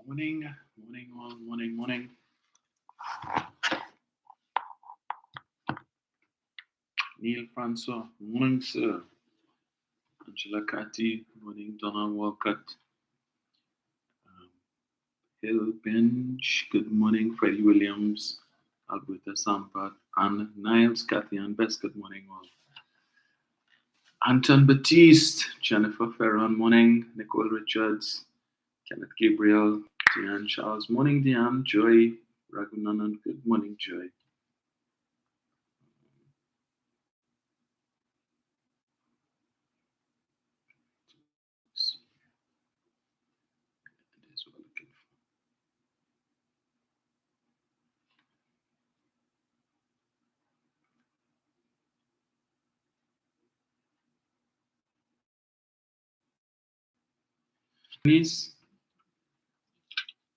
Morning, morning, all, morning, morning. Neil Francois, morning, sir. Angela Catty, morning, Donna Walcott. Hill Bench, good morning, Freddie Williams, Alberta Sampat, and Niles, Cathy, and Best, good morning, all. Anton Batiste, Jennifer Ferron, morning, Nicole Richards, Kenneth Gabriel, Deanne Charles, morning, Deanne, Joy, Raghunanan, good morning, Joy. Please.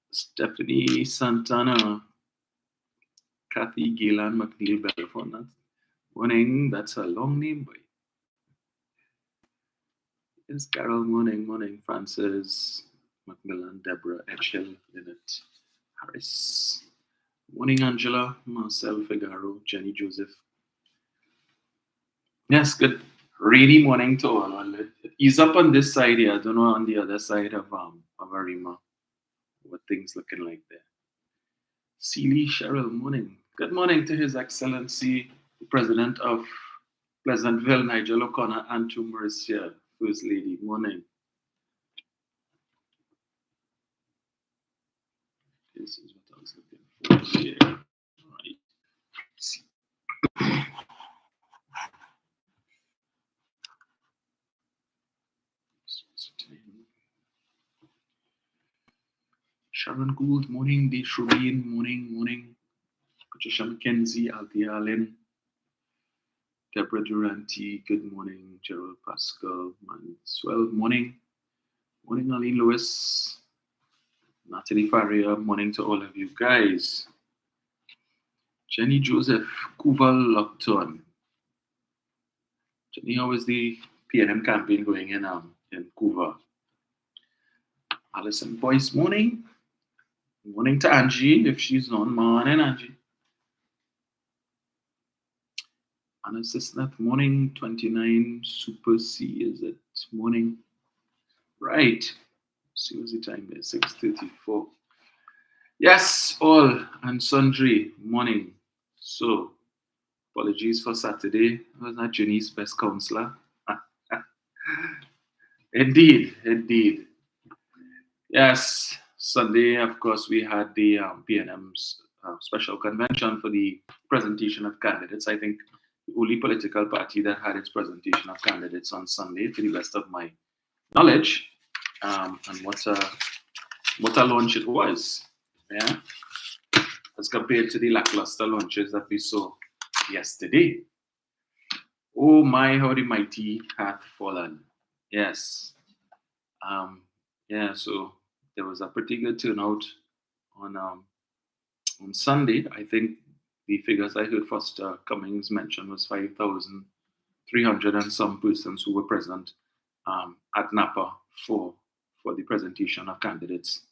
Stephanie Santana, Kathy Gillan McNeil Belfort. Morning, that's a long name, boy. Yes, Carol, morning, Francis, Macmillan, Deborah, Edghill, Lynette, Harris. Morning, Angela, Marcel Figaro, Jenny Joseph. Yes, good. Rainy morning to all. He's up on this side here. I don't know on the other side of Arima what things looking like there. Seeley Cheryl, morning. Good morning to His Excellency, the President of Pleasantville, Nigel O'Connor, and to Marcia, First Lady, morning. This is what I was looking for here. Right. Sharon Gould, morning. Dee Shrubin, morning. Patricia McKenzie, Althea Allen, Deborah Duranty, good morning. Gerald Pascal, Manswell, morning. Morning, Aline Lewis, Natalie Faria, morning to all of you guys. Jenny Joseph, Kuval Lockton. Jenny, how is the PNM campaign going in Kuva? Alison Boyce, morning. Morning to Angie, if she's on. Morning, Angie. Anna Sisnath, morning. 29 Super C, is it? Morning. Right. See what's the time there? 6:34. Yes, all and sundry, morning. So, apologies for Saturday. I was not Jenny's best counselor. Indeed. Yes, Sunday, of course, we had the PNM's special convention for the presentation of candidates. I think the only political party that had its presentation of candidates on Sunday, to the best of my knowledge, and what a launch it was, yeah, as compared to the lackluster launches that we saw yesterday. Oh my, how the mighty hath fallen. Yes. So there was a pretty good turnout on Sunday. I think the figures I heard Foster Cummings mention was 5,300 and some persons who were present at NAPA for the presentation of candidates.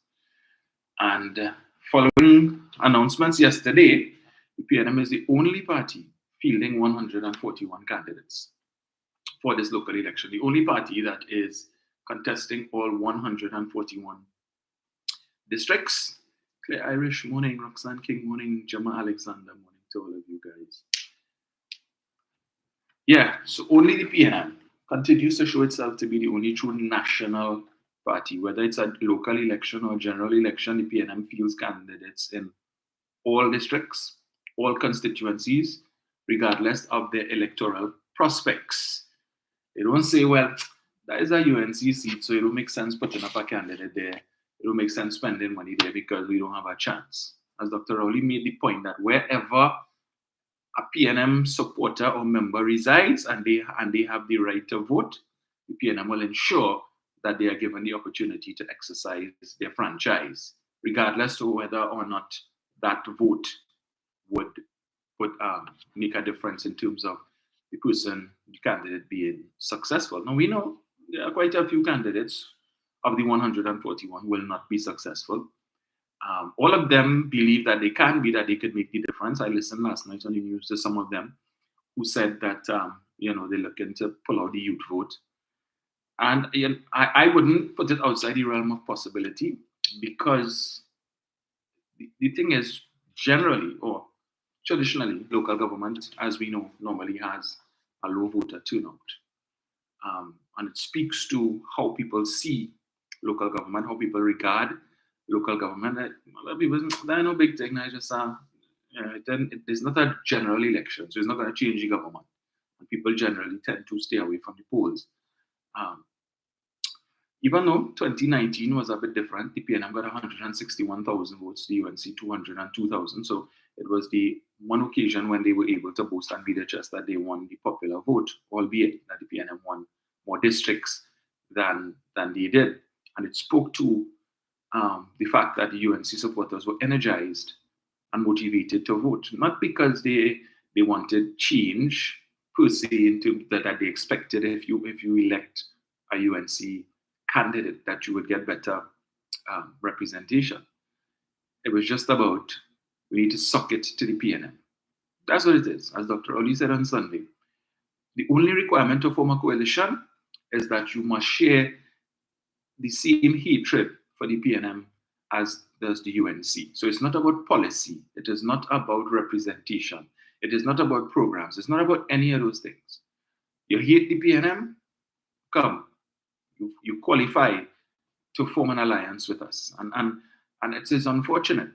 And following announcements yesterday, the PNM is the only party fielding 141 candidates for this local election. The only party that is contesting all 141 districts. Claire Irish, morning. Roxanne King, morning. Gemma Alexander, morning to all of you guys. Yeah, so only the PNM continues to show itself to be the only true national party. Whether it's a local election or general election, the PNM fields candidates in all districts, all constituencies, regardless of their electoral prospects. They don't say, well, that is a UNC seat, so it don't make sense putting up a candidate there. It don't make sense spending money there because we don't have a chance. As Dr. Rowley made the point that wherever a PNM supporter or member resides and they have the right to vote, the PNM will ensure that they are given the opportunity to exercise their franchise, regardless of whether or not that vote would make a difference in terms of the candidate being successful. Now we know there are quite a few candidates of the 141 will not be successful. All of them believe that they can be, that they could make the difference. I listened last night on the news to some of them who said that they're looking to pull out the youth vote. And I wouldn't put it outside the realm of possibility, because the thing is, generally or traditionally, local government, as we know, normally has a low voter turnout. And it speaks to how people see local government, how people regard local government. A lot of people, that's no big thing. I just it's not a general election, so it's not going to change the government. And people generally tend to stay away from the polls. Even though 2019 was a bit different, the PNM got 161,000 votes, the UNC 202,000. So it was the one occasion when they were able to boast and beat their chest that they won the popular vote, albeit that the PNM won more districts than they did. And it spoke to the fact that the UNC supporters were energized and motivated to vote, not because they wanted change per se into that they expected if you elect a UNC candidate that you would get better representation. It was just about, we need to suck it to the PNM. That's what it is. As Dr. Oli said on Sunday, the only requirement to form a coalition is that you must share the same hatred for the PNM as does the UNC. So it's not about policy. It is not about representation. It is not about programs. It's not about any of those things. You hate the PNM? Come. You qualify to form an alliance with us. And it is unfortunate,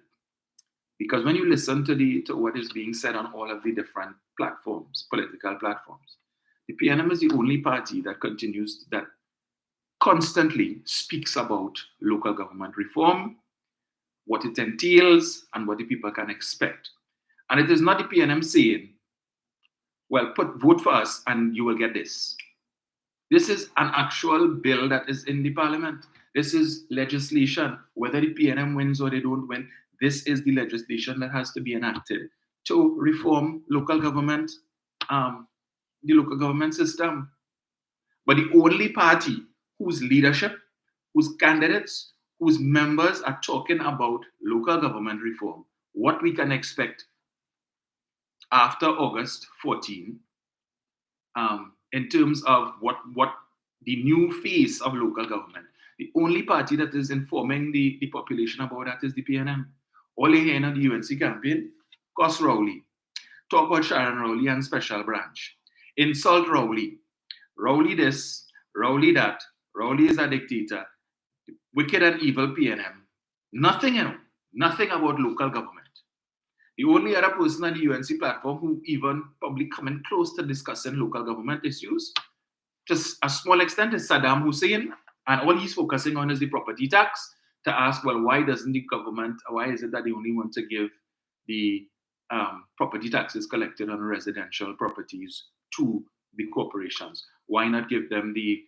because when you listen to what is being said on all of the different platforms, political platforms, the PNM is the only party that constantly speaks about local government reform, what it entails, and what the people can expect. And it is not the PNM saying, well, vote for us and you will get this. This is an actual bill that is in the parliament. This is legislation. Whether the PNM wins or they don't win, this is the legislation that has to be enacted to reform local government, the local government system. But the only party whose leadership, whose candidates, whose members are talking about local government reform, what we can expect after August 14, in terms of what the new face of local government. The only party that is informing the population about that is the PNM. All you hear in the UNC campaign, cuss Rowley, talk about Sharon Rowley and special branch, insult Rowley, Rowley this, Rowley that, Rowley is a dictator, wicked and evil PNM. Nothing, nothing about local government. The only other person on the UNC platform who even probably coming close to discussing local government issues, just a small extent, is Saddam Hussein, and all he's focusing on is the property tax, to ask, well, why doesn't the government, why is it that they only want to give the property taxes collected on residential properties to the corporations? Why not give them the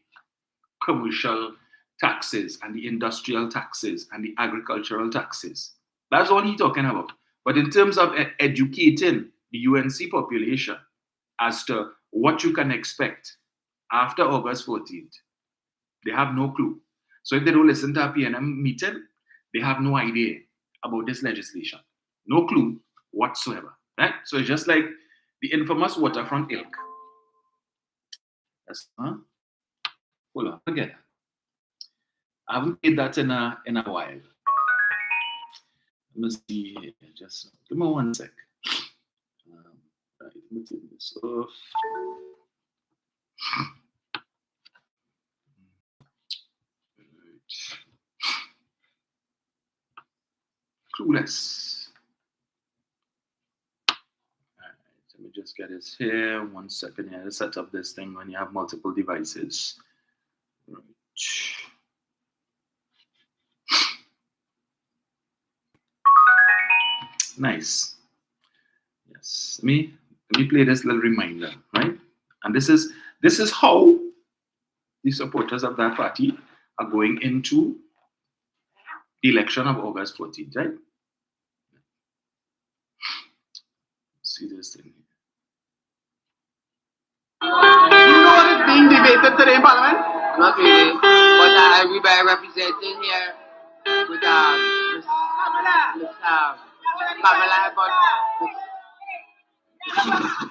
commercial taxes and the industrial taxes and the agricultural taxes? That's all he's talking about. But in terms of educating the UNC population as to what you can expect after August 14th, they have no clue. So if they don't listen to a PNM meeting, they have no idea about this legislation. No clue whatsoever. Right? So it's just like the infamous waterfront ilk. Hold on, forget that. I haven't played that in a while. Let me see here. Just give me 1 sec. Right, let me take this off. Clueless. All right, let me just get this here. 1 second here to set up this thing when you have multiple devices. Right. Nice. Yes. Let me play this little reminder, right? And this is how the supporters of that party are going into the election of August 14th, right? See this thing here. You know what is being debated today in Parliament? Not really. But everybody represented here with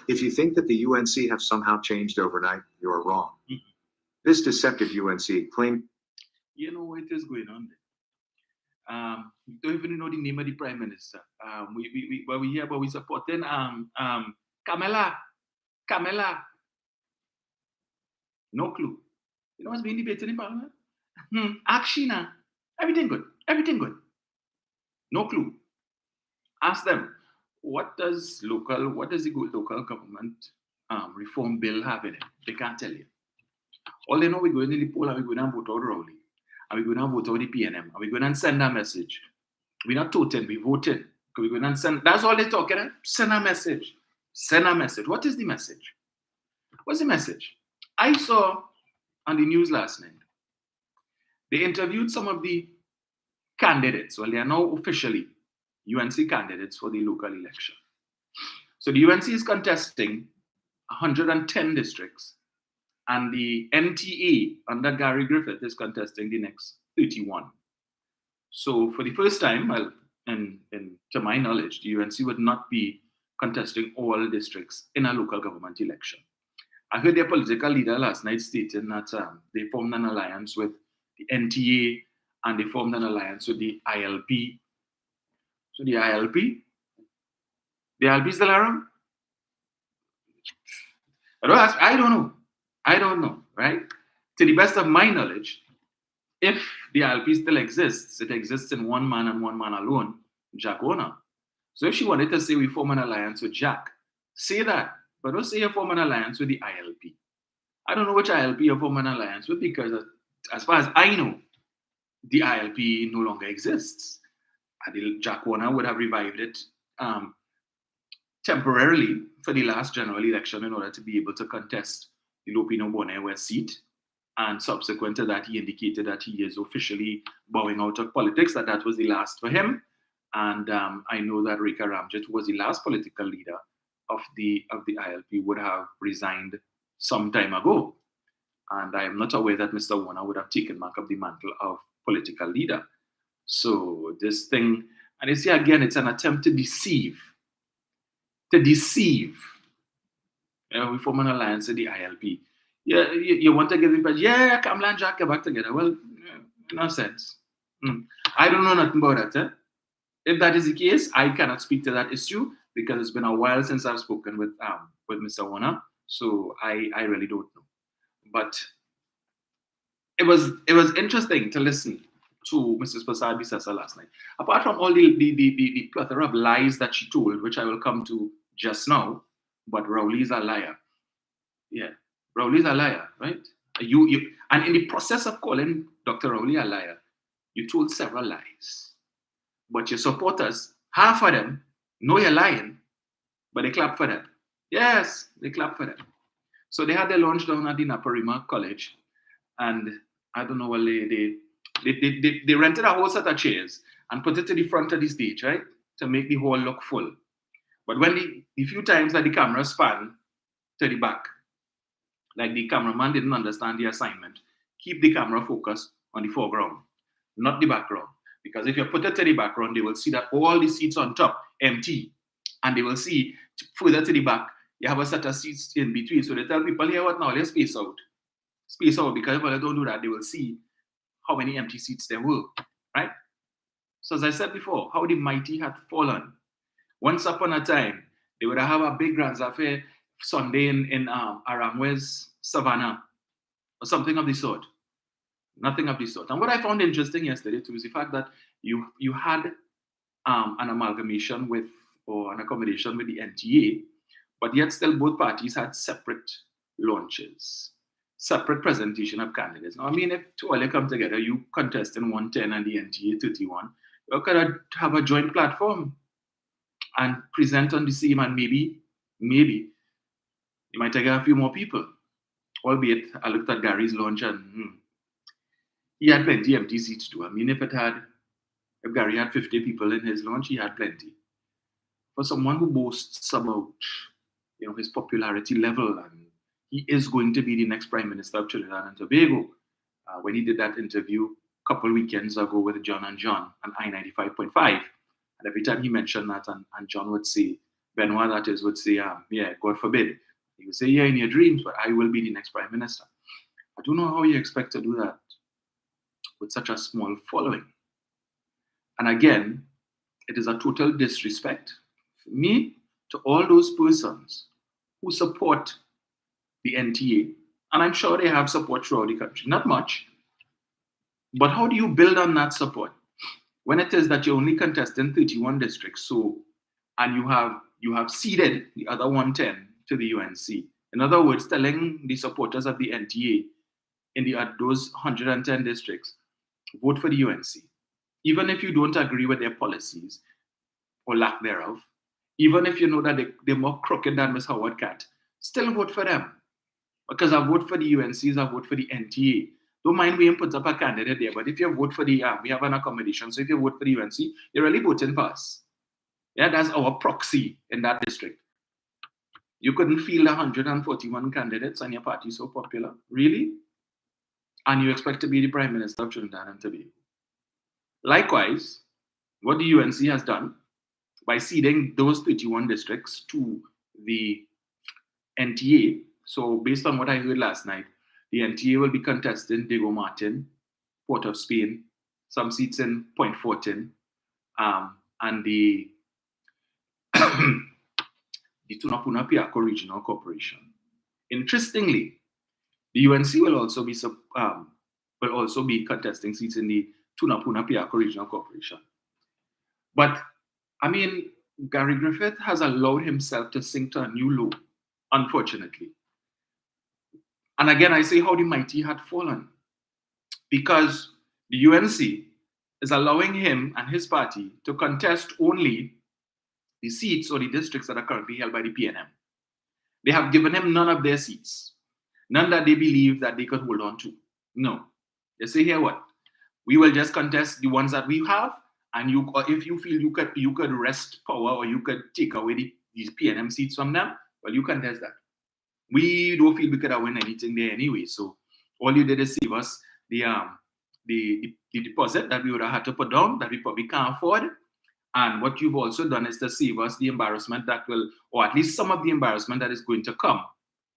If you think that the UNC have somehow changed overnight, you are wrong. This deceptive UNC claimed. You know what is going on there. We don't even know the name of the prime minister. But we hear about we supporting Kamala. No clue. You know what's being debated in Parliament? Akshina. Everything good. No clue. Ask them, what does the local government reform bill have in it? They can't tell you. All they know, we're going to the poll and we're going to vote out Rowley. And we're going to vote out the PNM. And we're going to send a message. We're not voting, we're voting. We're going to send, that's all they're talking about. Send a message. What is the message? What's the message? I saw on the news last night, they interviewed some of the candidates. Well, they are now officially UNC candidates for the local election. So the UNC is contesting 110 districts, and the NTA under Gary Griffith is contesting the next 31. So for the first time, well, and to my knowledge, the UNC would not be contesting all districts in a local government election. I heard their political leader last night stating that they formed an alliance with the NTA and they formed an alliance with the ILP. So the ILP is still around? I don't know, right? To the best of my knowledge, if the ILP still exists, it exists in one man and one man alone, Jack Warner. So if she wanted to say we form an alliance with Jack, say that, but don't say you form an alliance with the ILP. I don't know which ILP you form an alliance with, because as far as I know, the ILP no longer exists. Jack Warner would have revived it temporarily for the last general election in order to be able to contest the Lopino Bonner West seat. And subsequent to that, he indicated that he is officially bowing out of politics, that was the last for him. And I know that Rekha Ramjit, who was the last political leader of the ILP, would have resigned some time ago. And I am not aware that Mr. Warner would have taken back up the mantle of political leader. So this thing, and you see again, it's an attempt to deceive. We form an alliance with the ILP. Yeah, you want to get in, but yeah, Kamala and Jack get back together. Well, nonsense. I don't know nothing about that. If that is the case, I cannot speak to that issue because it's been a while since I've spoken with Mr. Warner. So I really don't know. But it was interesting to listen to Mrs. Prasad Bisasa last night. Apart from all the plethora of lies that she told, which I will come to just now, but Rowley's a liar. Yeah, Rowley's a liar, right? You and in the process of calling Dr. Rowley a liar, you told several lies. But your supporters, half of them, know you're lying, but they clap for them. Yes, they clap for them. So they had their lunch down at the NAPA College, and I don't know what they rented a whole set of chairs and put it to the front of the stage, right? To make the hall look full. But when the few times that the camera span to the back, like the cameraman didn't understand the assignment, keep the camera focused on the foreground, not the background. Because if you put it to the background, they will see that all the seats on top empty. And they will see further to the back, you have a set of seats in between. So they tell people, here, what now? Let's space out. Space out, because if they don't do that, they will see how many empty seats there were, right? So as I said before, how the mighty had fallen. Once upon a time, they would have a big Grand Affair Sunday in Aramwes Savannah, or something of the sort. Nothing of the sort. And what I found interesting yesterday too is the fact that you had an amalgamation with, or an accommodation with the NTA, but yet still both parties had separate launches, separate presentation of candidates. Now, I mean, if two all come together, you contest in 110 and the NTA 31, you could have a joint platform and present on the same, and maybe you might get a few more people. Albeit, I looked at Gary's launch and he had plenty empty seats too. I mean, if Gary had 50 people in his launch, he had plenty. For someone who boasts about, his popularity level, and he is going to be the next Prime Minister of Trinidad and Tobago. When he did that interview couple weekends ago with John and John and I-95.5. And every time he mentioned that, and John would say, Benoit, that is, would say, yeah, God forbid. He would say, yeah, in your dreams, but I will be the next prime minister. I don't know how you expect to do that with such a small following. And again, it is a total disrespect for me to all those persons who support the NTA. And I'm sure they have support throughout the country. Not much. But how do you build on that support when it is that you're only contesting 31 districts, and you have ceded the other 110 to the UNC? In other words, telling the supporters of the NTA in those 110 districts, vote for the UNC. Even if you don't agree with their policies or lack thereof, even if you know that they're more crooked than Ms. Howard Cat, still vote for them. Because I vote for the UNCs, I vote for the NTA. Don't mind we put up a candidate there, but if you vote for the, we have an accommodation, so if you vote for the UNC, you're really voting for us. Yeah, that's our proxy in that district. You couldn't field 141 candidates and your party is so popular? Really? And you expect to be the Prime Minister of Trinidad and Tobago. Likewise, what the UNC has done by ceding those 31 districts to the NTA, so based on what I heard last night, the NTA will be contesting Diego Martin, Port of Spain, some seats in Point Fortin, and the Tunapuna Piako Regional Corporation. Interestingly, the UNC will also be contesting seats in the Tunapuna Piako Regional Corporation. But I mean, Gary Griffith has allowed himself to sink to a new low, unfortunately. And again, I say how the mighty had fallen, because the UNC is allowing him and his party to contest only the seats or the districts that are currently held by the PNM. They have given him none of their seats, none that they believe that they could hold on to. No. They say, here what? We will just contest the ones that we have, and if you feel you could wrest power or you could take away these PNM seats from them, well, you contest that. We don't feel we could have won anything there anyway. So all you did is save us the deposit that we would have had to put down that we probably can't afford. And what you've also done is to save us the embarrassment that will, or at least some of the embarrassment that is going to come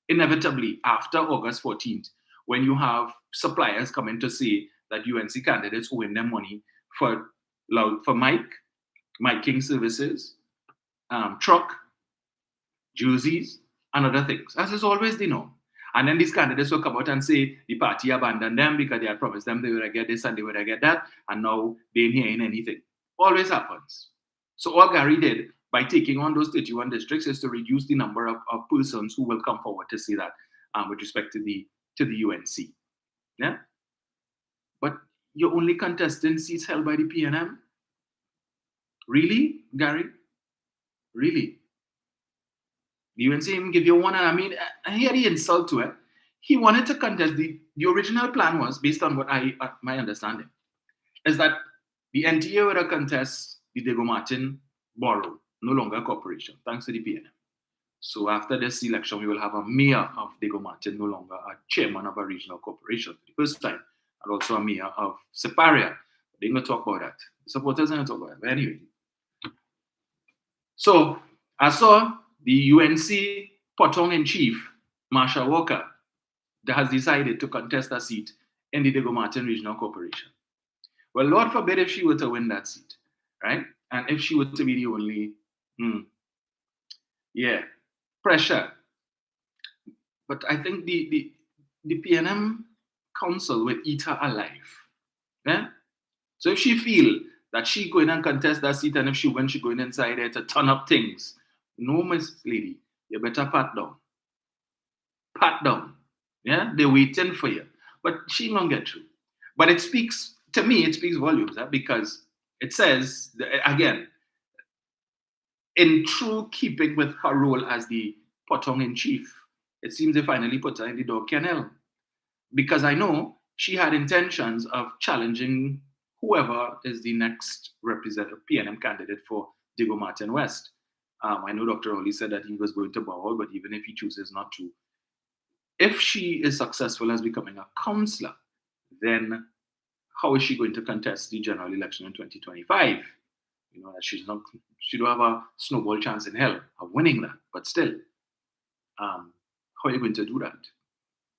inevitably after August 14th, when you have suppliers coming to say that UNC candidates owing them money for Mike King services, truck, jerseys, and other things, as is always the norm. And then these candidates will come out and say the party abandoned them because they had promised them they would get this and they would get that, and now they ain't hearing anything. Always happens. So all Gary did by taking on those 31 districts is to reduce the number of persons who will come forward to say that with respect to the UNC. Yeah? But you're only contesting seats held by the PNM? Really, Gary? Really? The UNC even give you one, and I mean, I hear the insult to it. He wanted to contest, the original plan was, based on what my understanding, is that the NTA would contest the Diego Martin borough, no longer a corporation, thanks to the PNM. So after this election, we will have a mayor of Diego Martin, no longer a chairman of a regional corporation for the first time, and also a mayor of Separia. They ain't gonna talk about that. The supporters ain't gonna talk about it. But anyway. So I saw the UNC Potong-in-Chief, Marsha Walker, that has decided to contest a seat in the Diego Martin Regional Corporation. Well, Lord forbid if she were to win that seat, right? And if she were to be the only, pressure. But I think the PNM Council will eat her alive. Yeah? So if she feel that she going and contest that seat, and if she wins, she going inside there to turn up things. No, Miss Lady, you better pat down. Pat down. Yeah, they're waiting for you. But she won't get through. But it speaks, to me, it speaks volumes, because it says, again, in true keeping with her role as the Potong-in-Chief, it seems they finally put her in the dog kennel. Because I know she had intentions of challenging whoever is the next representative PNM candidate for Diego Martin West. I know Dr. Oli said that he was going to bow, but even if he chooses not to, if she is successful as becoming a councillor, then how is she going to contest the general election in 2025? You know, that she don't have a snowball chance in hell of winning that, but still, how are you going to do that?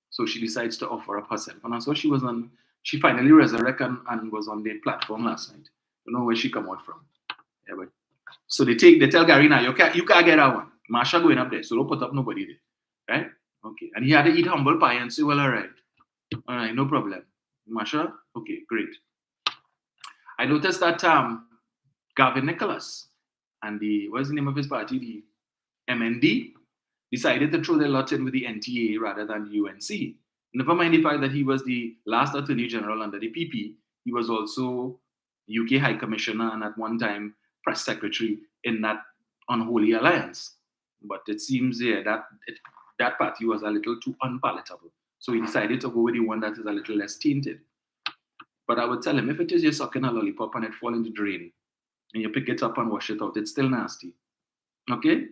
So she decides to offer up herself. And so she finally resurrected and was on the platform last night. I don't know where she come out from. Yeah, but so they tell Gary now, you can't get that one. Marsha going up there, so don't put up nobody there. Right? Okay. And he had to eat humble pie and say, well, all right, no problem. Marsha, okay, great. I noticed that Gavin Nicholas and what's the name of his party? The MND decided to throw their lot in with the NTA rather than the UNC. Never mind the fact that he was the last Attorney General under the PP. He was also UK High Commissioner and at one time Press Secretary in that unholy alliance. But it seems that party was a little too unpalatable. So he decided to go with the one that is a little less tainted. But I would tell him, if it is you're sucking a lollipop and it fall in the drain, and you pick it up and wash it out, it's still nasty. Okay?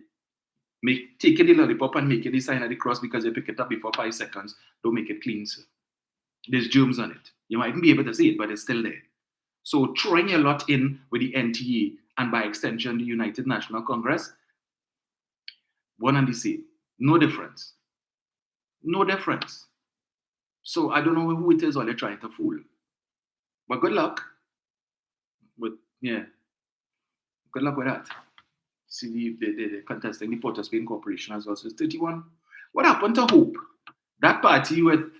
Take the lollipop and make it the sign of the cross because you pick it up before 5 seconds. Don't make it clean, sir. There's germs on it. You mightn't be able to see it, but it's still there. So throwing a lot in with the NTA and by extension the United National Congress, one and the same. No difference. No difference. So I don't know who it is or they're trying to fool. But good luck. But yeah, good luck with that. See the contesting the Port of Spain Corporation as well. So it's 31. What happened to Hope? That party where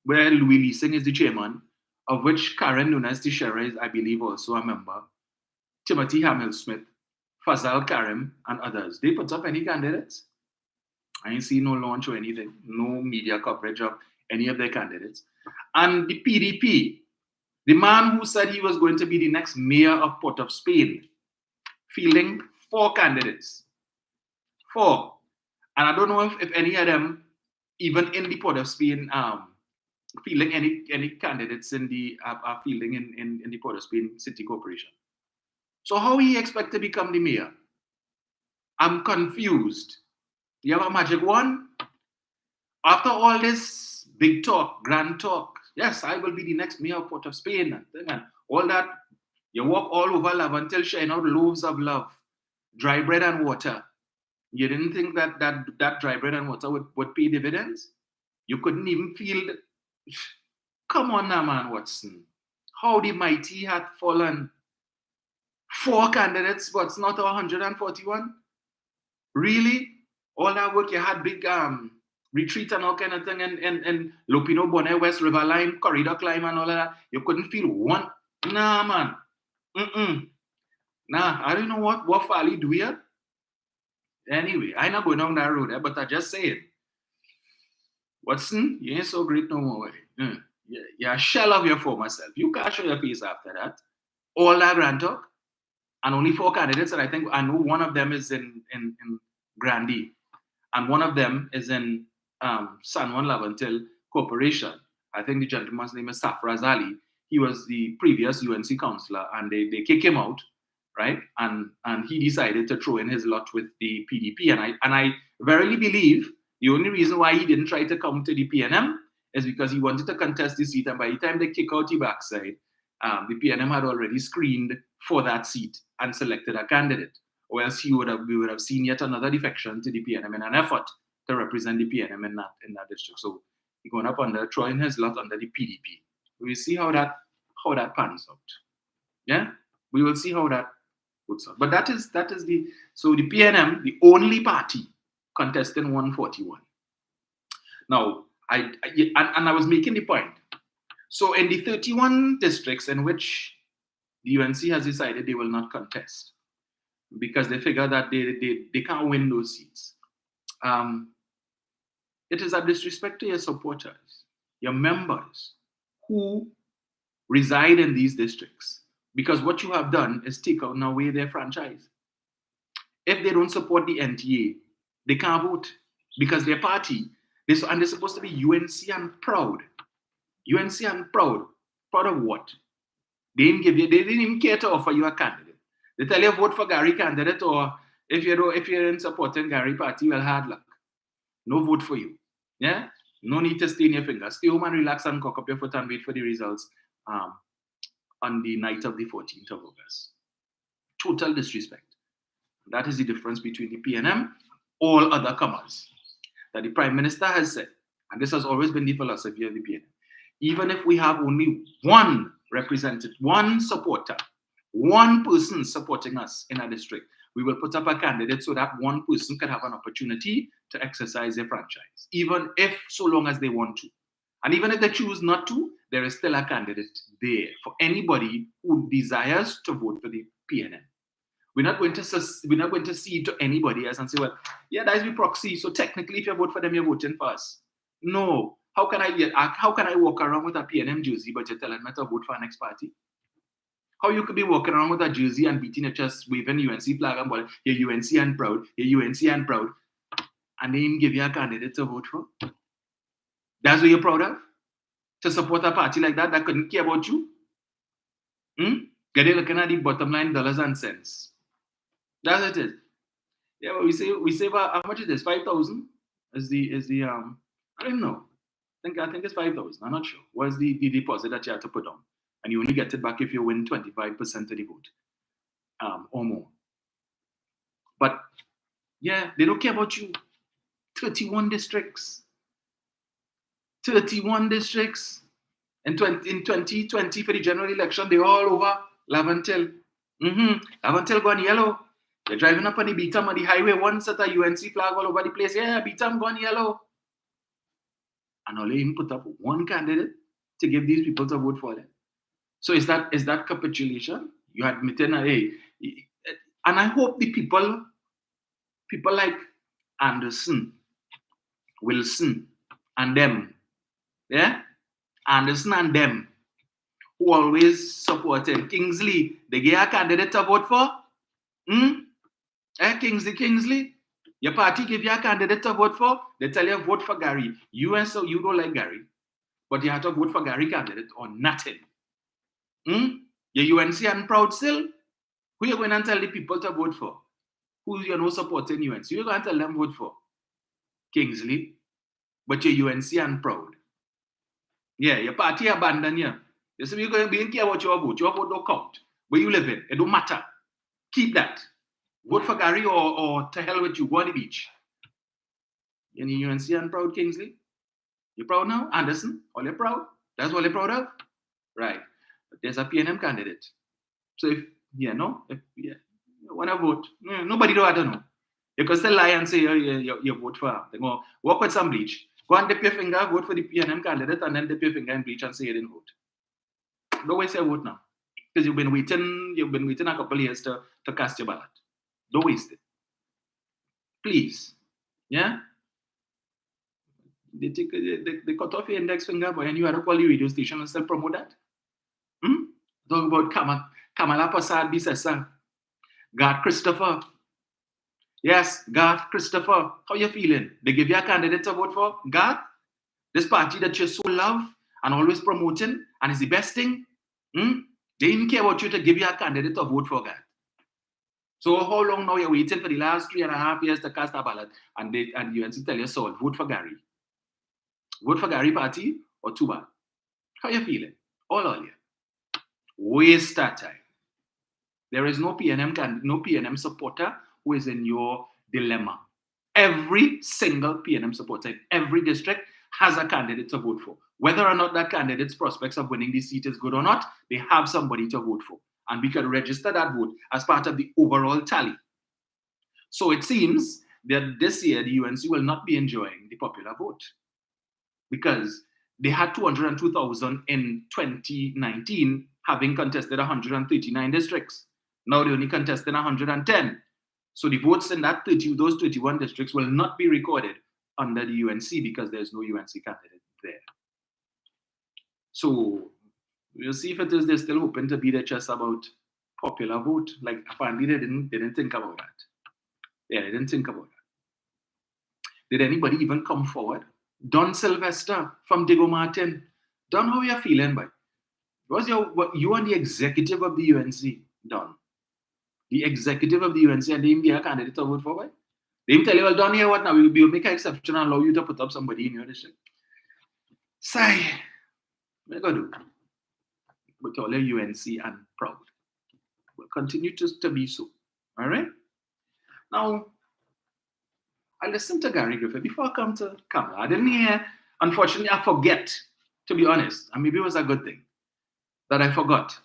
Louis Leasing is the chairman, of which Karen Nunes Teixeira is, I believe, also a member, Timothy Hamill-Smith, Fazal Karim, and others. They put up any candidates? I ain't seen no launch or anything, no media coverage of any of their candidates. And the PDP, the man who said he was going to be the next mayor of Port of Spain, fielding 4 candidates. 4. And I don't know if any of them, even in the Port of Spain, fielding any candidates in the fielding in the Port of Spain City Corporation. So how he expect to become the mayor? I'm confused. You have a magic wand? After all this big talk, grand talk, yes, I will be the next mayor of Port of Spain and all that. You walk all over love until shine out loaves of love, dry bread and water. You didn't think that dry bread and water would pay dividends? You couldn't even feel. Come on now, man, Watson. How the mighty had fallen. 4 candidates, but it's not 141? Really? All that work you had, big retreat and all kind of thing, and Lupino Bonnet West River Line, corridor climb and all of that. You couldn't feel one? Nah, man. Nah, I don't know what Fali do here. Anyway, I not going down that road, but I just say it. Watson, you ain't so great no more. You're a shell of your former self. You can't show your face after that. All that grand talk. And only 4 candidates, and I know one of them is in Grandie. And one of them is in San Juan Lavantil Corporation. I think the gentleman's name is Safraz Ali. He was the previous UNC councillor, and they kick him out, right? And he decided to throw in his lot with the PDP. And I verily believe the only reason why he didn't try to come to the PNM is because he wanted to contest the seat. And by the time they kick out the backside, the PNM had already screened for that seat and selected a candidate. Or else we would have seen yet another defection to the PNM in an effort to represent the PNM in that district. So he's going up throwing his lot under the PDP. We'll see how that pans out. Yeah, we will see how that works out. But that is the PNM, the only party contesting 141. Now I was making the point. So in the 31 districts in which the UNC has decided they will not contest, because they figure that they can't win those seats. It is a disrespect to your supporters, your members who reside in these districts, because what you have done is take out away their franchise. If they don't support the NTA, they can't vote because their party, and they're supposed to be UNC and proud. UNC and proud. Proud of what? They didn't even care to offer you a candidate. They tell you vote for Gary candidate, or if you're in supporting Gary party, well, hard luck. No vote for you. Yeah? No need to stain your fingers. Stay home and relax and cock up your foot and wait for the results on the night of the 14th of August. Total disrespect. That is the difference between the PNM, all other comers. That the Prime Minister has said, and this has always been the philosophy of the PNM, even if we have only one representative, one supporter, one person supporting us in a district, we will put up a candidate so that one person can have an opportunity to exercise their franchise, even if so long as they want to. And even if they choose not to, there is still a candidate there for anybody who desires to vote for the PNM. We're not going to see to anybody else and say, well, yeah, that is the proxy. So technically, if you vote for them, you're voting for us. No. How can I walk around with a PNM jersey, but you're telling me to vote for an next party? How you could be walking around with a jersey and beating your chest, waving UNC flag and ball, you're UNC and proud, you're UNC and proud, and they even give you a candidate to vote for? That's what you're proud of? To support a party like that couldn't care about you? They're looking at the bottom line, dollars and cents. That's what it is. Yeah, but we save how much is this? 5,000 is the I don't know. I think it's 5,000. I'm not sure. What is the deposit that you have to put on? And you only get it back if you win 25% of the vote, or more. But yeah, they don't care about you. 31 districts. 31 districts. In 2020 for the general election, they're all over Lavantil. Lavantil gone yellow. They're driving up on the Beatam on the highway, one set of UNC flag all over the place. Yeah, Beatam gone yellow. And all they even put up one candidate to give these people to vote for them. So is that capitulation? You admitting, hey, and I hope the people like Anderson, Wilson, and them, yeah, Anderson and them, who always supported Kingsley, they get a candidate to vote for. Kingsley, your party give you a candidate to vote for. They tell you vote for Gary. You don't like Gary, but you have to vote for Gary candidate or nothing. Your UNC and proud still. Who you going to tell the people to vote for? Who you're not supporting UNC? You're going to tell them vote for Kingsley, but your UNC and proud. Yeah, your party abandoned you. You say you're going to be in care about your vote. Your vote don't count. Where you live in, it don't matter. Keep that. Vote for Gary or to hell with you. Go on the beach. You UNC and proud, Kingsley? You proud now? Anderson? All you proud? That's all you're proud of? Right. But there's a PNM candidate. So if you want to vote, nobody do, I don't know. You can still lie and say you vote for him. They go, walk with some bleach. Go and dip your finger, vote for the PNM candidate, and then dip your finger in bleach and say you didn't vote. Don't waste your vote now. Because you've been waiting a couple of years to cast your ballot. Don't waste it. Please. Yeah? They cut off your index finger, but you had to call the radio station and still promote that. Talk about Kamala Prasad Bisesa. Garth Christopher. Yes, Garth Christopher. How you feeling? They give you a candidate to vote for? Garth? This party that you so love and always promoting and is the best thing? They didn't care about you to give you a candidate to vote for, Garth. So how long now you're waiting for the last 3.5 years to cast a ballot and UNC tell you so, vote for Gary. Vote for Gary party or too bad? How you feeling? All you. Waste that time. There is no PNM supporter who is in your dilemma. Every single PNM supporter in every district has a candidate to vote for. Whether or not that candidate's prospects of winning the seat is good or not, they have somebody to vote for. And we can register that vote as part of the overall tally. So it seems that this year the UNC will not be enjoying the popular vote because they had 202,000 in 2019, having contested 139 districts. Now they only contested 110. So the votes in those 31 districts will not be recorded under the UNC because there's no UNC candidate there. So we'll see if they're still hoping to beat their chest about popular vote. Like apparently they didn't think about that. Yeah, they didn't think about that. Did anybody even come forward? Don Sylvester from Diego Martin. Don, how are you feeling, boy? You are the executive of the UNC, Don. The executive of the UNC, and they didn't get a candidate to vote for, boy. They didn't tell you, well, Don, here what now? We'll make an exception and allow you to put up somebody in your district. Sigh. What are you going to do? with all your UNC and proud. Will continue to be so. All right? Now, I listened to Gary Griffith before I come to Kamala. I didn't hear, unfortunately, I forget, to be honest, and maybe it was a good thing that I forgot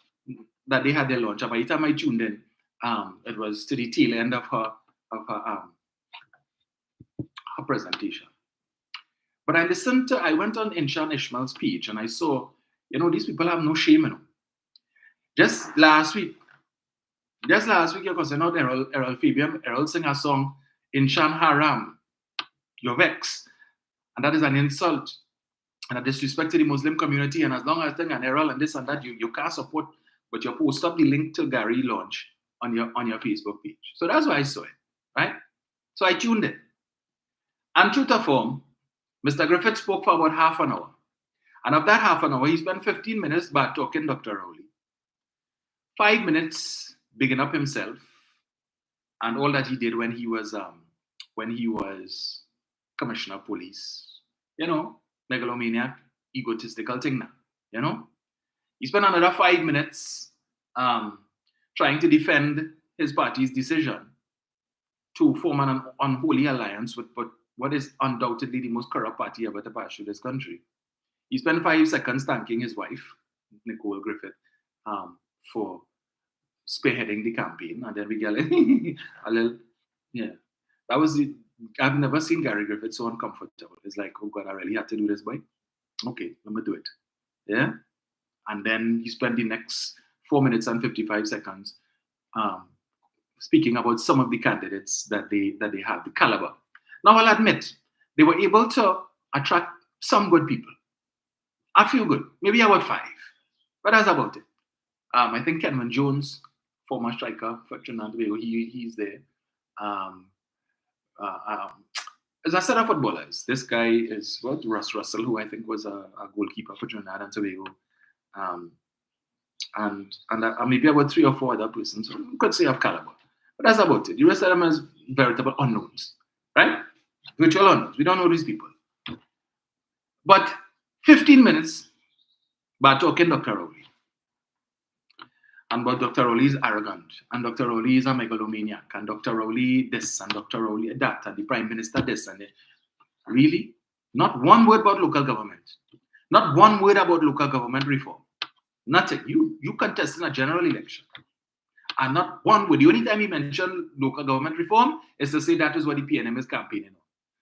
that they had their launch. And by the time I tuned in, it was to the tail end of her presentation. But I went on Inshan Ishmael's page and I saw, these people have no shame, Just last week, you're concerned about Errol Fabian. Errol sing a song, Inshan Haram, you're vexed. And that is an insult and a disrespect to the Muslim community. And as long as thing and Errol and this and that, you can't support, but you post up the link to Gary launch on your Facebook page. So that's why I saw it, right? So I tuned in. And true to form, Mr. Griffith spoke for about half an hour. And of that half an hour, he spent 15 minutes by talking Dr. Rowley. 5 minutes bigging up himself and all that he did when he was commissioner of police. Megalomaniac, egotistical thing now. He spent another 5 minutes trying to defend his party's decision to form an unholy alliance with what is undoubtedly the most corrupt party ever to pass through this country. He spent 5 seconds thanking his wife, Nicole Griffith, for spearheading the campaign. And then we get a little, that was it. I've never seen Gary Griffith so uncomfortable. It's like, oh God, I really had to do this, boy. Okay, let me do it. Yeah? And then he spent the next 4 minutes and 55 seconds speaking about some of the candidates that they have, the caliber. Now, I'll admit, they were able to attract some good people. I feel good. Maybe about 5. But that's about it. I think Kenman Jones, former striker for Trinidad and Tobago, he's there. As a set of footballers, this guy is Russ Russell, who I think was a goalkeeper for Trinidad and Tobago. And maybe about 3 or 4 other persons who could say of caliber. But that's about it. The rest of them is veritable unknowns, right? Virtual unknowns. We don't know these people. But 15 minutes by talking Dr. Rowley. And but Dr. Rowley is arrogant, and Dr. Rowley is a megalomaniac, and Dr. Rowley this, and Dr. Rowley that, and the Prime Minister this, and that. Really? Not one word about local government. Not one word about local government reform. Nothing. You contest in a general election. And not one word. The only time he mentioned local government reform is to say that is what the PNM is campaigning on.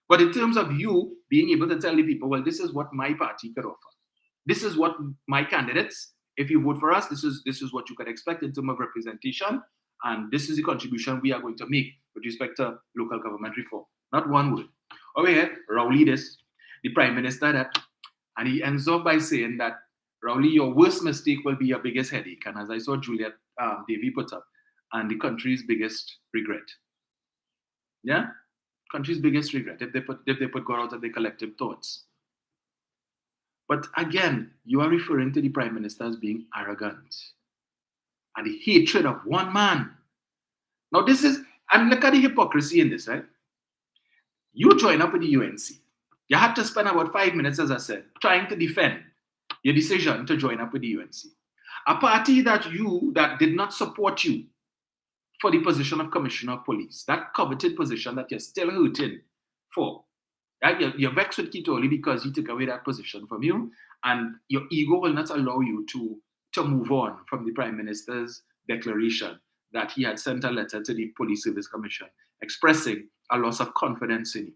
But in terms of you being able to tell the people, well, this is what my party could offer. This is what my candidates, if you vote for us, this is what you can expect in terms of representation, and this is the contribution we are going to make with respect to local government reform. Not one word. Over here, Rowley this, the Prime Minister that, and he ends off by saying that, Rowley, your worst mistake will be your biggest headache. And as I saw Juliet Davy put up, and the country's biggest regret. Yeah? Country's biggest regret if they put God out of their collective thoughts. But again, you are referring to the Prime Minister as being arrogant and the hatred of one man. Now this is, and look at the hypocrisy in this, right? You join up with the UNC. You had to spend about 5 minutes, as I said, trying to defend your decision to join up with the UNC. A party that did not support you for the position of Commissioner of Police, that coveted position that you're still hurting for. Right? You're vexed with Kitoli because he took away that position from you, and your ego will not allow you to move on from the Prime Minister's declaration that he had sent a letter to the Police Service Commission expressing a loss of confidence in you.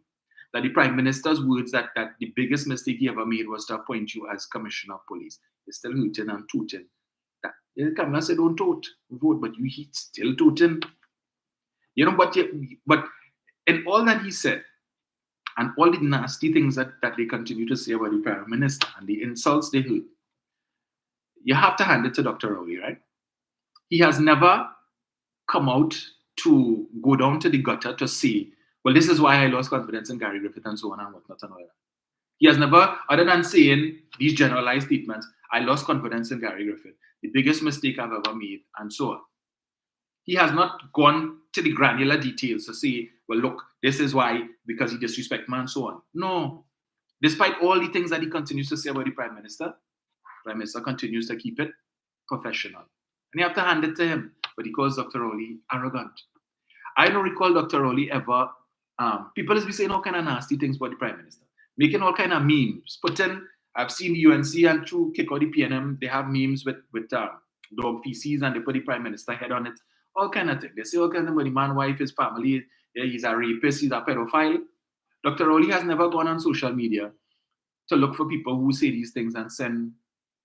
That the Prime Minister's words that the biggest mistake he ever made was to appoint you as Commissioner of Police. You're still hooting and tooting. Kamala said, don't vote, but you still tooting. But in all that he said, and all the nasty things that they continue to say about the Prime Minister and the insults they heard, you have to hand it to Dr. Rowley, right? He has never come out to go down to the gutter to say, well, this is why I lost confidence in Gary Griffith and so on and whatnot and all that. He has never, other than saying these generalized statements, I lost confidence in Gary Griffith, the biggest mistake I've ever made, and so on. He has not gone to the granular details to say, well, look, this is why, because he disrespects me and so on. No. Despite all the things that he continues to say about the Prime Minister continues to keep it professional. And you have to hand it to him. But he calls Dr. Rowley arrogant. I don't recall Dr. Rowley ever, people is be saying all kind of nasty things about the Prime Minister, making all kind of memes. I've seen the UNC and through kick out the PNM, they have memes with dog feces and they put the Prime Minister head on it. All kind of things. They say all kind of things about the man, wife, his family, yeah, he's a rapist, he's a pedophile. Dr. Rowley has never gone on social media to look for people who say these things and send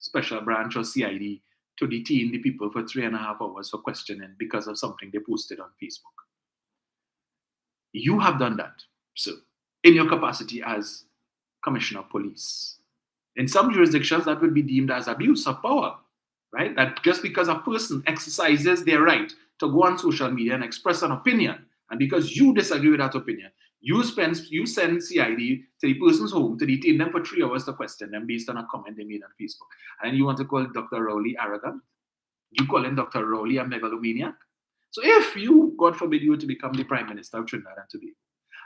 special branch or CID to detain the people for 3.5 hours for questioning because of something they posted on Facebook. You have done that, so in your capacity as Commissioner of Police. In some jurisdictions, that would be deemed as abuse of power, right? That just because a person exercises their right to go on social media and express an opinion, and because you disagree with that opinion, you send CID to the person's home to detain them for 3 hours to question them based on a comment they made on Facebook. And you want to call Dr. Rowley arrogant? You calling Dr. Rowley a megalomaniac? So if you, God forbid, you were to become the Prime Minister of Trinidad and Tobago,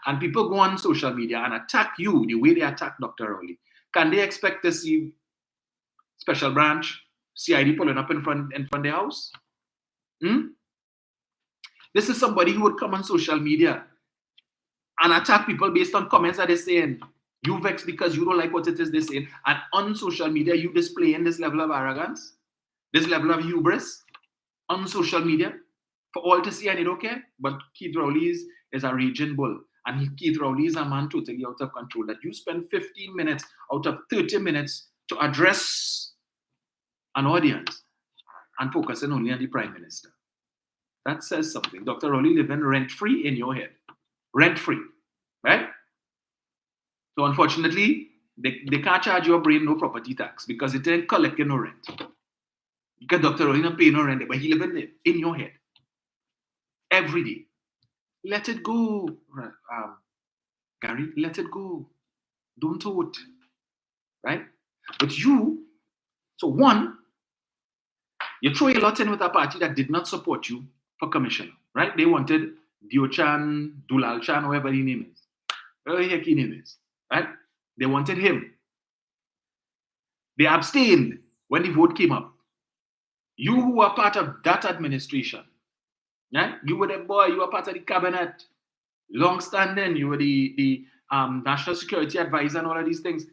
and people go on social media and attack you the way they attack Dr. Rowley, can they expect to see special branch CID pulling up in front of their house? This is somebody who would come on social media and attack people based on comments that they're saying. You vex because you don't like what it is they're saying, and on social media you displaying this level of arrogance, this level of hubris on social media for all to see, and they don't care. But Keith Rowley is a raging bull, and Keith Rowley is a man totally out of control. That you spend 15 minutes out of 30 minutes to address an audience and focusing only on the Prime Minister. That says something. Dr. Rowley living rent-free in your head. Rent-free, right? So unfortunately, they can't charge your brain no property tax because it ain't collecting no rent. Because Dr. Rowley not paying no rent, but he living in your head. Every day. Let it go, Gary. Let it go. Don't vote. Right? But you, so one, you throw a lot in with a party that did not support you for commissioner. Right? They wanted Diochan, Dulal Chan, whoever his name is. Whatever the heck his name is. Right? They wanted him. They abstained when the vote came up. You who were part of that administration, yeah? You were the boy, you were part of the cabinet, long standing, you were the national security advisor and all of these things.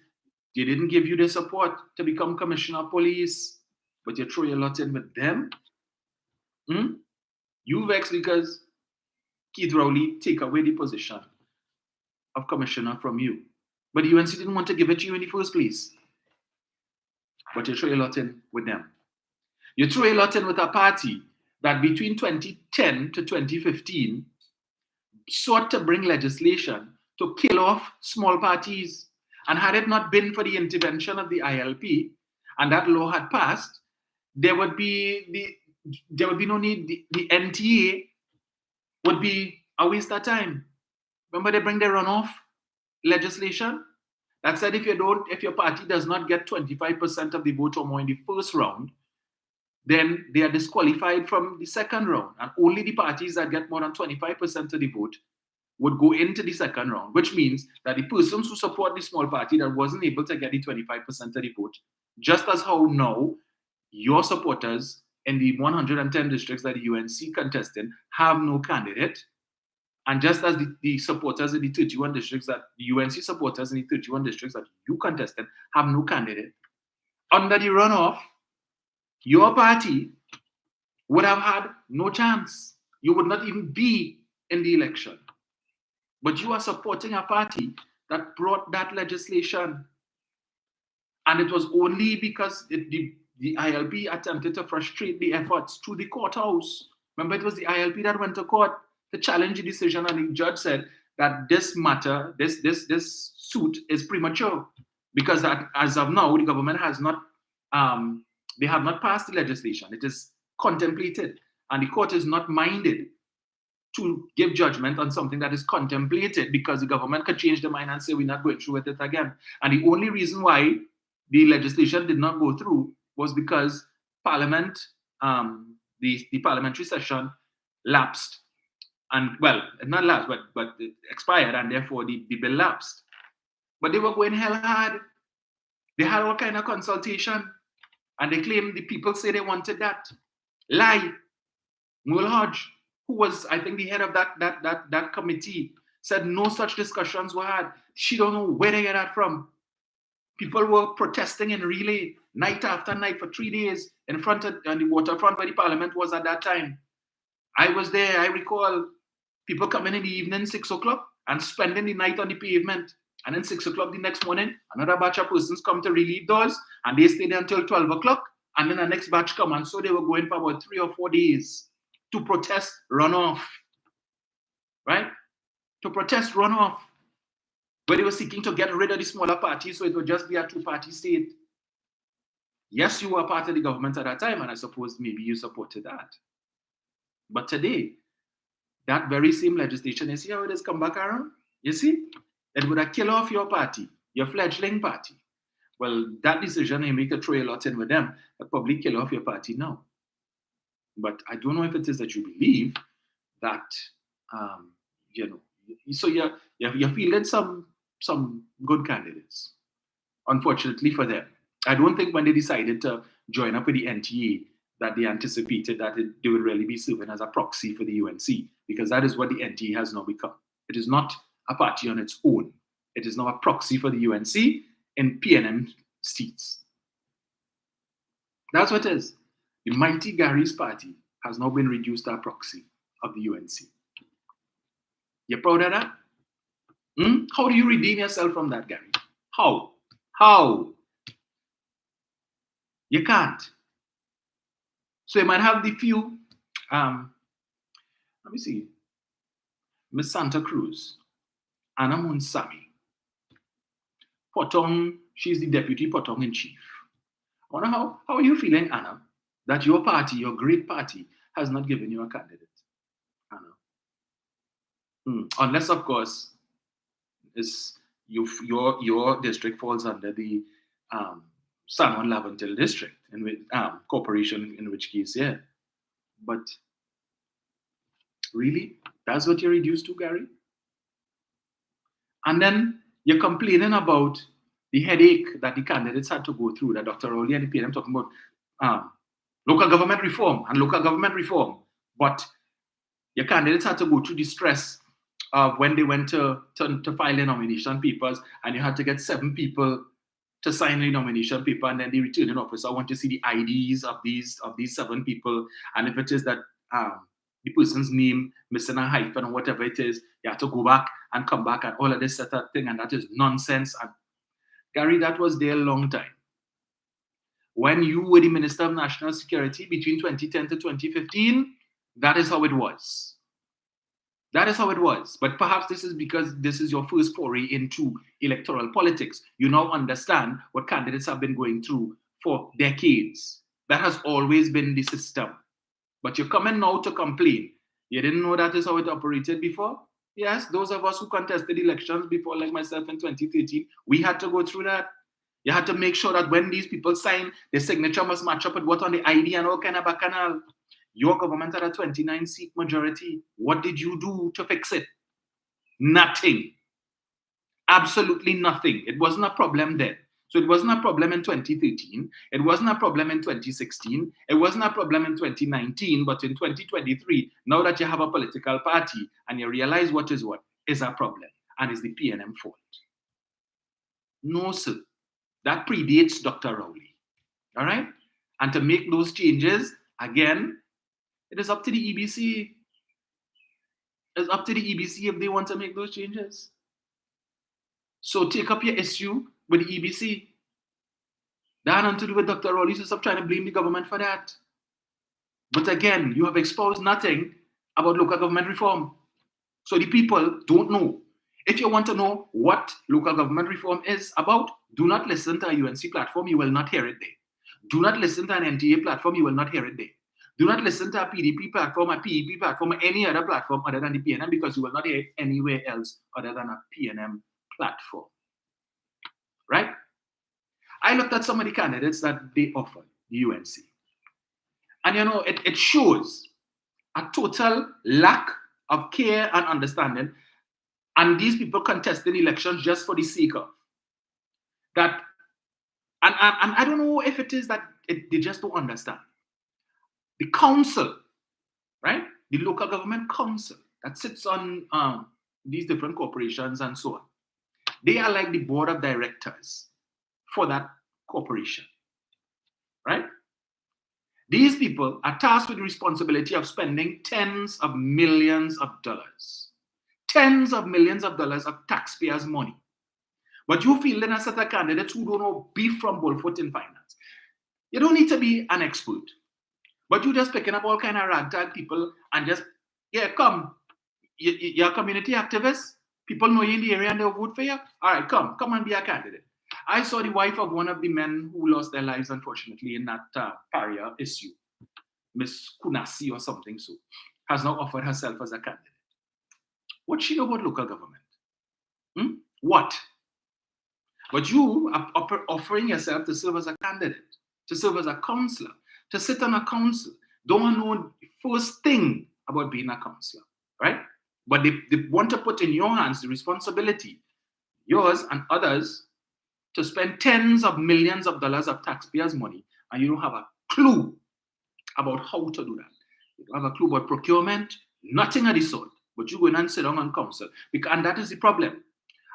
They didn't give you the support to become commissioner of police, but you throw your lot in with them. You vex because Keith Rowley take away the position of commissioner from you. But the UNC didn't want to give it to you in the first place. But you throw your lot in with them. You throw a lot in with a party that between 2010 to 2015 sought to bring legislation to kill off small parties. And had it not been for the intervention of the ILP and that law had passed, there would be no need. The NTA would be a waste of time. Remember, they bring the runoff legislation that said if your party does not get 25% of the vote or more in the first round, then they are disqualified from the second round. And only the parties that get more than 25% of the vote would go into the second round, which means that the persons who support the small party that wasn't able to get the 25% of the vote, just as how now your supporters in the 110 districts that the UNC contested have no candidate, and just as the supporters in the 31 districts that the UNC supporters in the 31 districts that you contested have no candidate, under the runoff, your party would have had no chance. You would not even be in the election. But you are supporting a party that brought that legislation. And it was only because the ILP attempted to frustrate the efforts through the courthouse. Remember, it was the ILP that went to court to challenge the decision, and the judge said that this matter, this suit is premature because that as of now, the government has not they have not passed the legislation. It is contemplated, and the court is not minded to give judgment on something that is contemplated because the government could change their mind and say we're not going through with it again. And the only reason why the legislation did not go through was because Parliament, the parliamentary session lapsed, and well, not lapsed, but it expired, and therefore the bill lapsed. But they were going hell hard. They had all kind of consultation. And they claim the people say they wanted that. Lie. Noel Hodge, who was, I think, the head of that committee, said no such discussions were had. She don't know where they get that from. People were protesting in relay night after night for 3 days in front of on the waterfront where the parliament was at that time. I was there. I recall people coming in the evening, 6 o'clock, and spending the night on the pavement. And then 6 o'clock the next morning, another batch of persons come to relieve those, and they stay there until 12 o'clock. And then the next batch come. And so they were going for about 3 or 4 days to protest runoff. Right? To protest runoff. Where they were seeking to get rid of the smaller parties so it would just be a two-party state. Yes, you were part of the government at that time, and I suppose maybe you supported that. But today, that very same legislation, you see how it has come back around? You see? It would have killed off your party, your fledgling party. Well, that decision, you make a throw a lot in with them, they'll probably kill off your party now. But I don't know if it is that you believe that, so you're fielding some good candidates, unfortunately for them. I don't think when they decided to join up with the NTA that they anticipated that they would really be serving as a proxy for the UNC, because that is what the NTA has now become. It is not a party on its own. It is now a proxy for the UNC in PNM seats. That's what it is. The mighty Gary's party has now been reduced to a proxy of the UNC. You're proud of that? How do you redeem yourself from that, Gary? How? You can't. So you might have the few, let me see, Miss Santa Cruz, Anna Munsami, Potong, she's the deputy Potong in chief. I wonder how are you feeling, Anna, that your party, your great party, has not given you a candidate, Anna? Unless, of course, your district falls under the San Juan Laventil district, in which, corporation, in which case, yeah. But really, that's what you're reduced to, Gary? And then you're complaining about the headache that the candidates had to go through, that Dr. Rowley and the PNM talking about local government reform. But your candidates had to go through the stress of when they went to file their nomination papers, and you had to get 7 people to sign the nomination paper, and then the returning officer want to see the IDs of these 7 people, and if it is that the person's name missing a hyphen or whatever it is, you have to go back and come back and all of this set up thing, and that is nonsense. And Gary, that was there a long time. When you were the Minister of National Security between 2010 to 2015, that is how it was. That is how it was. But perhaps this is because this is your first foray into electoral politics. You now understand what candidates have been going through for decades. That has always been the system. But you're coming now to complain. You didn't know that is how it operated before? Yes, those of us who contested elections before, like myself in 2013, we had to go through that. You had to make sure that when these people sign, the signature must match up with what on the ID and all kind of bacchanal. Your government had a 29-seat majority. What did you do to fix it? Nothing. Absolutely nothing. It wasn't a problem then. So it wasn't a problem in 2013. It wasn't a problem in 2016. It wasn't a problem in 2019. But in 2023, now that you have a political party and you realize what is a problem, and it's the PNM fault. No, sir. That predates Dr. Rowley. All right? And to make those changes, again, it is up to the EBC. It's up to the EBC if they want to make those changes. So take up your issue with the EBC. That had nothing to do with Dr. Rowley, so stop trying to blame the government for that. But again, you have exposed nothing about local government reform. So the people don't know. If you want to know what local government reform is about, do not listen to a UNC platform, you will not hear it there. Do not listen to an NTA platform, you will not hear it there. Do not listen to a PDP platform, a PEP platform, or any other platform other than the PNM, because you will not hear it anywhere else other than a PNM platform. Right? I looked at some of the candidates that they offered, the UNC. And you know, it shows a total lack of care and understanding. And these people contesting elections just for the sake of that. And I don't know if it is that they just don't understand. The council, right? The local government council that sits on these different corporations and so on. They are like the board of directors for that corporation, right? These people are tasked with the responsibility of spending tens of millions of dollars of taxpayers' money. But you feel then a set of candidates who don't know beef from bullfoot in finance. You don't need to be an expert, but you just picking up all kind of ragtag people and just, yeah, come. You're a community activist. People know you in the area and they'll vote for you. All right, come and be a candidate. I saw the wife of one of the men who lost their lives, unfortunately, in that barrier issue, Miss Kunasi or something, so has now offered herself as a candidate. What she know about local government? What? But you are offering yourself to serve as a candidate, to serve as a councillor, to sit on a council. Don't know the first thing about being a councillor, right? But they want to put in your hands the responsibility, yours and others, to spend tens of millions of dollars of taxpayers' money, and you don't have a clue about how to do that. You don't have a clue about procurement, nothing of the sort. But you go in and sit down on council. And that is the problem.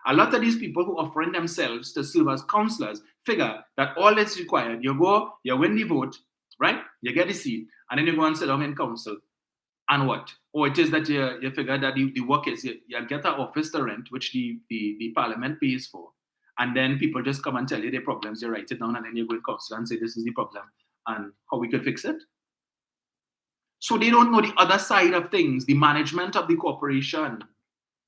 A lot of these people who are offering themselves to serve as councillors figure that all that's required, you go, you win the vote, right? You get the seat, and then you go and sit down in council. And what? Or it is that you figure that the work is you get an office to rent, which the parliament pays for. And then people just come and tell you their problems, you write it down, and then you go in council and say, this is the problem, and how we could fix it. So they don't know the other side of things, the management of the corporation,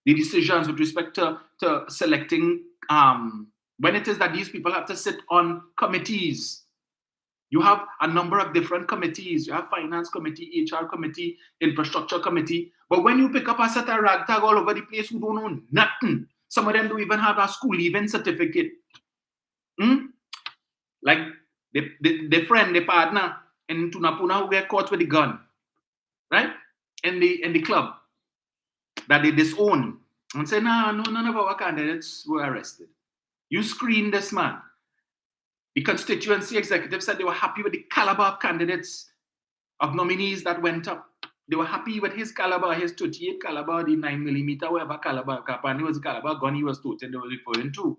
the decisions with respect to selecting, when it is that these people have to sit on committees. You have a number of different committees. You have finance committee, HR committee, infrastructure committee. But when you pick up a set of ragtag all over the place who don't know nothing, some of them don't even have a school leaving certificate. Like the friend, the partner in Tunapuna who get caught with the gun, right? In the club that they disown and say, no, none of our candidates were arrested. You screened this man. The constituency executive said they were happy with the caliber of candidates, of nominees that went up. They were happy with his caliber, his 38 caliber, the 9mm, whatever caliber, apparently was the caliber gun he was toting, they were referring to.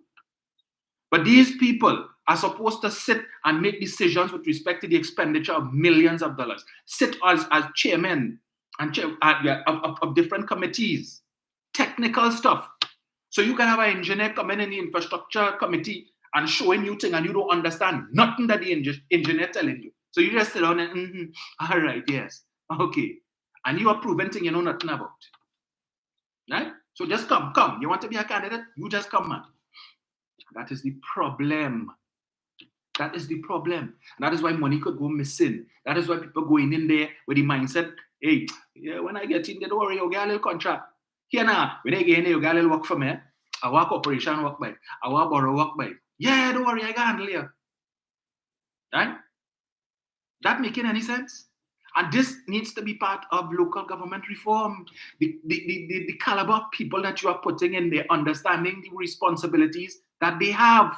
But these people are supposed to sit and make decisions with respect to the expenditure of millions of dollars. Sit as chairmen and of different committees, technical stuff. So you can have an engineer come in the infrastructure committee and showing you things and you don't understand nothing that the engineer telling you. So you just sit down and, all right, yes, okay. And you are proving things you know nothing about. Right? So just come. You want to be a candidate? You just come, man. That is the problem. That is the problem. And that is why money could go missing. That is why people going in there with the mindset, hey, yeah, when I get in there, don't worry, you'll get a little contract. Here now, when I get in there, you get a little work for me. Our corporation work by. Our borough work by. Yeah, don't worry, I can handle you. Right? That making any sense? And this needs to be part of local government reform. The caliber of people that you are putting in there, understanding the responsibilities that they have.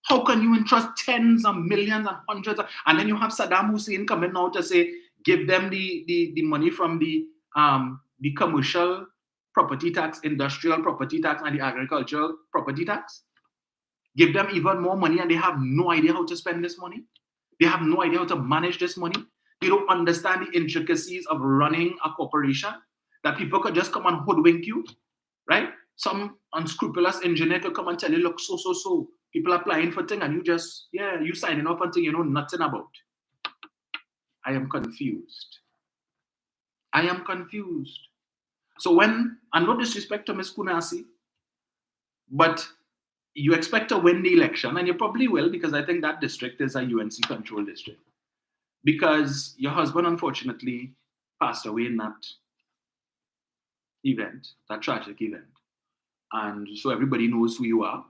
How can you entrust tens of millions and hundreds of, and then you have Saddam Hussein coming out to say, give them the money from the commercial property tax, industrial property tax, and the agricultural property tax? Give them even more money and they have no idea how to spend this money. They have no idea how to manage this money. They don't understand the intricacies of running a corporation, that people could just come and hoodwink you, right? Some unscrupulous engineer could come and tell you, look, so. People applying for things and you just, yeah, you signing up on things you know nothing about. I am confused. So when, and no disrespect to Ms. Kunasi, but you expect to win the election, and you probably will, because I think that district is a UNC control district. Because your husband, unfortunately, passed away in that event, that tragic event. And so everybody knows who you are.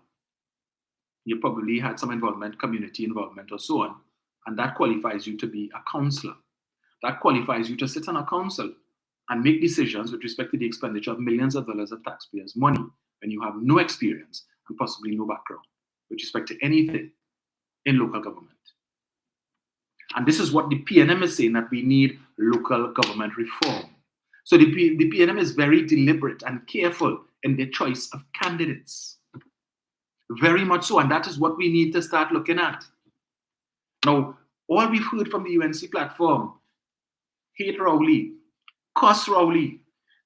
You probably had some involvement, community involvement or so on. And that qualifies you to be a councillor. That qualifies you to sit on a council and make decisions with respect to the expenditure of millions of dollars of taxpayers' money when you have no experience and possibly no background with respect to anything in local government. And this is what the PNM is saying, that we need local government reform. So the PNM is very deliberate and careful in their choice of candidates. Very much so, and that is what we need to start looking at. Now, all we've heard from the UNC platform, hate Rowley, cuss Rowley,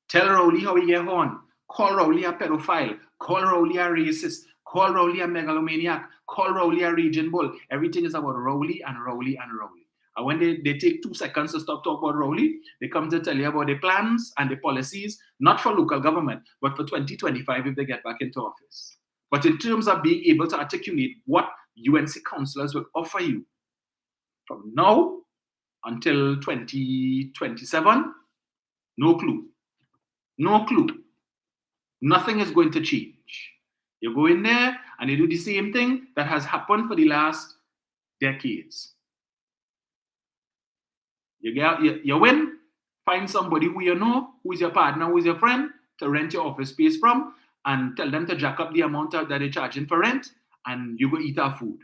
tell Rowley how he get on, call Rowley a pedophile, call Rowley a racist, call Rowley a megalomaniac, call Rowley a region bull. Everything is about Rowley and Rowley and Rowley. And when they take 2 seconds to stop talking about Rowley, they come to tell you about their plans and the policies, not for local government, but for 2025 if they get back into office. But in terms of being able to articulate what UNC councillors will offer you from now until 2027, no clue. No clue. Nothing is going to change. You go in there and you do the same thing that has happened for the last decades. You win, find somebody who you know, who is your partner, who is your friend, to rent your office space from, and tell them to jack up the amount that they're charging for rent, and you go eat our food.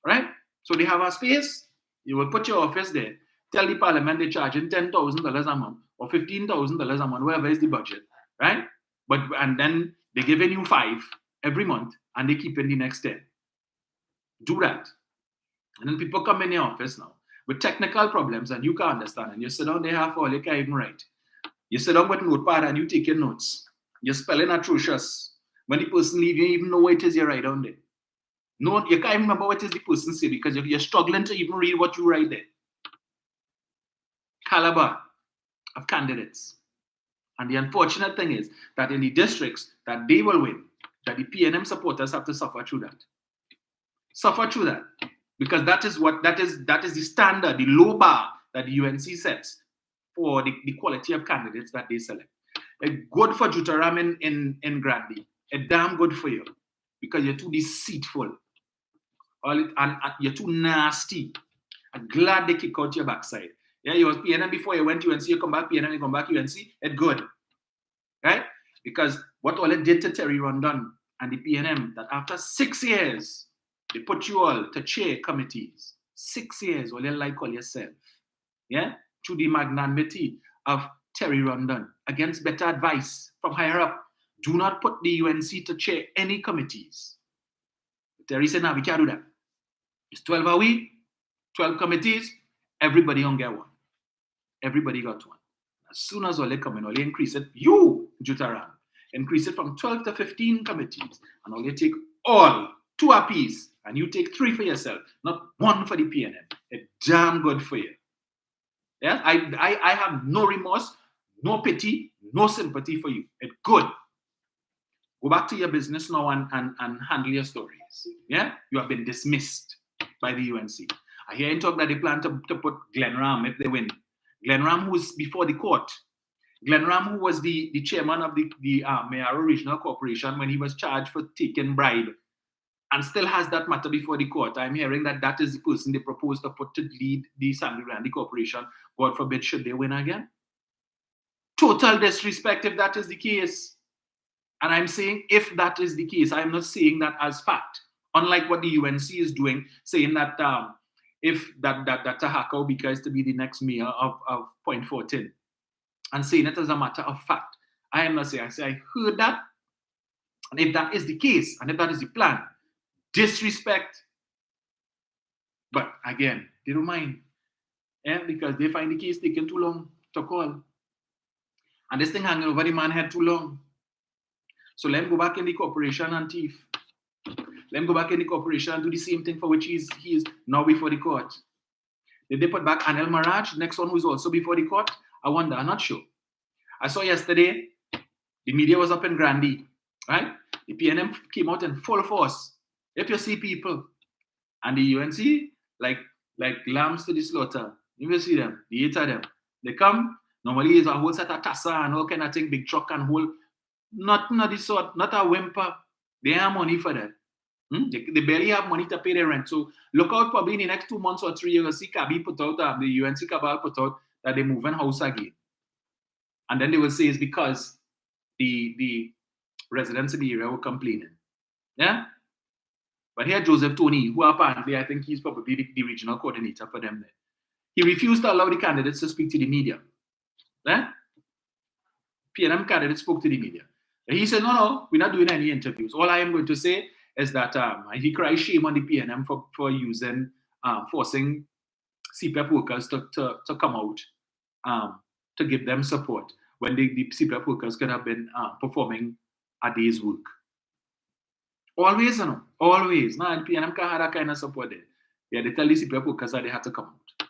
Right? So they have a space, you will put your office there, tell the parliament they're charging $10,000 a month or $15,000 a month, whatever is the budget, right? And then they're giving you 5 every month and they keep in the next 10. Do that. And then people come in your office now with technical problems and you can't understand, and you sit down there half all you can't even write. You sit down with notepad and you take your notes. You're spelling atrocious. When the person leaves, you don't even know what it is you write down there. No, you can't even remember what it is the person say because you're struggling to even read what you write there. Caliber of candidates. And the unfortunate thing is that in the districts that they will win, that the PNM supporters have to suffer through that. Suffer through that. Because that is the standard, the low bar that the UNC sets for the quality of candidates that they select. Good for Jutaram in Granby. Damn good for you. Because you're too deceitful. And you're too nasty. I'm glad they kick out your backside. Yeah, you was PNM before you went to UNC, you come back PNM, you come back UNC, it's good. Right? Because what all it did to Terry Rondon and the PNM, that after 6 years, they put you all to chair committees. 6 years, all you like all yourself. Yeah? Through the magnanimity of Terry Rondon, against better advice from higher up. Do not put the UNC to chair any committees. Terry said, no, we can't do that. It's 12 a week, 12 committees, everybody don't get one. Everybody got one. As soon as all they come in, all they increase it, you, Jutaram, increase it from 12 to 15 committees, and all they take all 2 apiece, and you take 3 for yourself, not 1 for the PNM. It's damn good for you. Yeah, I have no remorse, no pity, no sympathy for you. It's good. Go back to your business now and handle your stories. Yeah, you have been dismissed by the UNC. I hear him talk that they plan to put Glenn Ram if they win. Glenn Ram, who was before the court. Glenn Ram, who was the chairman of the Mayaro Regional Corporation when he was charged for taking bribe, and still has that matter before the court. I'm hearing that is the person they propose to put to lead the Sangre Grande Corporation. God forbid, should they win again? Total disrespect if that is the case. And I'm saying if that is the case, I'm not saying that as fact. Unlike what the UNC is doing, saying that if that Tahaka Obika is to be the next mayor of Point 14, and saying it as a matter of fact. I am not saying, I say I heard that, and if that is the case, and if that is the plan, disrespect. But again, they don't mind. Yeah, because they find the case taking too long to call. And this thing hanging over the man's head too long. So let him go back in the corporation and thief. Let him go back in the corporation and do the same thing for which he is now before the court. Did they put back Anel Maraj, next one who is also before the court? I wonder, I'm not sure. I saw yesterday, the media was up in Grandy, right? The PNM came out in full force. If you see people, and the UNC, like lambs to the slaughter, you will see them, the 8 of them. They come, normally it's a whole set of tassa and all kind of thing, big truck and whole, not the sort, not a whimper. They have money for that. They barely have money to pay their rent. So look out, probably in the next 2 months or 3 years, you'll see Kabi put out, the UNC cabal put out that they move in house again. And then they will say it's because the residents in the area were complaining. Yeah? But here, Joseph Tony, who apparently I think he's probably the regional coordinator for them there, he refused to allow the candidates to speak to the media. Eh? PNM candidates spoke to the media. And he said, no, we're not doing any interviews. All I am going to say is that he cries shame on the PNM for using, forcing CPAP workers to come out to give them support when the CPAP workers could have been performing a day's work. Always, you know, always. No, and PNM can't have that kind of support there. Yeah, they tell the CPAP workers that they had to come out.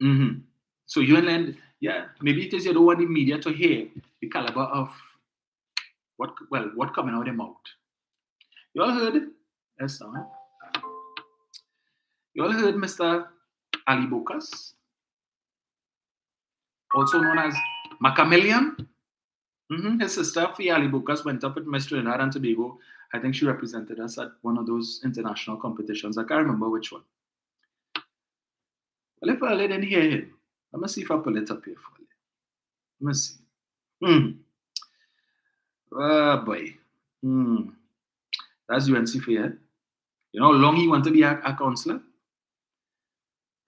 Mm-hmm. So you and yeah, maybe it is you don't want the media to hear the caliber of what coming out of their mouth. You all heard? Yes, sir. You all heard Mr. Ali Bokas, also known as Macamillion? Mm-hmm. His sister, Fia Ali Bokas, went up with Miss Trinidad and Tobago. I think she represented us at one of those international competitions. I can't remember which one. Well, if I didn't hear him, let me see if I pull it up here for you. Let me see. Oh boy. That's UNC for you. You know how long he want to be a councillor?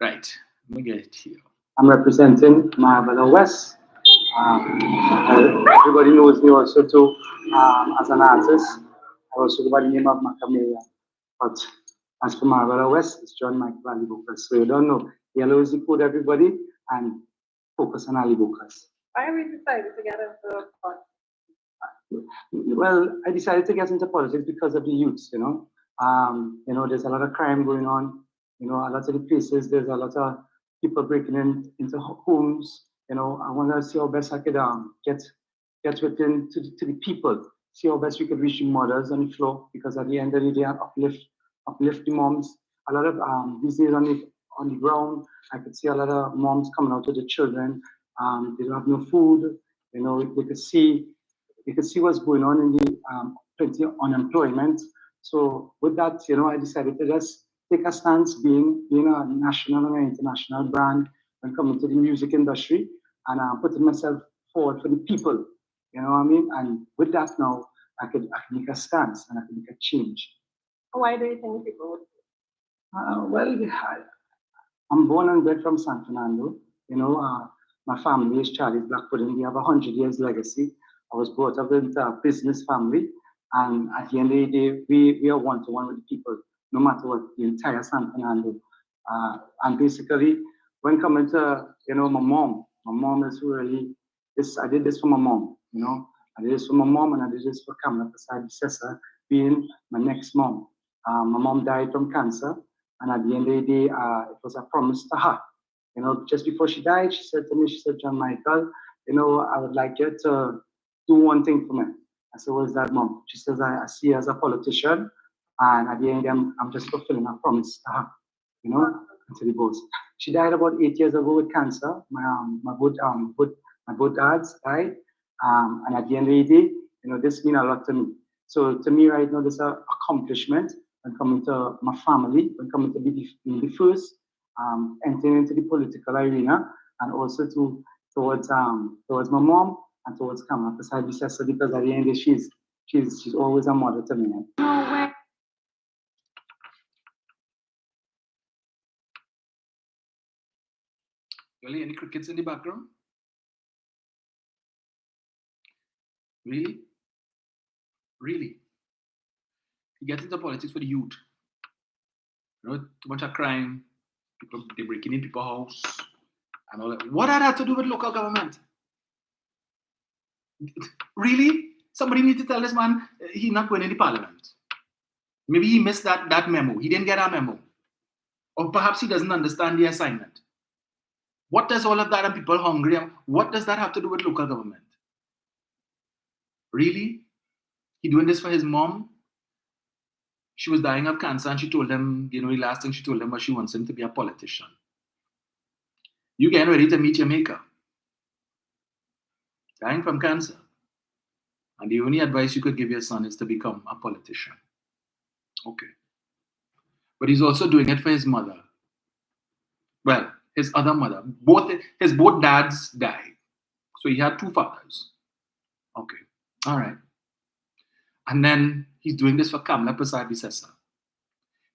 Right. Let me get it here. I'm representing Marabella West. Everybody knows me also too as an artist. I also go by the name of Macamilla. But as for Marabella West, it's John Michael Ali Bokas. So you don't know. Yellow is the code, everybody, and focus on Ali Bokas. Why have we decided to get into politics? Well, I decided to get into politics because of the youths, you know. There's a lot of crime going on. You know, a lot of the places, there's a lot of people breaking into homes. You know, I want to see how best I could get within to the people, see how best we could reach the mothers on the floor, because at the end of the day, uplift the moms. A lot of these days on the ground, I could see a lot of moms coming out to the children. They don't have no food. You know, they could see what's going on in the plenty of unemployment. So with that, you know, I decided to just take a stance, being a national and an international brand when coming to the music industry, and putting myself forward for the people. You know what I mean? And with that now, I could make a stance and I could make a change. Why do you think people would? I'm born and bred from San Fernando. You know, my family is Charlie Blackwood, and we have 100 years legacy. I was brought up in a business family, and at the end of the day, we are one-to-one with the people, no matter what, the entire San Fernando. And basically, when coming to, you know, my mom is really, I did this for my mom, you know. I did this for my mom, and I did this for Kamala Prasad, being my next mom. My mom died from cancer, and at the end of the day, it was a promise to her. You know, just before she died, she said to me, John Michael, you know, I would like you to do one thing for me. I said, what is that, Mom? She says, I see you as a politician, and at the end, I'm just fulfilling a promise to her, you know, until the both. She died about 8 years ago with cancer. My both dads died, and at the end of the day, you know, this means a lot to me. So to me right now, this is an accomplishment when coming to my family, when coming to be the first, entering into the political arena, and also towards my mom and towards Kamala Prasad, because at the end of the day, she's always a mother to me. No way. Really, any crickets in the background? Really? Really? You get into politics for the youth. You know, too much of crime, people they breaking in people's house and all that. What had that to do with local government? Really? Somebody need to tell this man he's not going in the parliament. Maybe he missed that memo. He didn't get a memo. Or perhaps he doesn't understand the assignment. What does all of that and people hungry? What does that have to do with local government? Really? He doing this for his mom? She was dying of cancer and she told him, you know, the last thing she told him was she wants him to be a politician. You getting ready to meet your maker. Dying from cancer. And the only advice you could give your son is to become a politician. Okay. But he's also doing it for his mother. Well, his other mother. His both dads died. So he had two fathers. Okay. All right. And then he's doing this for Kamla Prasad-Bissessa.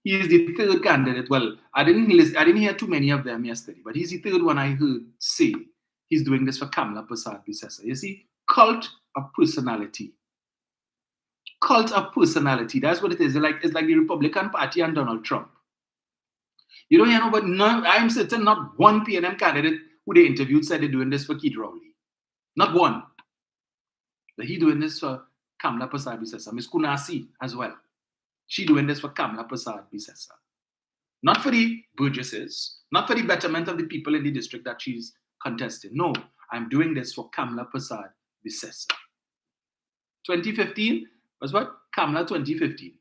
He is the third candidate. Well, I didn't hear too many of them yesterday, but he's the third one I heard say he's doing this for Kamla Prasad-Bissessa. You see, cult of personality. Cult of personality. That's what it is. It's like the Republican Party and Donald Trump. You don't hear nobody. No, I'm certain not one PNM candidate who they interviewed said they're doing this for Keith Rowley. Not one. But he doing this for Kamla Prasad-Bissessa. Miss Kunasi as well. She doing this for Kamla Prasad-Bissessa. Not for the Burgesses, not for the betterment of the people in the district that she's contesting. No, I'm doing this for Kamla Prasad-Bissessa. 2015 was what? Kamla 2015.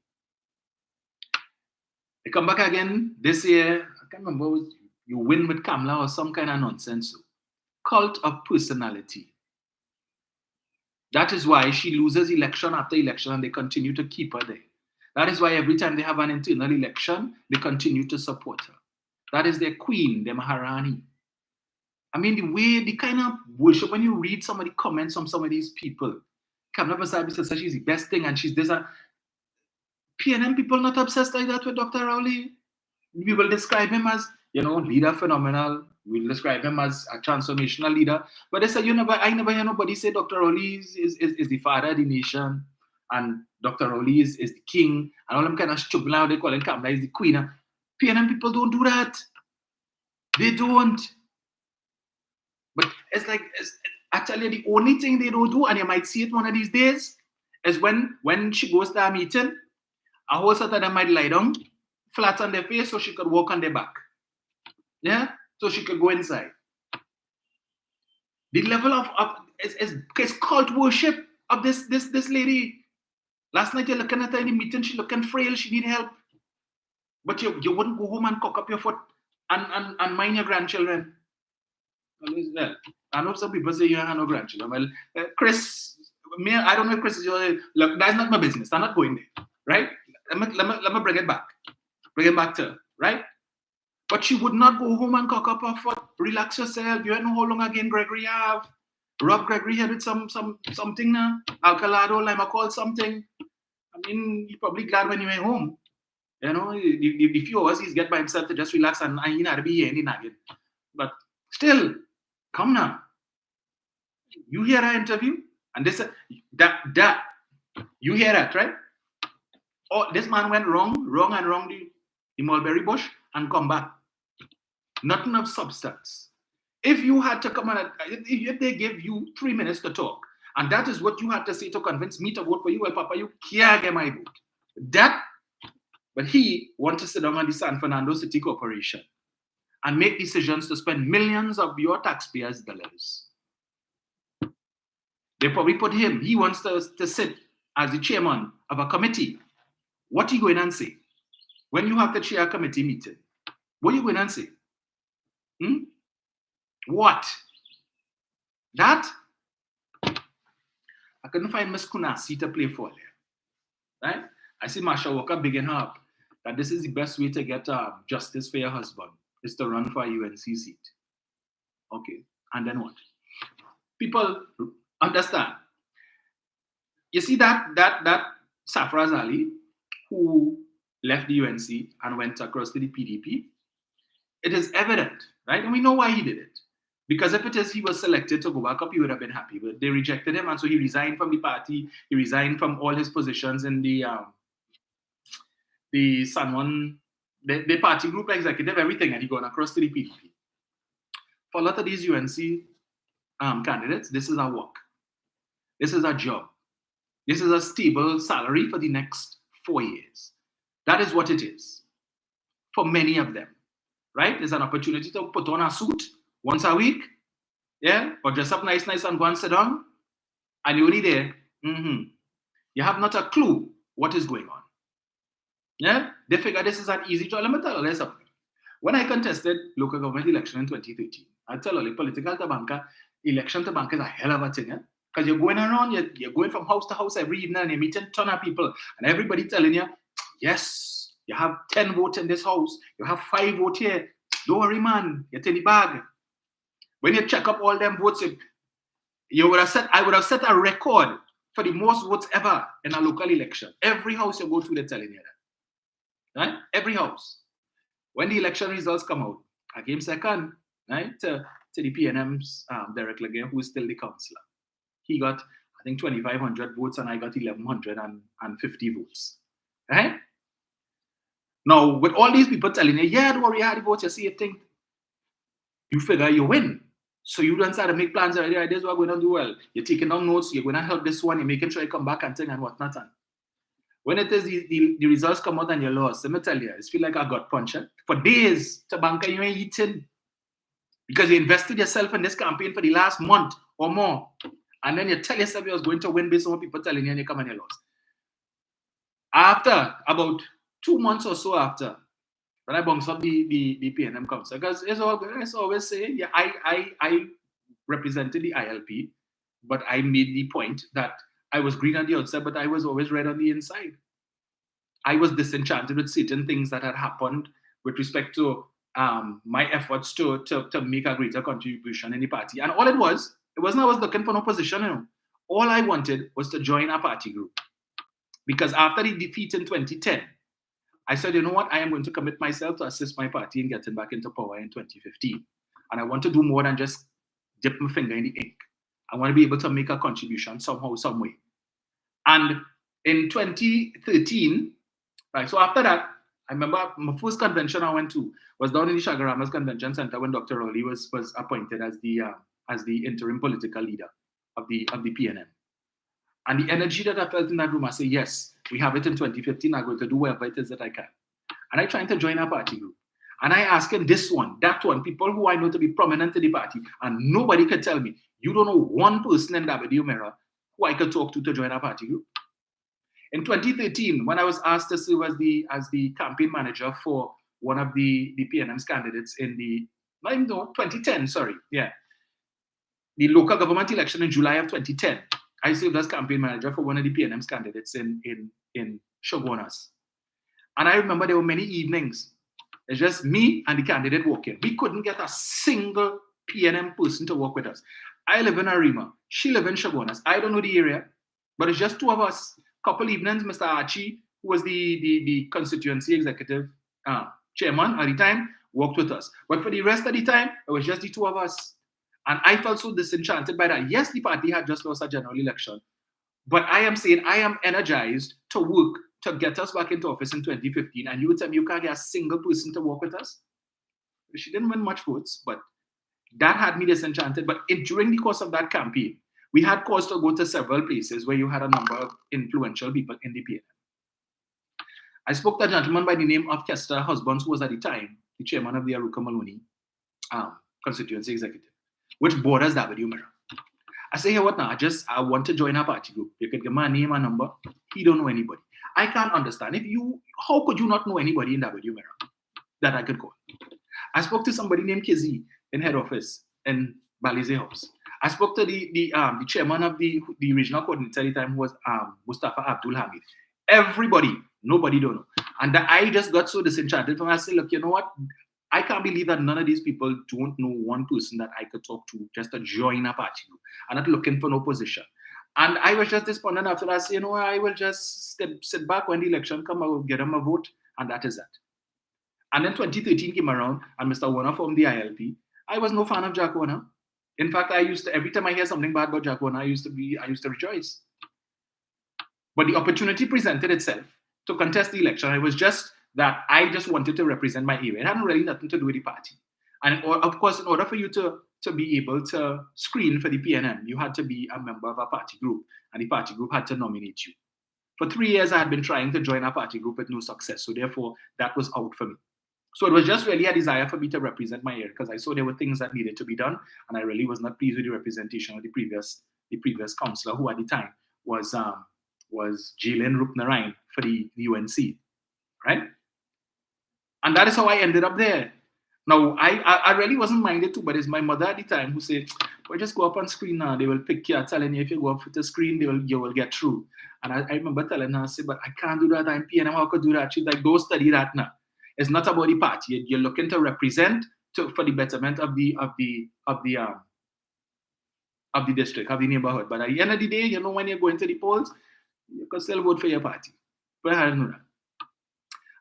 They come back again this year. I can't remember, you win with Kamla or some kind of nonsense. So, cult of personality. That is why she loses election after election and they continue to keep her there. That is why every time they have an internal election, they continue to support her. That is their queen, their Maharani. I mean, the kind of worship, when you read some of the comments from some of these people, Kamla Prasad-Bissessa, she's the best thing and she's this. PNM people not obsessed like that with Dr. Rowley. We will describe him as, leader phenomenal. We'll describe him as a transformational leader. But they said, I never hear nobody say Dr. Rowley is the father of the nation. And Dr. Rowley is the king. And all them kind of stupid now they call it Kamla is the queen. PNM people don't do that. They don't. But it's actually the only thing they don't do, and you might see it one of these days, is when she goes to a meeting, a whole set of them might lie down, flat on their face, so she could walk on their back. Yeah? So she could go inside. The level of is cult worship of this lady. Last night you're looking at her in the meeting, she's looking frail, she need help. But you wouldn't go home and cock up your foot and mind your grandchildren. Well, I know some people say you have no grandchildren. Well, Chris, I don't know if Chris is your... Look, that's not my business. I'm not going there. Right? Let me bring it back. Bring it back to her. Right? But she would not go home and cock up her foot. Relax yourself. You don't know how long again Gregory have. Rob Gregory had with something now. Alcalado, Limacol, something. I mean, you're probably glad when you went home. The few hours he's get by himself to just relax and he not to be here any nagging. But still, come now. You hear our interview? And this that you hear that, right? Oh, this man went wrong the mulberry bush and come back. Nothing of substance. If you had to come and if they gave you 3 minutes to talk, and that is what you had to say to convince me to vote for you, well, Papa, you can't get my vote. But he wants to sit down on the San Fernando City Corporation and make decisions to spend millions of your taxpayers' dollars. They probably put him, he wants to sit as the chairman of a committee. What are you going and say? When you have to chair a committee meeting, what are you going and say? What? That? I couldn't find Miss Kunasi to play for there. Right? I see Marsha Walker bigging her up that this is the best way to get justice for your husband, is to run for a UNC seat. Okay, and then what? People understand. You see that Safraz Ali, who left the UNC and went across to the PDP, it is evident, right? And we know why he did it. Because if it is he was selected to go back up, he would have been happy. But they rejected him, and so he resigned from the party. He resigned from all his positions in the San Juan, the party group executive, everything, and he gone across to the PDP. For a lot of these UNC candidates, this is a work. This is a job. This is a stable salary for the next 4 years. That is what it is for many of them, right? It's an opportunity to put on a suit once a week, yeah, or dress up nice and go and sit down, and you're only there. You have not a clue what is going on. Yeah, they figure this is an easy job. Let me tell you something. When I contested local government election in 2013, I tell you, political tabanka, election tabanka is a hell of a thing, because you're going around, you're going from house to house every evening, and you're meeting a ton of people, and everybody telling you, yes, you have 10 votes in this house, you have 5 votes here. Don't worry, man, get in the bag. When you check up all them votes, I would have set a record for the most votes ever in a local election. Every house you go to, they're telling you that. Right? Every house. When the election results come out, I came second, right, to the PNM's Derek Legay, who is still the councillor. He got, I think, 2,500 votes, and I got 1,150 votes. Right? Now, with all these people telling you, yeah, don't worry, I had the votes, you see, you think, you figure you win. So you don't start to make plans already, right? This is what we're going to do well. You're taking down notes, you're going to help this one, you're making sure you come back and thing and whatnot. And when it is the results come out and you lost, let me tell you, it's feel like I got punched. For days, to banker, you ain't eating because you invested yourself in this campaign for the last month or more. And then you tell yourself you was going to win based on what people telling you and you come and you lost. After about 2 months or so after, when I bounced up the PNM council, because it's always say, yeah, I represented the ILP, but I made the point that I was green on the outside, but I was always red on the inside. I was disenchanted with certain things that had happened with respect to my efforts to make a greater contribution in the party. And all it wasn't I was looking for no position, you know. All I wanted was to join a party group. Because after the defeat in 2010, I said, you know what, I am going to commit myself to assist my party in getting back into power in 2015. And I want to do more than just dip my finger in the ink. I want to be able to make a contribution somehow, some way. And in 2013, right, so after that, I remember my first convention I went to was down in the Chaguaramas Convention Center when Dr. Rowley was appointed as the interim political leader of the PNM. And the energy that I felt in that room, I said, yes, we have it in 2015. I'm going to do whatever it is that I can. And I tried to join a party group. And I asked him this one, that one, people who I know to be prominent in the party. And nobody could tell me, you don't know one person in WMera who I could talk to join a party group. In 2013, when I was asked to serve as the campaign manager for one of the PNM's candidates in the, 2010, sorry, yeah. The local government election in July of 2010. I served as campaign manager for one of the PNM's candidates in Shogunas. And I remember there were many evenings. It's just me and the candidate working. We couldn't get a single PNM person to work with us. I live in Arima. She lives in Shogunas. I don't know the area, but it's just two of us. Couple evenings, Mr. Archie, who was the constituency executive chairman at the time, worked with us. But for the rest of the time, it was just the two of us. And I felt so disenchanted by that. Yes, the party had just lost a general election. But I am saying I am energized to work to get us back into office in 2015. And you would tell me you can't get a single person to work with us? She didn't win much votes, but that had me disenchanted. But during the course of that campaign, we had cause to go to several places where you had a number of influential people in the PNM. I spoke to a gentleman by the name of Kester Husbands, who was at the time the chairman of the Aruka Maloney constituency executive, which borders WMera. I say, hey, what now? I want to join a party group. You could give my name and number. He don't know anybody. I can't understand. How could you not know anybody in WMera that I could call? I spoke to somebody named Kizzy in head office in Balize House. I spoke to the chairman of the regional coordinator at the time, who was Mustafa Abdul Hamid. Everybody, nobody don't know. And I just got so disenchanted from it. I said, look, you know what? I can't believe that none of these people don't know one person that I could talk to just to join a party group. I'm not looking for no position. And I was just despondent after that. I said, you know, I will just sit back when the election come, I will get them a vote, and that is that. And then 2013 came around, and Mr. Warner formed the ILP. I was no fan of Jack Warner. In fact, every time I hear something bad about Jack Warner, I used to rejoice. But the opportunity presented itself to contest the election. It was just that I just wanted to represent my area. It had really nothing to do with the party. And of course, in order for you to be able to screen for the PNM, you had to be a member of a party group, and the party group had to nominate you. For 3 years, I had been trying to join a party group with no success. So therefore, that was out for me. So it was just really a desire for me to represent my area, because I saw there were things that needed to be done, and I really was not pleased with the representation of the previous councillor, who at the time was Jalen Rupnarayan for the UNC, right? And that is how I ended up there. Now, I really wasn't minded to, but it's my mother at the time who said, well, just go up on screen now. They will pick you, telling you if you go up with the screen, you will get through. And I remember telling her, I said, but I can't do that. I'm PNM, how could do that? She's like, go study that now. It's not about the party. You're looking to represent for the betterment of the of the district, of the neighborhood. But at the end of the day, you know, when you're going to the polls, you can still vote for your party. But I don't know that.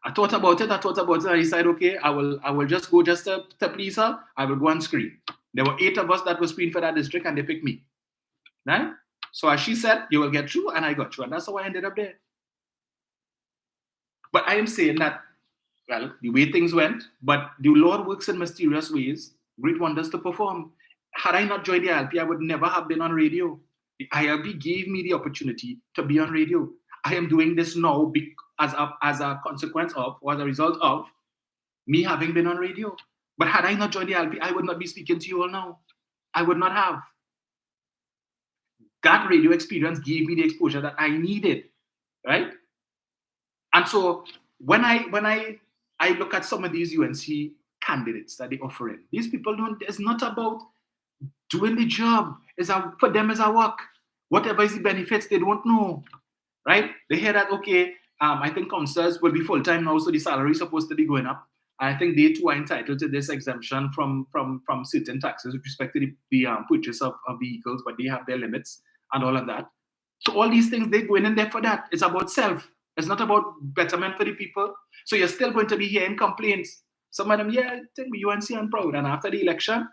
I thought about it, and I decided, okay, I will just go just to please her. I will go and screen. There were 8 of us that were screened for that district, and they picked me. Right? So as she said, you will get through, and I got through. And that's how I ended up there. But I am saying that, well, the way things went, but the Lord works in mysterious ways, great wonders to perform. Had I not joined the ILP, I would never have been on radio. The ILP gave me the opportunity to be on radio. I am doing this now as a consequence of, or as a result of, me having been on radio. But had I not joined the ILP, I would not be speaking to you all now. I would not have. That radio experience gave me the exposure that I needed, right? And so when I look at some of these UNC candidates that they offer in, these people it's not about doing the job. For them it's a work. Whatever is the benefits, they don't know, right? They hear that, okay, I think councillors will be full-time now, so the salary is supposed to be going up. I think they too are entitled to this exemption from certain taxes with respect to the purchase of vehicles, but they have their limits and all of that. So all these things, they're going in there for that. It's about self. It's not about betterment for the people. So you're still going to be hearing complaints. Some of them, yeah, I think UNC and proud. And after the election,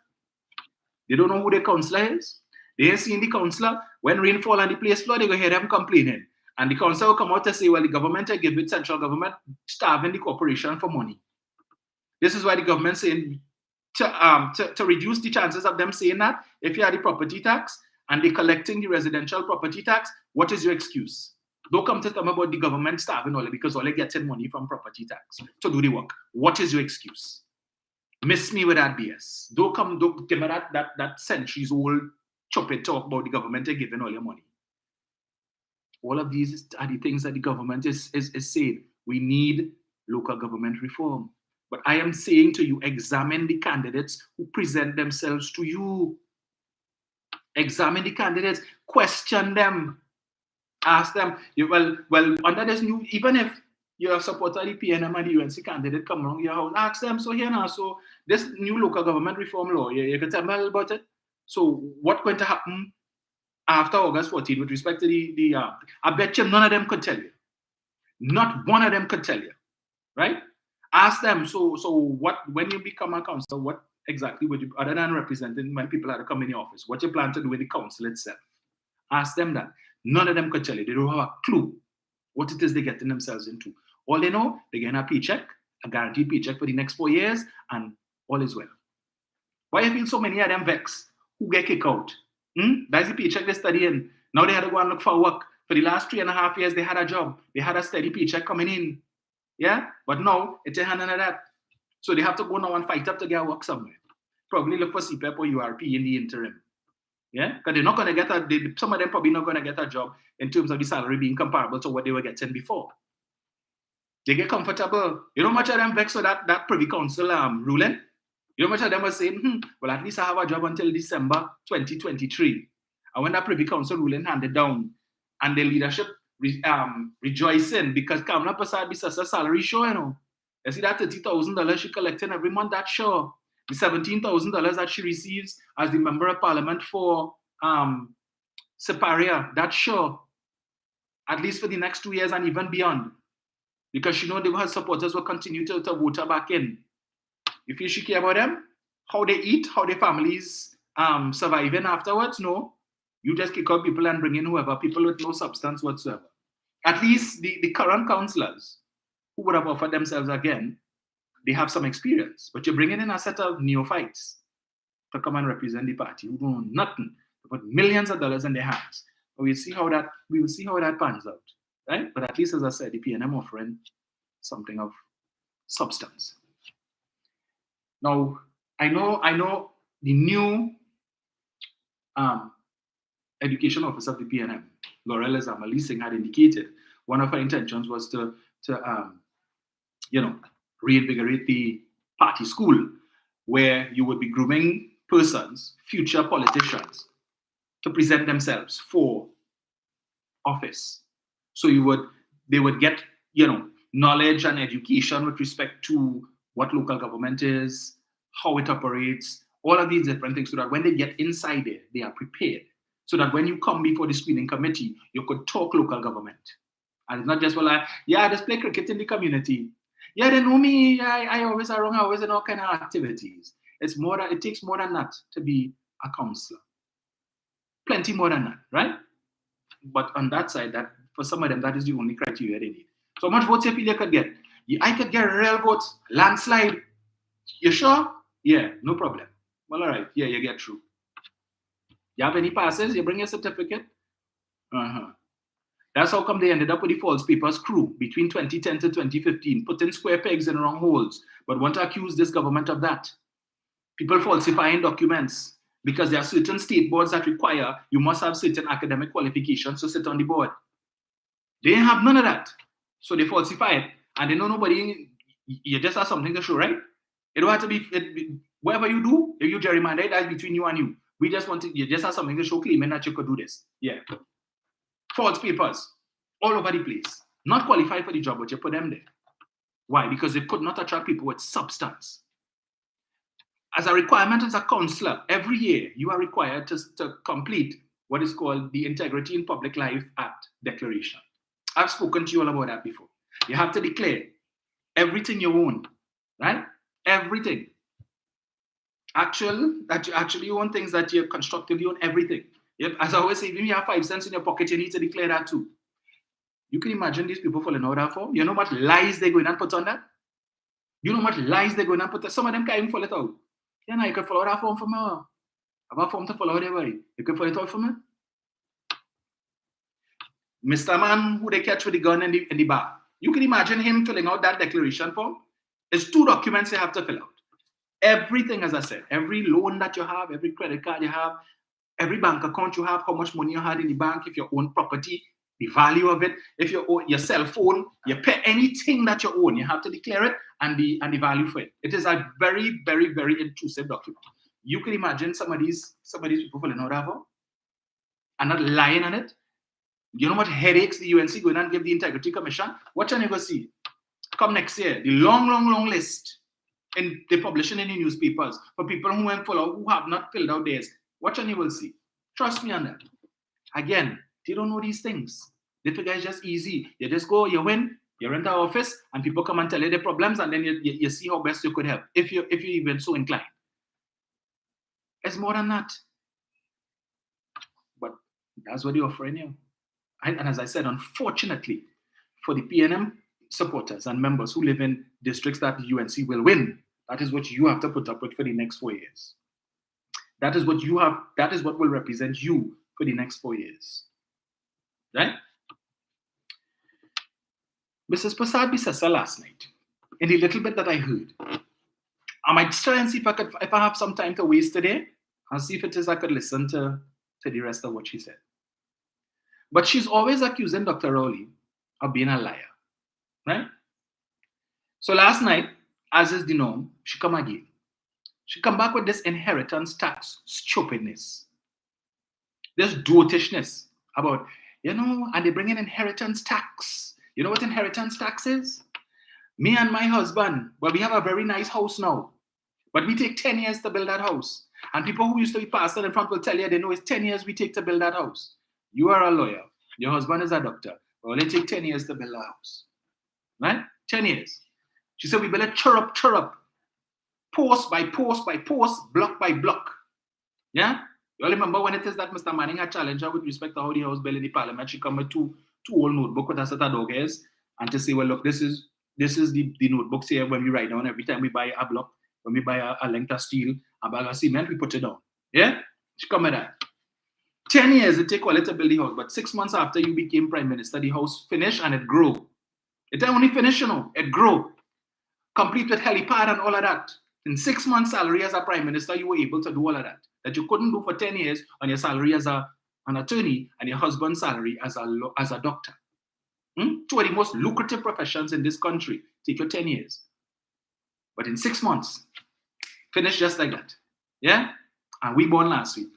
they don't know who the councillor is. They ain't seen the councillor. When rain fall and the place flood, they go hear them complaining. And the councillor will come out and say, well, the government will give it, central government starving the corporation for money. This is why the government saying to reduce the chances of them saying that, if you have the property tax and they're collecting the residential property tax, what is your excuse? Don't come to tell me about the government starving all because all they getting money from property tax to do the work. What is your excuse? Miss me with that BS. Don't give me that centuries old choppy talk about the government giving all your money. All of these are the things that the government is saying. We need local government reform. But I am saying to you, examine the candidates who present themselves to you. Examine the candidates, question them, ask them. Well, under this new, even if you're a supporter of the PNM and the UNC candidate come around your house, ask them, so here now, so this new local government reform law, you can tell me a little about it. So what's going to happen after August 14 with respect to the I bet you none of them could tell you. Not one of them could tell you, right? Ask them, so what, when you become a councillor, what exactly would you, other than representing when people are to come in the office, what you plan to do with the council itself? Ask them that. None of them could tell you. They don't have a clue what it is they're getting themselves into. All they know, they're getting a paycheck, a guaranteed paycheck for the next 4 years, and all is well. Why you feel so many of them vexed who get kicked out? That's the paycheck they're studying. Now they had to go and look for work. For the last 3.5 years, they had a job. They had a steady paycheck coming in. Yeah? But now, it's a hand under that. So they have to go now and fight up to get work somewhere. Probably look for CPEP or URP in the interim. Yeah? Because they're not going to get some of them probably not going to get a job in terms of the salary being comparable to what they were getting before. They get comfortable. You know much of them vexed with that Privy Council ruling? You know much of them were saying, well, at least I have a job until December 2023. And when that Privy Council ruling handed down, and the leadership rejoicing because Kamala Prasad Bissa's salary sure, you know. You see that $30,000 she collecting every month, that's sure. The $17,000 that she receives as the member of parliament for Siparia, that's sure. At least for the next 2 years and even beyond. Because she know her supporters will continue to vote her back in. You feel she care about them? How they eat, how their families surviving afterwards? No. You just kick out people and bring in whoever, people with no substance whatsoever. At least the current councillors who would have offered themselves again, they have some experience. But you're bringing in a set of neophytes to come and represent the party who don't know nothing, but millions of dollars in their hands. But we will see how that pans out, right? But at least, as I said, the PNM offering something of substance. Now, I know the new education officer of the PNM, Laurel Zamali Singh, had indicated one of her intentions was to reinvigorate the party school, where you would be grooming persons, future politicians, to present themselves for office. So they would get, knowledge and education with respect to what local government is, how it operates, All of these different things so that when they get inside there, they are prepared. So that when you come before the screening committee, you could talk local government. And it's not just, well, I just play cricket in the community. Yeah, they know me. I always are wrong. I always in all kind of activities. It's more than, it takes more than that to be a councillor. Plenty more than that, right? But on that side, that for some of them, that is the only criteria they need. So how much votes you feel you could get? I could get real votes, landslide. You sure? Yeah, no problem. Well, all right. Yeah, you get through. You have any passes? You bring your certificate? That's how come they ended up with the false papers crew between 2010 to 2015, putting square pegs in wrong holes, but want to accuse this government of that. People falsifying documents because there are certain state boards that require you must have certain academic qualifications to sit on the board. They have none of that. So they falsify it, and they know nobody, you just have something to show, right? It don't have to be, whatever you do, if you gerrymander it, that's between you and you. We just want to, you just have something to show claiming that you could do this. Yeah. False papers all over the place. Not qualified for the job, but you put them there. Why? Because they could not attract people with substance. As a requirement as a councillor, every year you are required to complete what is called the Integrity in Public Life Act Declaration. I've spoken to you all about that before. You have to declare everything you own, right? Everything. Actually you own things that you constructively own, everything. Yep. As I always say, if you have 5 cents in your pocket, you need to declare that too. You can imagine these people filling out that form. You know what lies they're going and put on that? You know what lies they're going and put on? Some of them can't even fill it out. Yeah, now you can fill out that form for me. I have a form to fill out everybody. You can fill it out for me. Mr. Man who they catch with the gun in the bar. You can imagine him filling out that declaration form. It's 2 documents you have to fill out. Everything, as I said, every loan that you have, every credit card you have, every bank account you have, how much money you had in the bank, if you own property, the value of it, if you own your cell phone, you pay anything that you own, you have to declare it and the value for it. It is a very, very, very intrusive document. You can imagine some of these people filling out that form and not lying on it. You know what headaches the UNC going and give the Integrity Commission? Watch and you go see. Come next year, the long list and they're publishing in the newspapers for people who went who have not filled out theirs. Watch and you will see. Trust me on that. Again, they don't know these things. They figure it's just easy. You just go, you win, you rent an office, and people come and tell you their problems, and then you see how best you could help, if you're even so inclined. It's more than that. But that's what they're offering you. And as I said, unfortunately, for the PNM supporters and members who live in districts that the UNC will win, that is what you have to put up with for the next 4 years. That is what you have, that is what will represent you for the next 4 years. Right? Mrs. Prasad Bisesa last night, in the little bit that I heard, I might try and see if I have some time to waste today, I'll see if it is I could listen to the rest of what she said. But she's always accusing Dr. Rowley of being a liar, right? So last night, as is the norm, she come again. She come back with this inheritance tax stupidness, this dotishness about, and they bring in inheritance tax. You know what inheritance tax is? Me and my husband, well, we have a very nice house now, but we take 10 years to build that house. And people who used to be pastor in front will tell you they know it's 10 years we take to build that house. You are a lawyer. Your husband is a doctor. Well, it take 10 years to build a house. Right? 10 years. She said we build it chirrup, post by post by post, block by block. Yeah? You all remember when it is that Mr. Manning had challenged her with respect to how the house built in the parliament, she come with two old notebook with a set of dog hairs and to say, well, look, this is the notebooks here when we write down every time we buy a block, when we buy a length of steel, a bag of cement, we put it down. Yeah? She come with that. 10 years it take to build the house, but 6 months after you became prime minister, the house finished and it grew. It didn't only finish, it grew. Complete with helipad and all of that. In 6 months' salary as a prime minister, you were able to do all of that you couldn't do for 10 years on your salary as an attorney and your husband's salary as a doctor. Two of the most lucrative professions in this country take you 10 years. But in 6 months, finished just like that. Yeah? And we born last week.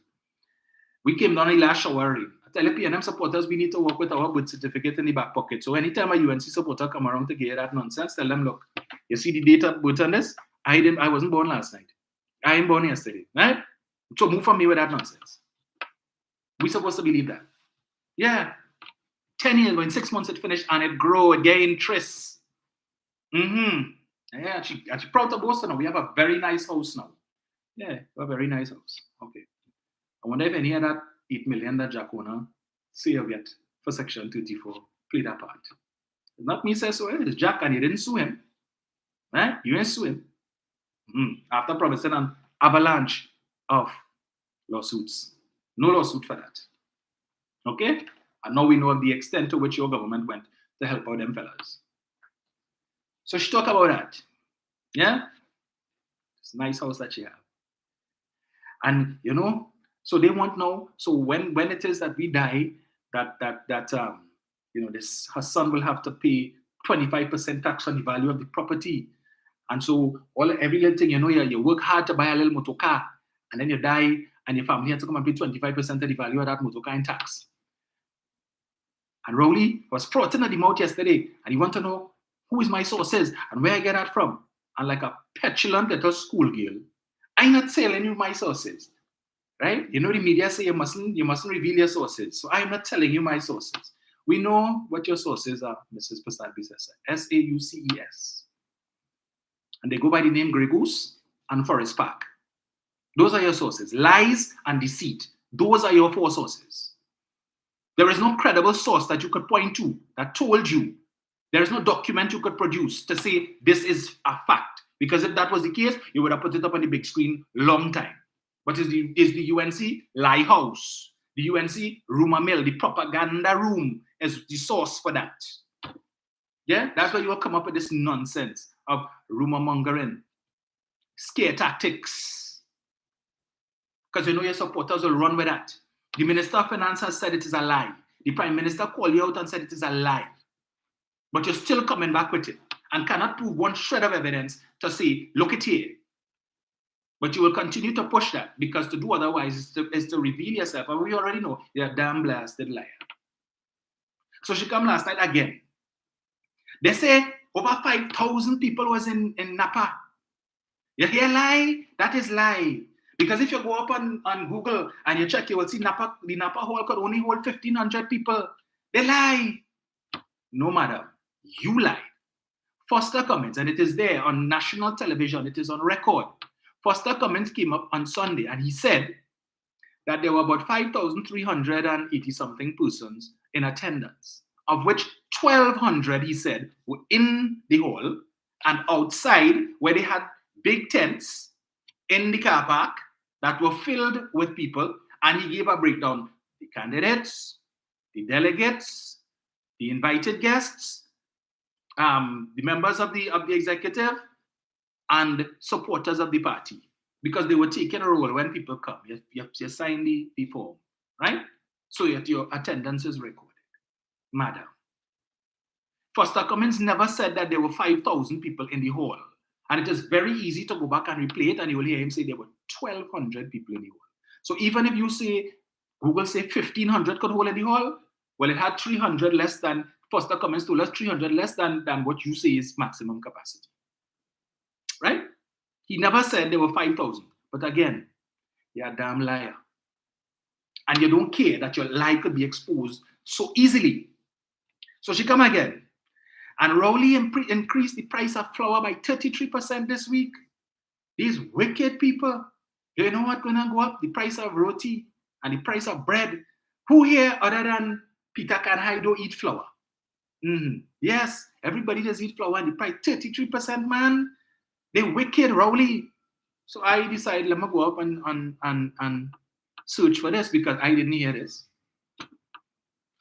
We came down the last shower rain. I tell you, PNM supporters, we need to work with our birth certificate in the back pocket. So anytime a UNC supporter come around to get that nonsense, tell them, look, you see the date of birth on this? I wasn't born last night. I ain't born yesterday, right? So move from me with that nonsense. We supposed to believe that. Yeah. 10 years, but in 6 months it finished and it grew, it gained interest. Yeah, she proud to boast now. We have a very nice house now. Yeah, a very nice house. Okay. I wonder if any of that 8 million that Jack Owner saved yet for Section 34 played that part. It's not me say so, it's Jack, and you didn't sue him. Right? You didn't sue him. After promising an avalanche of lawsuits. No lawsuit for that. Okay? And now we know the extent to which your government went to help out them fellas. So she talk about that. Yeah? It's a nice house that she have. And so they want now, so when it is that we die, that this her son will have to pay 25% tax on the value of the property. And so every little thing, you work hard to buy a little motor car, and then you die, and your family has to come and pay 25% of the value of that motor car in tax. And Rowley was frothing at the mouth yesterday, and he want to know who is my sources and where I get that from. And like a petulant little schoolgirl, I'm not telling you my sources, right? The media say you mustn't reveal your sources. So I'm not telling you my sources. We know what your sources are, Mrs. Pasad-Bissessa. SAUCES. And they go by the name Grey Goose and Forest Park. Those are your sources. Lies and deceit. Those are your 4 sources. There is no credible source that you could point to that told you. There is no document you could produce to say this is a fact. Because if that was the case, you would have put it up on the big screen long time. What is the UNC? Lie house. The UNC rumor mill, the propaganda room is the source for that. Yeah, that's why you will come up with this nonsense of rumor mongering, scare tactics. Because your supporters will run with that. The Minister of Finance has said it is a lie. The Prime Minister called you out and said it is a lie. But you're still coming back with it and cannot prove one shred of evidence to say, look it here. But you will continue to push that because to do otherwise is to reveal yourself. And we already know you're a damn blasted liar. So she come last night again. They say over 5,000 people was in NAPA. You hear lie? That is lie. Because if you go up on Google and you check, you will see the NAPA hall could only hold 1,500 people. They lie. No, madam. You lie. Foster Cummins, and it is there on national television, it is on record. Foster Cummins came up on Sunday and he said that there were about 5,380 something persons in attendance, of which 1,200, he said, were in the hall and outside where they had big tents in the car park that were filled with people. And he gave a breakdown: the candidates, the delegates, the invited guests, the members of the executive, and supporters of the party, because they were taking a role when people come. You sign the form, right? So that your attendance is recorded. Madam, Foster Cummins never said that there were 5,000 people in the hall. And it is very easy to go back and replay it, and you will hear him say there were 1,200 people in the hall. So even if you say, Google say 1,500 could hold in the hall, well, it had 300 less than, Foster Cummins told us 300 less than what you say is maximum capacity. Right? He never said there were 5,000. But again, you're a damn liar. And you don't care that your lie could be exposed so easily. So she come again. And Rowley increased the price of flour by 33% this week. These wicked people. You know what's going to go up? The price of roti and the price of bread. Who here other than Peter Canhaido eat flour? Yes, everybody does eat flour and the price 33%, man. They wicked, Rowley. So I decided, let me go up and search for this because I didn't hear this.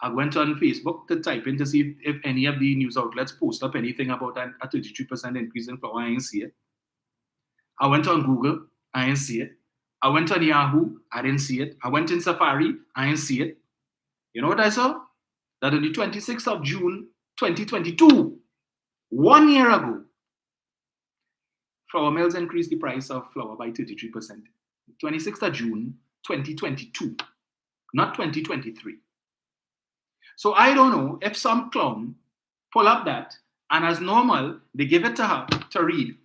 I went on Facebook to type in to see if any of the news outlets post up anything about a 33% increase in flour. I didn't see it. I went on Google. I didn't see it. I went on Yahoo. I didn't see it. I went in Safari. I didn't see it. You know what I saw? That on the 26th of June, 2022, 1 year ago, flour mills increased the price of flour by 33%. 26th of June, 2022, not 2023. So I don't know if some clown pull up that, and as normal, they give it to her to read.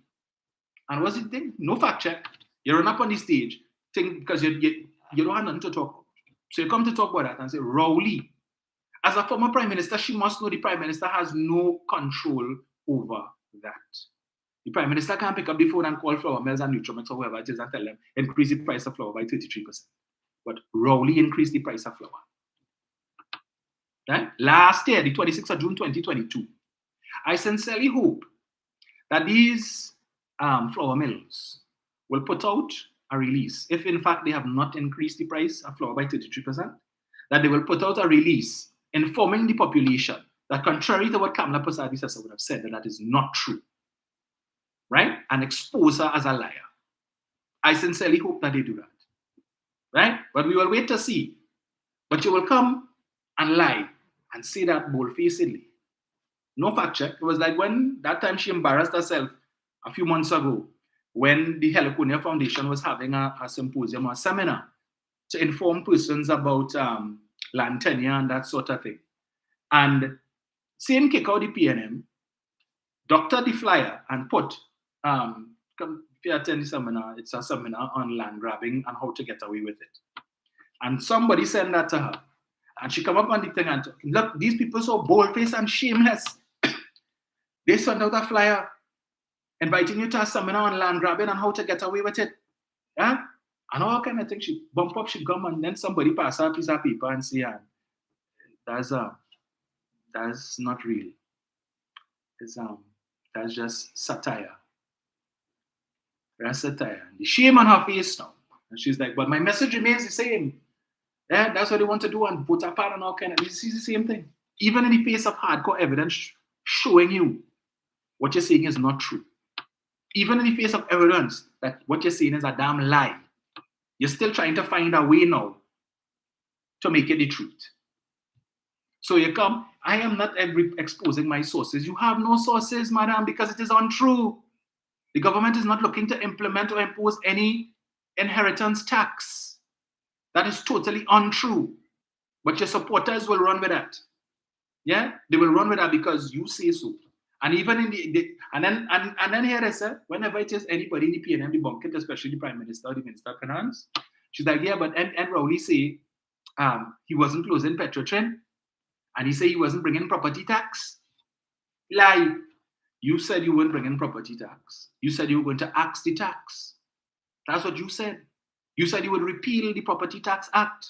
And what's the thing? No fact check. You run up on the stage, think because you don't have nothing to talk about. So you come to talk about that and say, Rowley, as a former prime minister, she must know the prime minister has no control over that. The prime minister can't pick up the phone and call flour mills and Nutromix or whoever it is and tell them, increase the price of flour by 33%. But Rowley increased the price of flour. Right? Last year, the 26th of June 2022, I sincerely hope that these flour mills will put out a release, if in fact they have not increased the price of flour by 33%, that they will put out a release informing the population that contrary to what Kamala Persad-Bissessar would have said, that is not true, right? And expose her as a liar. I sincerely hope that they do that, right? But we will wait to see. But you will come and lie and say that bold-facedly. No fact check. It was like when that time she embarrassed herself a few months ago when the Heliconia Foundation was having a symposium or a seminar to inform persons about land tenure and that sort of thing. And same kick out the PNM, doctored the flyer and put, come if you attend the seminar, it's a seminar on land grabbing and how to get away with it. And somebody sent that to her. And she come up on the thing and look, these people so bold-faced and shameless. They sent out a flyer inviting you to a seminar on land grabbing and how to get away with it. Yeah? And all kind of thing. She bump up, she come, and then somebody pass her a piece of paper and say, that's not real. That's just satire. That's satire. The shame on her face now. And she's like, but my message remains the same. Yeah, that's what they want to do and put apart and all kind of. This is the same thing. Even in the face of hardcore evidence showing you what you're saying is not true. Even in the face of evidence that what you're saying is a damn lie, you're still trying to find a way now to make it the truth. So you come, I am not exposing my sources. You have no sources, madam, because it is untrue. The government is not looking to implement or impose any inheritance tax. That is totally untrue. But your supporters will run with that. Yeah? They will run with that because you say so. And even in and then here I said, whenever it is anybody in the PNM debunk it, especially the Prime Minister or the Minister of Finance, she's like, yeah, but and Rowley say he wasn't closing Petrotrin, and he said he wasn't bringing property tax. Lie. You said you weren't bringing property tax. You said you were going to axe the tax. That's what you said. You said you would repeal the Property Tax Act.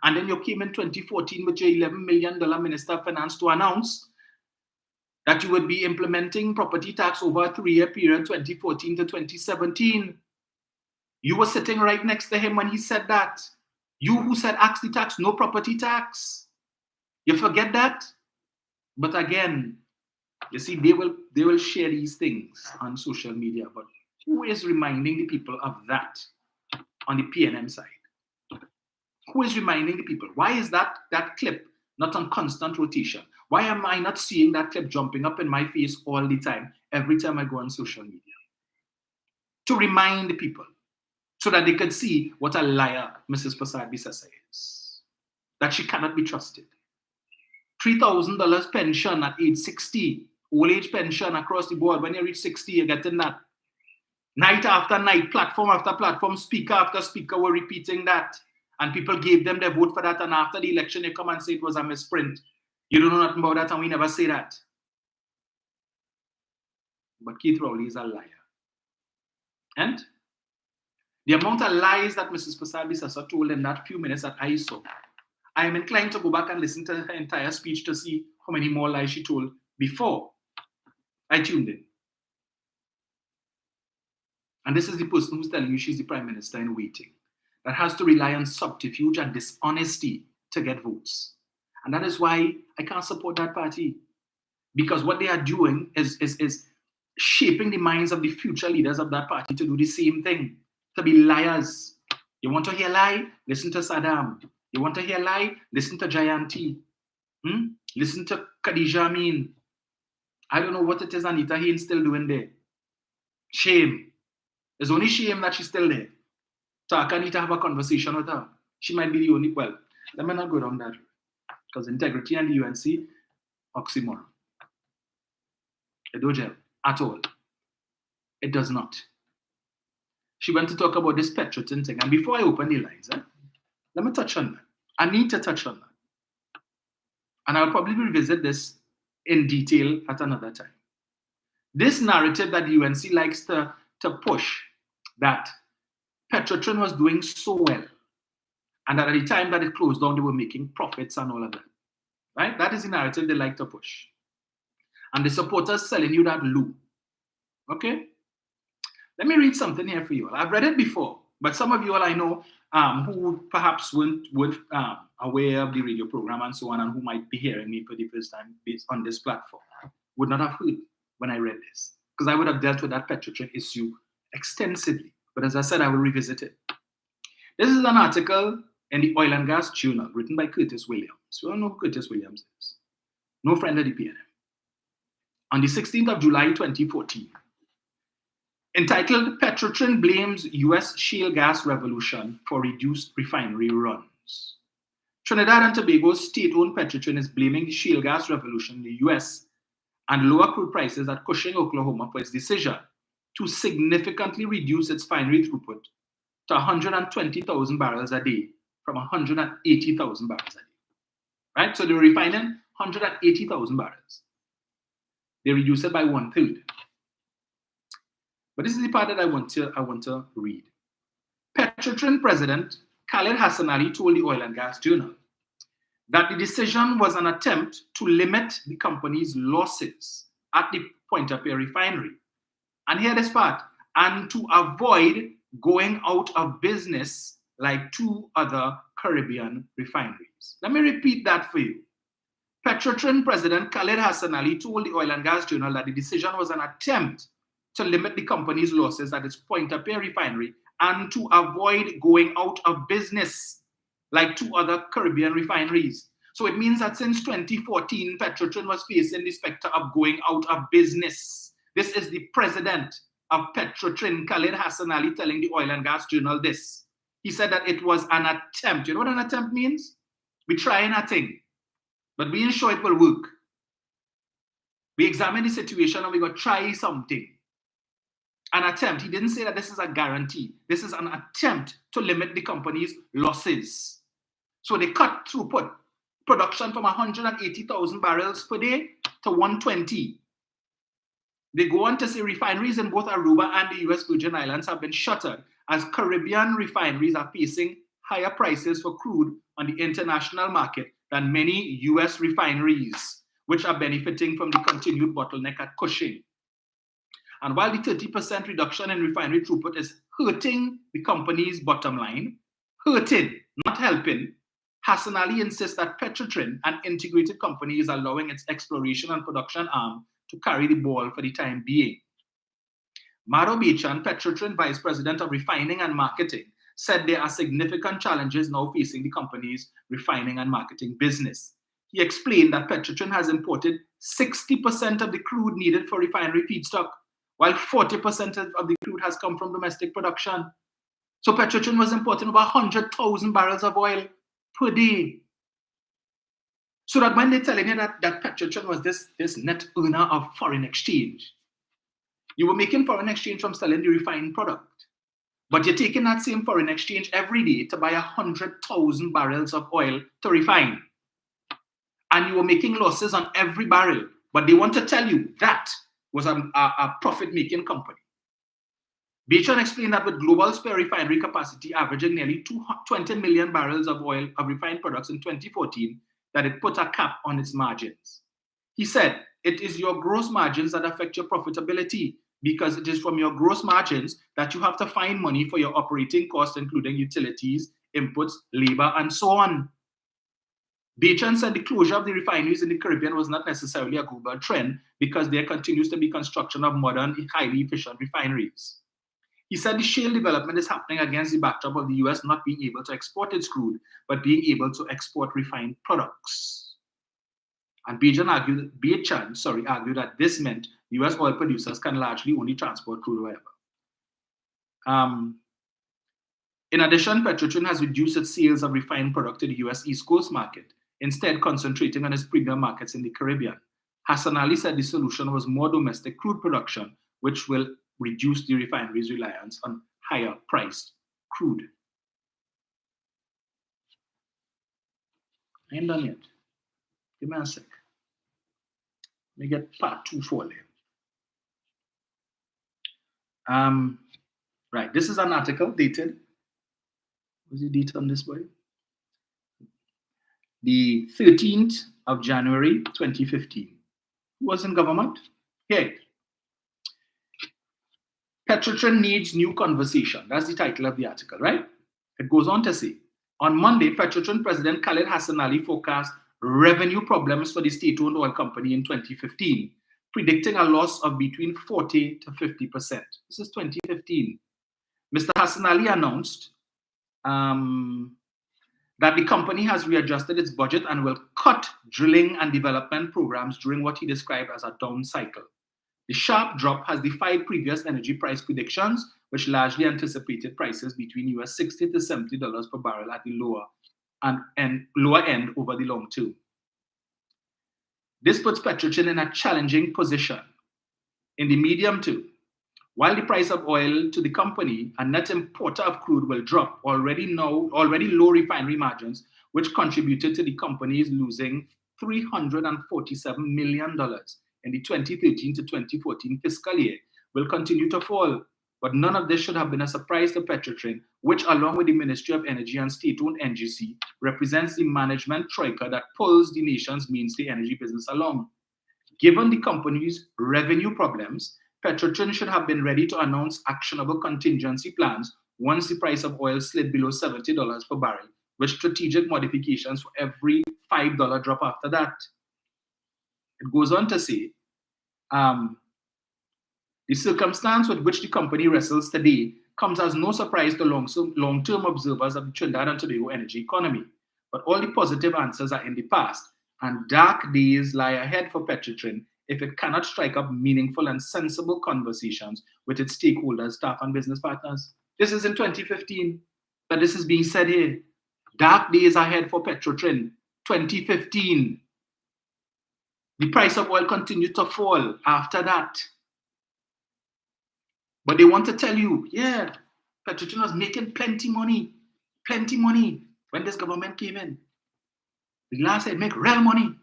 And then you came in 2014 with your $11 million Minister of Finance to announce that you would be implementing property tax over a 3-year period, 2014 to 2017. You were sitting right next to him when he said that. You who said axe the tax, no property tax. You forget that? But again, you see, they will share these things on social media, but who is reminding the people of that on the PNM side? Who is reminding the people? Why is that clip not on constant rotation? Why am I not seeing that clip jumping up in my face all the time, every time I go on social media? To remind the people, so that they can see what a liar Mrs. Persad-Bissessar is. That she cannot be trusted. $3,000 pension at age 60, old age pension across the board. When you reach 60, you're getting that. Night after night, platform after platform, speaker after speaker were repeating that. And people gave them their vote for that. And after the election, they come and say it was a misprint. You don't know nothing about that, and we never say that. But Keith Rowley is a liar. And the amount of lies that Mrs. Persad-Bissessar told in that few minutes that I saw, I am inclined to go back and listen to her entire speech to see how many more lies she told before I tuned in. And this is the person who's telling you she's the prime minister in waiting, that has to rely on subterfuge and dishonesty to get votes. And that is why I can't support that party. Because what they are doing is shaping the minds of the future leaders of that party to do the same thing, to be liars. You want to hear lie? Listen to Saddam. You want to hear lie? Listen to Jayanti. Listen to Khadija Amin. I don't know what it is Anita Haynes still doing there. Shame. There's only shame that she's still there. So I can't need to have a conversation with her. She might be the only, well, let me not go down that road. Because integrity and the UNC, oxymoron. It don't gel at all. It does not. she went to talk about this Petrotrin thing. And before I open the lines, let me touch on that. I need to touch on that. And I'll probably revisit this in detail at another time. This narrative that the UNC likes to push, that Petrotrin was doing so well, and that at the time that it closed down, they were making profits and all of that. Right? That is the narrative they like to push. And the supporters selling you that loo. Okay? Let me read something here for you all. I've read it before, but some of you all I know who perhaps weren't aware of the radio program and so on, and who might be hearing me for the first time based on this platform, would not have heard when I read this, because I would have dealt with that Petrotrin issue extensively. But as I said, I will revisit it. This is an article in the Oil and Gas Journal written by Curtis Williams. We all know who Curtis Williams is. No friend of the PNM. On the 16th of July 2014, entitled Petrotrin Blames US Shale Gas Revolution for Reduced Refinery Runs. Trinidad and Tobago's state-owned Petrotrin is blaming the shale gas revolution in the US and lower crude prices at Cushing, Oklahoma for its decision to significantly reduce its refinery throughput to 120,000 barrels a day from 180,000 barrels a day. Right? So they were refining 180,000 barrels. They reduced it by 1/3. But this is the part that I want to read. Petrotrin President Khaled Hassan Ali told the Oil and Gas Journal that the decision was an attempt to limit the company's losses at the Point-A-Pierre refinery. And hear this part, and to avoid going out of business like 2 other Caribbean refineries. Let me repeat that for you. Petrotrin President Khaled Hassan Ali told the Oil and Gas Journal that the decision was an attempt to limit the company's losses at its Point-A-Pierre refinery and to avoid going out of business like 2 other Caribbean refineries. So it means that since 2014, Petrotrin was facing the specter of going out of business. This is the president of Petrotrin, Khaled Hassan Ali, telling the Oil and Gas Journal this. He said that it was an attempt. You know what an attempt means? We're trying a thing, but we ain't sure it will work. We examine the situation and we're going to try something. An attempt. He didn't say that this is a guarantee. This is an attempt to limit the company's losses. So they cut throughput production from 180,000 barrels per day to 120. They go on to say refineries in both Aruba and the US Virgin Islands have been shuttered as Caribbean refineries are facing higher prices for crude on the international market than many US refineries, which are benefiting from the continued bottleneck at Cushing. And while the 30% reduction in refinery throughput is hurting the company's bottom line, hurting, not helping, Hassan Ali insists that Petrotrin, an integrated company, is allowing its exploration and production arm to carry the ball for the time being. Maro Bechan, Petrotrin Vice President of Refining and Marketing, said there are significant challenges now facing the company's refining and marketing business. He explained that Petrotrin has imported 60% of the crude needed for refinery feedstock, while 40% of the crude has come from domestic production. So Petrotrin was importing over 100,000 barrels of oil per day. So that when they're telling you that Petrotrin was this net earner of foreign exchange, you were making foreign exchange from selling the refined product. But you're taking that same foreign exchange every day to buy 100,000 barrels of oil to refine. And you were making losses on every barrel. But they want to tell you that was a profit-making company. Bechan explained that with global spare refinery capacity averaging nearly 20 million barrels of oil of refined products in 2014, that it put a cap on its margins. He said, it is your gross margins that affect your profitability, because it is from your gross margins that you have to find money for your operating costs, including utilities, inputs, labor, and so on. Bechan said the closure of the refineries in the Caribbean was not necessarily a global trend because there continues to be construction of modern, highly efficient refineries. He said the shale development is happening against the backdrop of the US not being able to export its crude, but being able to export refined products. And Bechan argued that this meant US oil producers can largely only transport crude wherever. In addition, Petrotrin has reduced its sales of refined product to the US East Coast market, instead concentrating on its premium markets in the Caribbean. Hassan Ali said the solution was more domestic crude production, which will reduce the refinery's reliance on higher priced crude. I ain't done yet. Give me a sec. Let me get part 2 for you. Right, this is an article dated. What's the date on this, boy? The 13th of January, 2015. Who was in government? Okay. Petrotrin needs new conversation. That's the title of the article, right? It goes on to say, on Monday, Petrotrin President Khalid Hassan Ali forecast revenue problems for the state-owned oil company in 2015, predicting a loss of between 40 to 50%. This is 2015. Mr. Hassan Ali announced that the company has readjusted its budget and will cut drilling and development programs during what he described as a down cycle. The sharp drop has defied previous energy price predictions, which largely anticipated prices between US $60 to $70 per barrel at the lower end over the long term. This puts Petrotrin in a challenging position. In the medium term, while the price of oil to the company, a net importer of crude, will drop, already low refinery margins, which contributed to the company's losing $347 million in the 2013 to 2014 fiscal year, will continue to fall. But none of this should have been a surprise to Petrotrin, which, along with the Ministry of Energy and state-owned NGC, represents the management troika that pulls the nation's mainstay energy business along. Given the company's revenue problems, Petrotrin should have been ready to announce actionable contingency plans once the price of oil slid below $70 per barrel, with strategic modifications for every $5 drop after that. It goes on to say, the circumstance with which the company wrestles today comes as no surprise to long-term observers of the Trinidad and Tobago energy economy. But all the positive answers are in the past, and dark days lie ahead for Petrotrin if it cannot strike up meaningful and sensible conversations with its stakeholders, staff, and business partners. This is in 2015 that this is being said here. Dark days ahead for Petrotrin, 2015. The price of oil continued to fall after that. But they want to tell you, yeah, Petrotrin was making plenty money when this government came in. The last said make real money.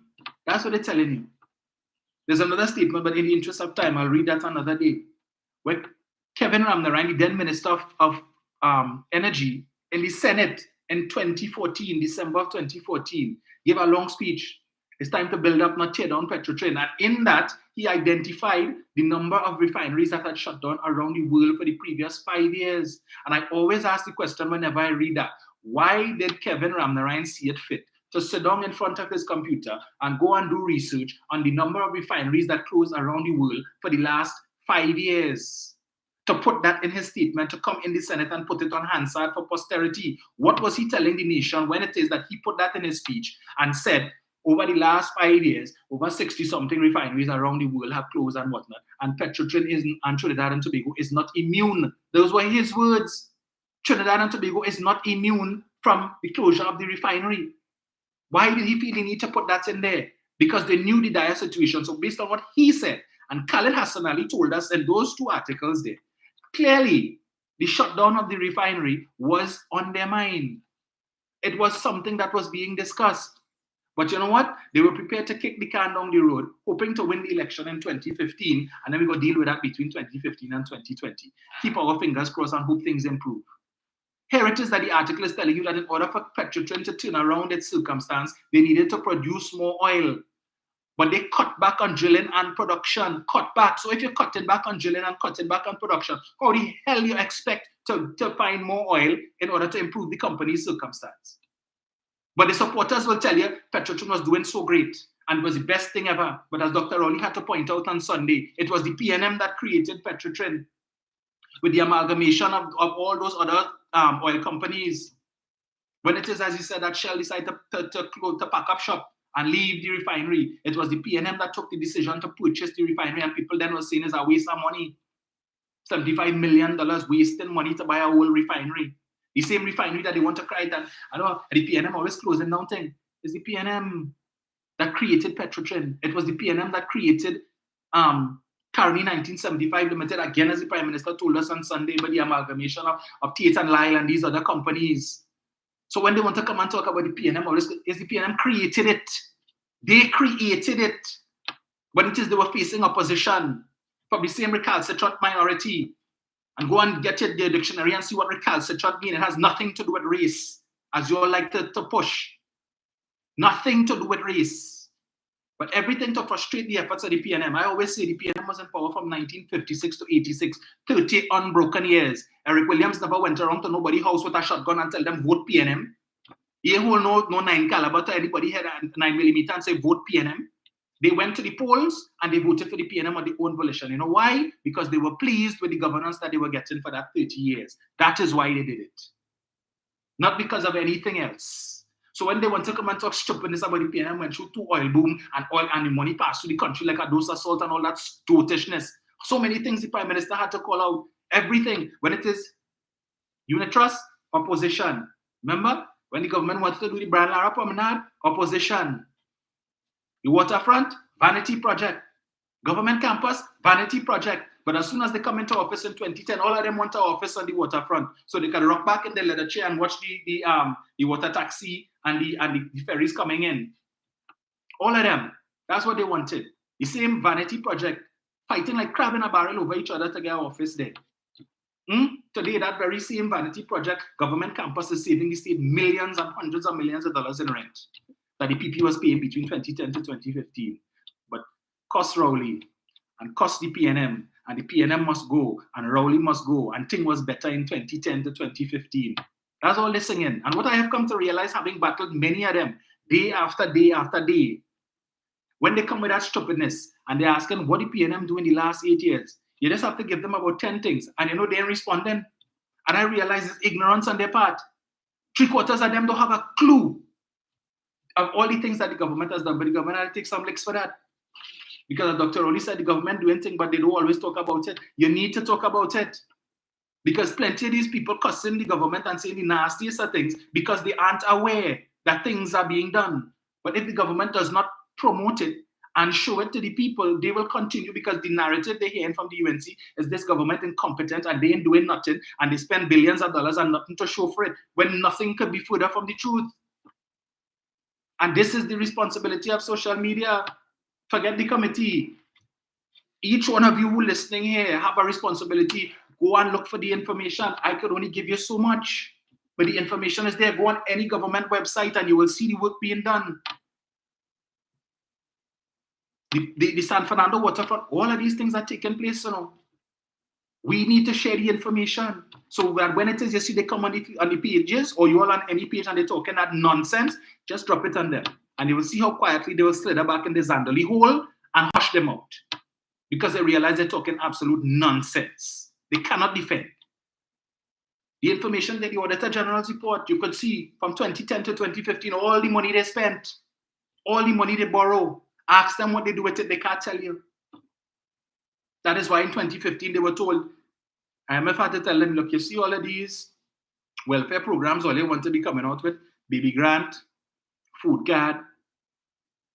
That's what they're telling you. There's another statement, but in the interest of time, I'll read that another day. Where Kevin Ramnarine, the then Minister of Energy, in the Senate in 2014, December of 2014, gave a long speech. It's time to build up, not tear down Petrotrin. And in that, he identified the number of refineries that had shut down around the world for the previous 5 years. And I always ask the question whenever I read that, why did Kevin Ramnarine see it fit to sit down in front of his computer and go and do research on the number of refineries that closed around the world for the last 5 years? To put that in his statement, to come in the Senate and put it on Hansard for posterity. What was he telling the nation when it is that he put that in his speech and said, over the last 5 years, over 60-something refineries around the world have closed and whatnot, and Petrotrin and Trinidad and Tobago is not immune. Those were his words. Trinidad and Tobago is not immune from the closure of the refinery. Why did he feel the need to put that in there? Because they knew the dire situation. So based on what he said, and Khalid Hassan Ali told us in those 2 articles there, clearly the shutdown of the refinery was on their mind. It was something that was being discussed. But you know what? They were prepared to kick the can down the road, hoping to win the election in 2015, and then we go deal with that between 2015 and 2020. Keep our fingers crossed and hope things improve. Here it is that the article is telling you that in order for Petrotrin to turn around its circumstance, they needed to produce more oil. But they cut back on drilling and production, cut back. So if you're cutting back on drilling and cutting back on production, how the hell you expect to find more oil in order to improve the company's circumstance? But the supporters will tell you Petrotrin was doing so great and it was the best thing ever. But as Dr. Rowley had to point out on Sunday, it was the PNM that created Petrotrin with the amalgamation of all those other oil companies. When it is, as he said, that Shell decided to pack up shop and leave the refinery, it was the PNM that took the decision to purchase the refinery, and people then were saying it's a waste of money. $75 million wasting money to buy a whole refinery. The same refinery that they want to cry that, I know, the PNM always closing down thing. It's the PNM that created Petrotrin. It was the PNM that created Currently 1975 Limited, again, as the Prime Minister told us on Sunday, but the amalgamation of Tate and Lyle and these other companies. So when they want to come and talk about the PNM, is the PNM created it. They created it. When it is they were facing opposition from the same recalcitrant minority. And go and get your dictionary and see what recalcitrant means. It has nothing to do with race, as you all like to push. Nothing to do with race. But everything to frustrate the efforts of the PNM. I always say the PNM was in power from 1956 to 86, 30 unbroken years. Eric Williams never went around to nobody's house with a shotgun and tell them vote PNM. He ain't hold no 9 caliber to anybody head a 9mm and say vote PNM. They went to the polls and they voted for the PNM on their own volition. You know why? Because they were pleased with the governance that they were getting for that 30 years. That is why they did it. Not because of anything else. So when they want to come and talk stupidness about the PNM, went through 2 oil boom and oil and the money passed through the country like a dose of salt and all that stotishness. So many things the Prime Minister had to call out. Everything. When it is unit trust, opposition. Remember? When the government wanted to do the Brian Lara Promenade, opposition. The waterfront, vanity project. Government campus, vanity project. But as soon as they come into office in 2010, all of them want to office on the waterfront. So they can rock back in their leather chair and watch the water taxi and the ferries coming in. All of them. That's what they wanted. The same vanity project. Fighting like crab in a barrel over each other to get office there. Today, that very same vanity project, government campus, is saving the state millions and hundreds of millions of dollars in rent that the PP was paying between 2010 to 2015. But cost Rowley and cost the PNM, and the PNM must go, and Rowley must go, and thing was better in 2010 to 2015. That's all they're singing. And what I have come to realize, having battled many of them, day after day after day, when they come with that stupidness, and they're asking what the PNM do in the last 8 years, you just have to give them about 10 things, and they ain't responding. And I realize it's ignorance on their part. 3/4 of them don't have a clue of all the things that the government has done, but the government had to take some licks for that. Because Dr. Rowley said the government doing things, but they don't always talk about it. You need to talk about it. Because plenty of these people cussing the government and saying the nastiest of things because they aren't aware that things are being done. But if the government does not promote it and show it to the people, they will continue, because the narrative they're hearing from the UNC is this government incompetent and they ain't doing nothing, and they spend billions of dollars and nothing to show for it, when nothing could be further from the truth. And this is the responsibility of social media. Forget the committee. Each one of you who listening here have a responsibility. Go and look for the information. I could only give you so much, but the information is there. Go on any government website and you will see the work being done. The San Fernando waterfront, all of these things are taking place, you know. We need to share the information. So that when it is, you see they come on the pages, or you all on any page and they're talking that nonsense, just drop it on them. And you will see how quietly they will slither back in the Zandali hole and hush them out. Because they realize they're talking absolute nonsense. They cannot defend. The information that the Auditor General's report, you could see from 2010 to 2015, all the money they spent, all the money they borrow. Ask them what they do with it, they can't tell you. That is why in 2015 they were told, IMF had to tell them, look, you see all of these welfare programs, all they want to be coming out with, baby grant, food card,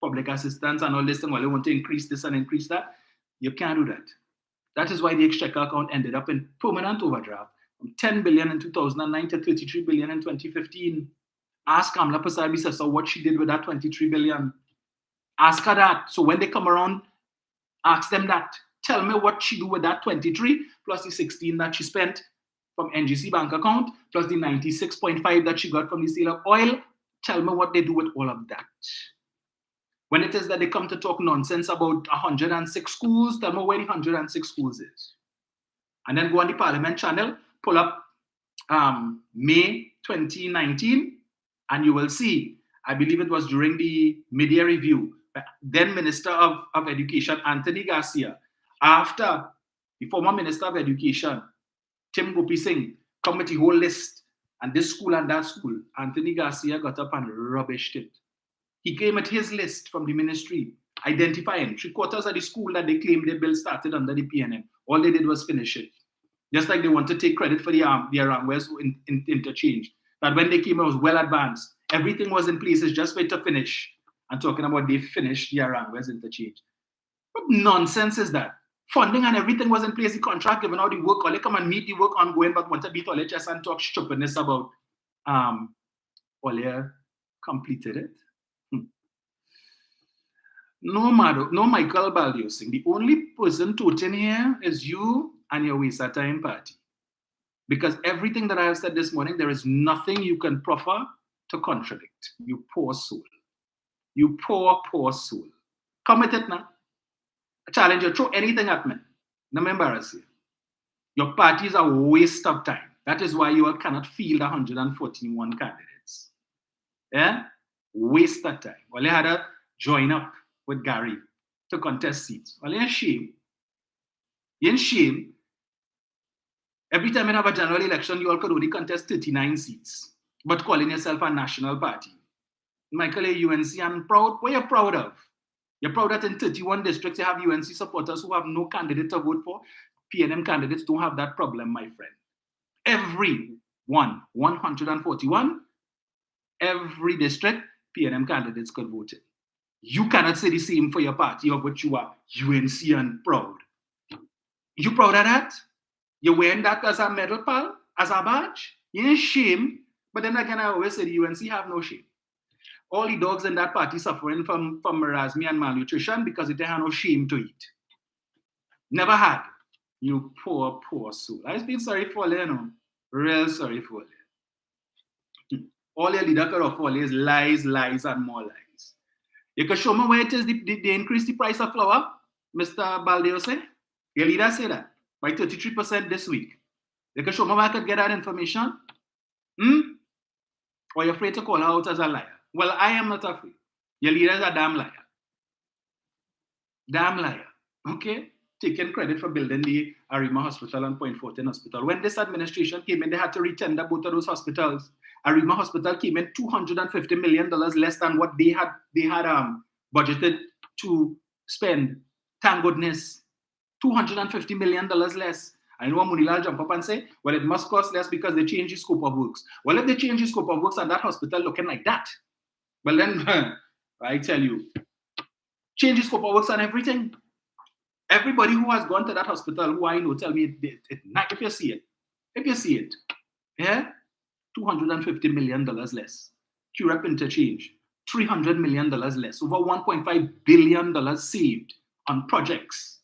public assistance, and all this, and all they want to increase this and increase that. You can't do that. That is why the exchequer account ended up in permanent overdraft from 10 billion in 2009 to 33 billion in 2015. Ask Kamala Persad-Bissessar what she did with that 23 billion. Ask her that. So when they come around, ask them that. Tell me what she do with that 23 plus the 16 that she spent from NGC bank account plus the 96.5 that she got from the sale of oil. Tell me what they do with all of that. When it is that they come to talk nonsense about 106 schools, tell me where the 106 schools is. And then go on the Parliament channel, pull up May 2019, and you will see, I believe it was during the media review, then Minister of Education, Anthony Garcia, after the former Minister of Education, Tim Gopi Singh, come with the whole list, and this school and that school, Anthony Garcia got up and rubbished it. He came at his list from the ministry, identifying 3/4 of the school that they claimed they built started under the PNM. All they did was finish it. Just like they want to take credit for the Arangwes interchange. That when they came, it was well advanced. Everything was in place, it's just wait to finish. And talking about they finished the Arangwes interchange. What nonsense is that? Funding and everything was in place, the contract given out, the work, all they come and meet the work ongoing, but want to beat all their chest and talk stupidness about all they completed it. No, Michael Baldiosing. The only person toting here is you and your waste of time party. Because everything that I have said this morning, there is nothing you can proffer to contradict. You poor soul. You poor, poor soul. Come with it now. I challenge you, throw anything at me. Don't embarrass you. Your party is a waste of time. That is why you all cannot field 141 candidates. Yeah? Waste of time. Well, they had to join up with Gary to contest seats. Well, you're shame. You're shame. Every time you have a general election, you all could only contest 39 seats, but calling yourself a national party. Michael, UNC, I'm proud. What are you proud of? You're proud that in 31 districts you have UNC supporters who have no candidate to vote for. PNM candidates don't have that problem, my friend. Every one, 141, every district, PNM candidates could vote in. You cannot say the same for your party of which you are UNC and proud. You proud of that? You're wearing that as a medal, pal, as a badge? You ain't shame. But then again, I always say the UNC have no shame. All the dogs in that party suffering from marasmus and malnutrition because they have no shame to eat. Never had. You poor, poor soul. I feel sorry for you, you know. Real sorry for you. All your leader could offer is lies, lies, and more lies. You can show me where it is they increase the price of flour, Mr. Baldiose? Your leader said that by 33% this week. You can show me where I could get that information? Or you're afraid to call her out as a liar? Well, I am not afraid. Your leader is a damn liar. Damn liar. Okay? Taking credit for building the Arima Hospital and Point Fortin Hospital. When this administration came in, they had to retender both of those hospitals. Arima Hospital came in $250 million less than what they had budgeted to spend. Thank goodness. $250 million less. I know Munilal jump up and say, well, it must cost less because they changed the scope of works. Well, if they change the scope of works and that hospital looking like that, well then, I tell you, change the scope of works and everything. Everybody who has gone to that hospital, who I know, tell me, if you see it, yeah, $250 million less. QREP interchange, $300 million less. Over $1.5 billion saved on projects.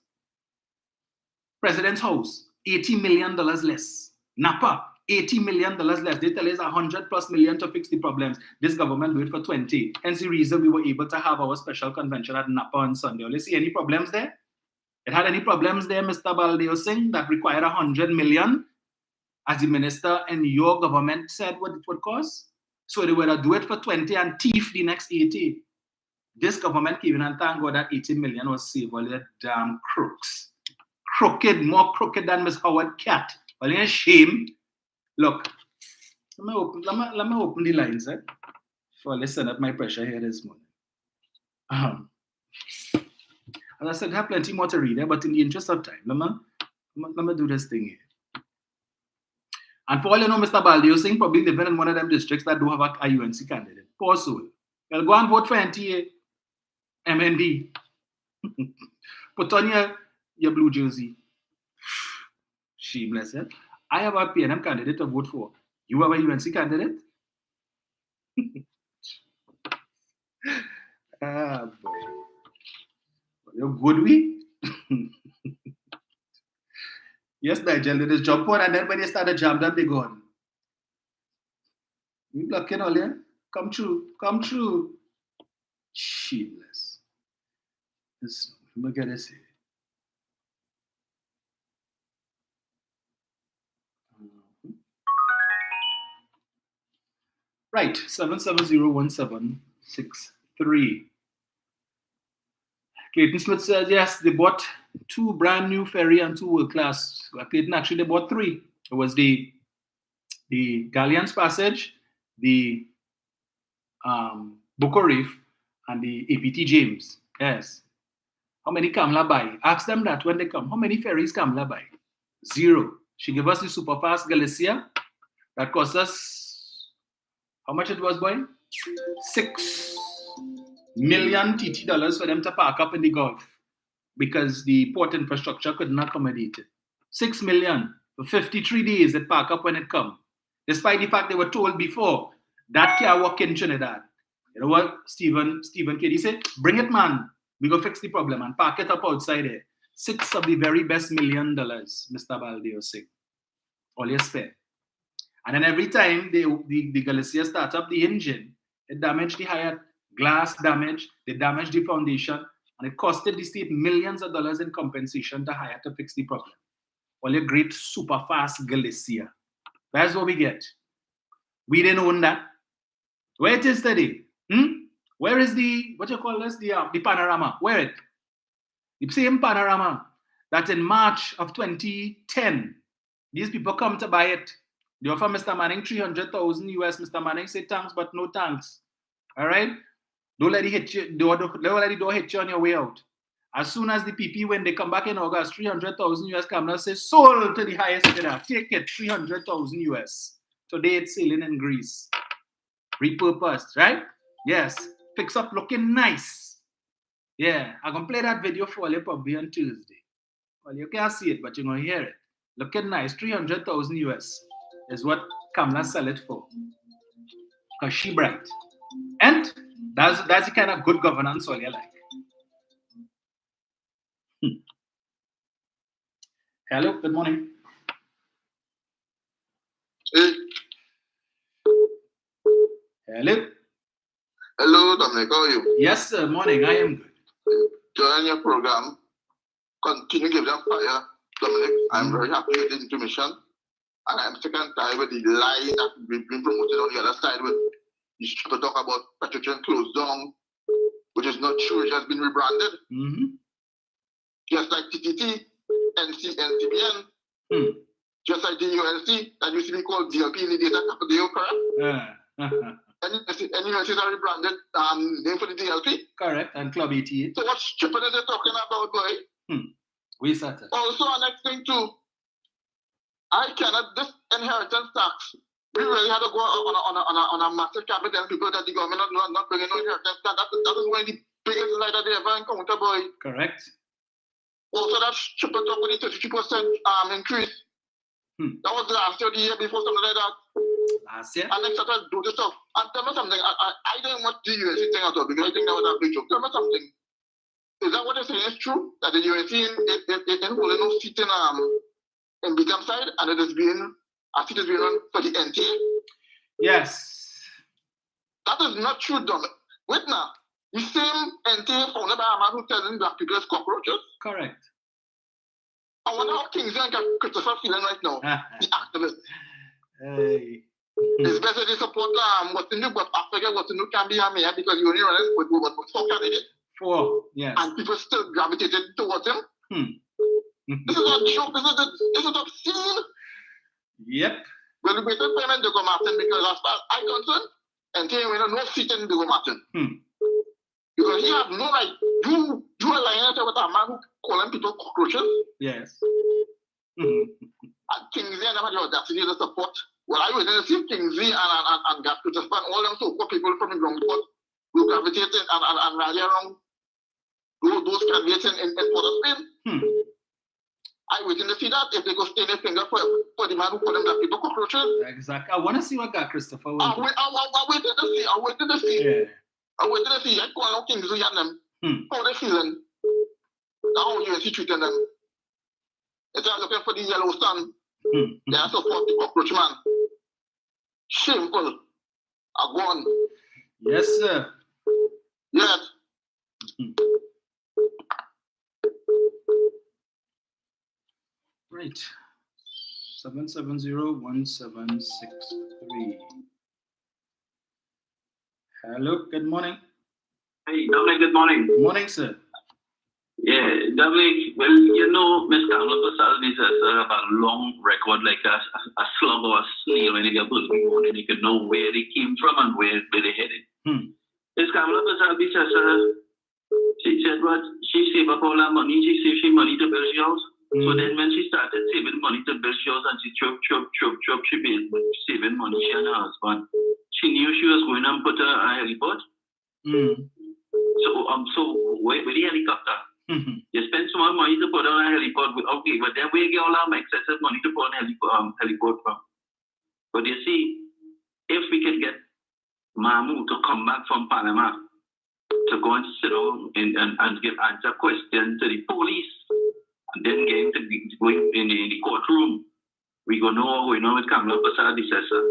President's House, $80 million less. NAPA, $80 million less. They tell us $100+ million to fix the problems. This government do it for 20. Hence the reason we were able to have our special convention at NAPA on Sunday. Let's see any problems there? It had any problems there, Mr. Baldiosing, that required $100 million, as the minister in your government said what it would cost? So they were to do it for 20 and thief the next 80. This government came in and thank God that $80 million was saved. All their damn crooks. Crooked, more crooked than Miss Howard Cat. Well, in shame. Look, let me open the lines for listen at my pressure here this morning. As I said, I have plenty more to read there, but in the interest of time, let me do this thing here. And for all you know, Mr. Baldiosing probably living in one of them districts that don't have a UNC candidate. Poor soul. Well, go and vote for NTA, MND. Put on your blue jersey. Shameless, eh? I have a PNM candidate to vote for. You have a UNC candidate? Ah, boy. You're good, we? Yes, Nigel, they just jump on and then when they start to jam them, they gone. You blocking all, yeah? Come true. Shameless. Listen, let me get this here. Right, 7701763. Clayton Smith says, yes, they bought 2 brand new ferry and 2 world class. Clayton, actually, they bought 3. It was the Galleon's Passage, the Boko Reef, and the APT James. Yes. How many Kamla buy? Ask them that when they come. How many ferries Kamla buy? 0. She gave us the Superfast Galicia. That cost us, how much it was, boy? $6 million TT for them to park up in the Gulf. because the port infrastructure couldn't accommodate it. 6 million for 53 days it park up when it come. Despite the fact they were told before that can't work in Trinidad. You know what Stephen Kennedy said? Bring it, man. We go fix the problem and park it up outside there. 6 of the very best $1 million, Mr. Baldeo said. All you spare. And then every time the Galicia start up the engine, it damaged the Hyatt, glass damage, they damaged the foundation, and it costed the state millions of dollars in compensation to Hyatt to fix the problem. All your great super fast Galicia. That's what we get. We didn't own that. Where it is today? Where is the, what you call this? The panorama. Where it? The same panorama that in March of 2010, these people come to buy it. They offer Mr. Manning 300,000 US. Mr. Manning say thanks, but no thanks. All right? Don't let it hit you. Don't let the door hit you on your way out. As soon as the PP, when they come back in August, 300,000 US, Kamala says sold to the highest bidder. Take it, 300,000 US. Today it's sailing in Greece. Repurposed, right? Yes. Fix up looking nice. Yeah. I'm going to play that video for you probably on Tuesday. Well, you can't see it, but you're going to hear it. Looking nice. 300,000 US is what Kamala sell it for. Because she bright. And that's the kind of good governance all you like. Hello, good morning. Hey. Hello. Hello, Dominic. How are you? Yes, sir. Morning. I am good. Join your program. Continue to give them fire, Dominic. I'm very happy with the information. And I'm sick and tired with the lie that we've been promoted on the other side with these people talk about Petrotrin closed down, which is not true. It has been rebranded. Just like TTT, NCBN, just like the UNC, that used to be called DLP in the data capital, correct? Any universities are rebranded name for the DLP. Correct, and Club 88. So what stupid is it talking about, boy? We started. Also, our next thing too, I cannot, this inheritance tax, we really had to go on a massive cabinet and people that the government not bringing no inheritance tax. That is one of the biggest lie that they ever encounter, boy. Correct. Also, that stupid talk with the 33% increase. That was last year, the year before, something like that. Last year? And they started to do this stuff. And tell me something, I didn't want the UNC thing at all because I think that was a big joke. Tell me something. Is that what they're saying is true? That the UNC is holding no seat in Beacom side and a seat is being run for the NTA? Yes. That is not true, Dominic. Wait now. The same NTA founded by a man who tells black people as cockroaches? Correct. I wonder how Kingsley and Christopher feeling right now, the activists. Hey. It's better to support what's new, but after what's new can be a mayor because you only run it with what's for candidate. Four, yes. And people still gravitated towards him. This is a joke. This is obscene. Yep. Well, we waited for him in Dugo Martin because as far as I'm concerned, NTA winner no seat in Dugo Martin. Because he have no right. You align it with a man who calling people cockroaches. Yes. And Kingsley and them had the audacity to support. Well, I was going to see Kingsley and Christopher and all them so-called people from the ground court who gravitated and rally around those candidates in Port of Spain. I waiting to see that if they go stay their finger for the man who called them black people cockroaches. Exactly. I want to see what got Christopher will do. I waited to see. I waited to see. Yeah. I waited to see. I call out Kingsley and them. How they feeling? How UNC treating them? If they're looking for the yellow sun, they are support the cockroach man. Shameful. I gone. Yes, sir. Yes. Right. 770-1763. Hello, good morning. Hey, Dominic, good morning. Good morning, sir. Yeah, Dominic, well, you know, Ms. Kamala Pasalvi has a long record, like a slug or a snail when they get bullied on, and you can know where they came from and where they headed. Ms. Kamala Pasalvi says, she said what? She saved up all her money, she saved money to build her house. So then when she started saving money to build her house and she chop, she been saving money, she and her husband. She knew she was going to put a heliport. So where the helicopter? You spend so much money to put on a heliport. Okay, but then we get all our excessive money to put on a heliport from. But you see, if we can get Mahmoud to come back from Panama to go and sit down and give answer questions to the police, and then get him to go in the courtroom, we go know what's going on with Kamala Prasad, the assessor.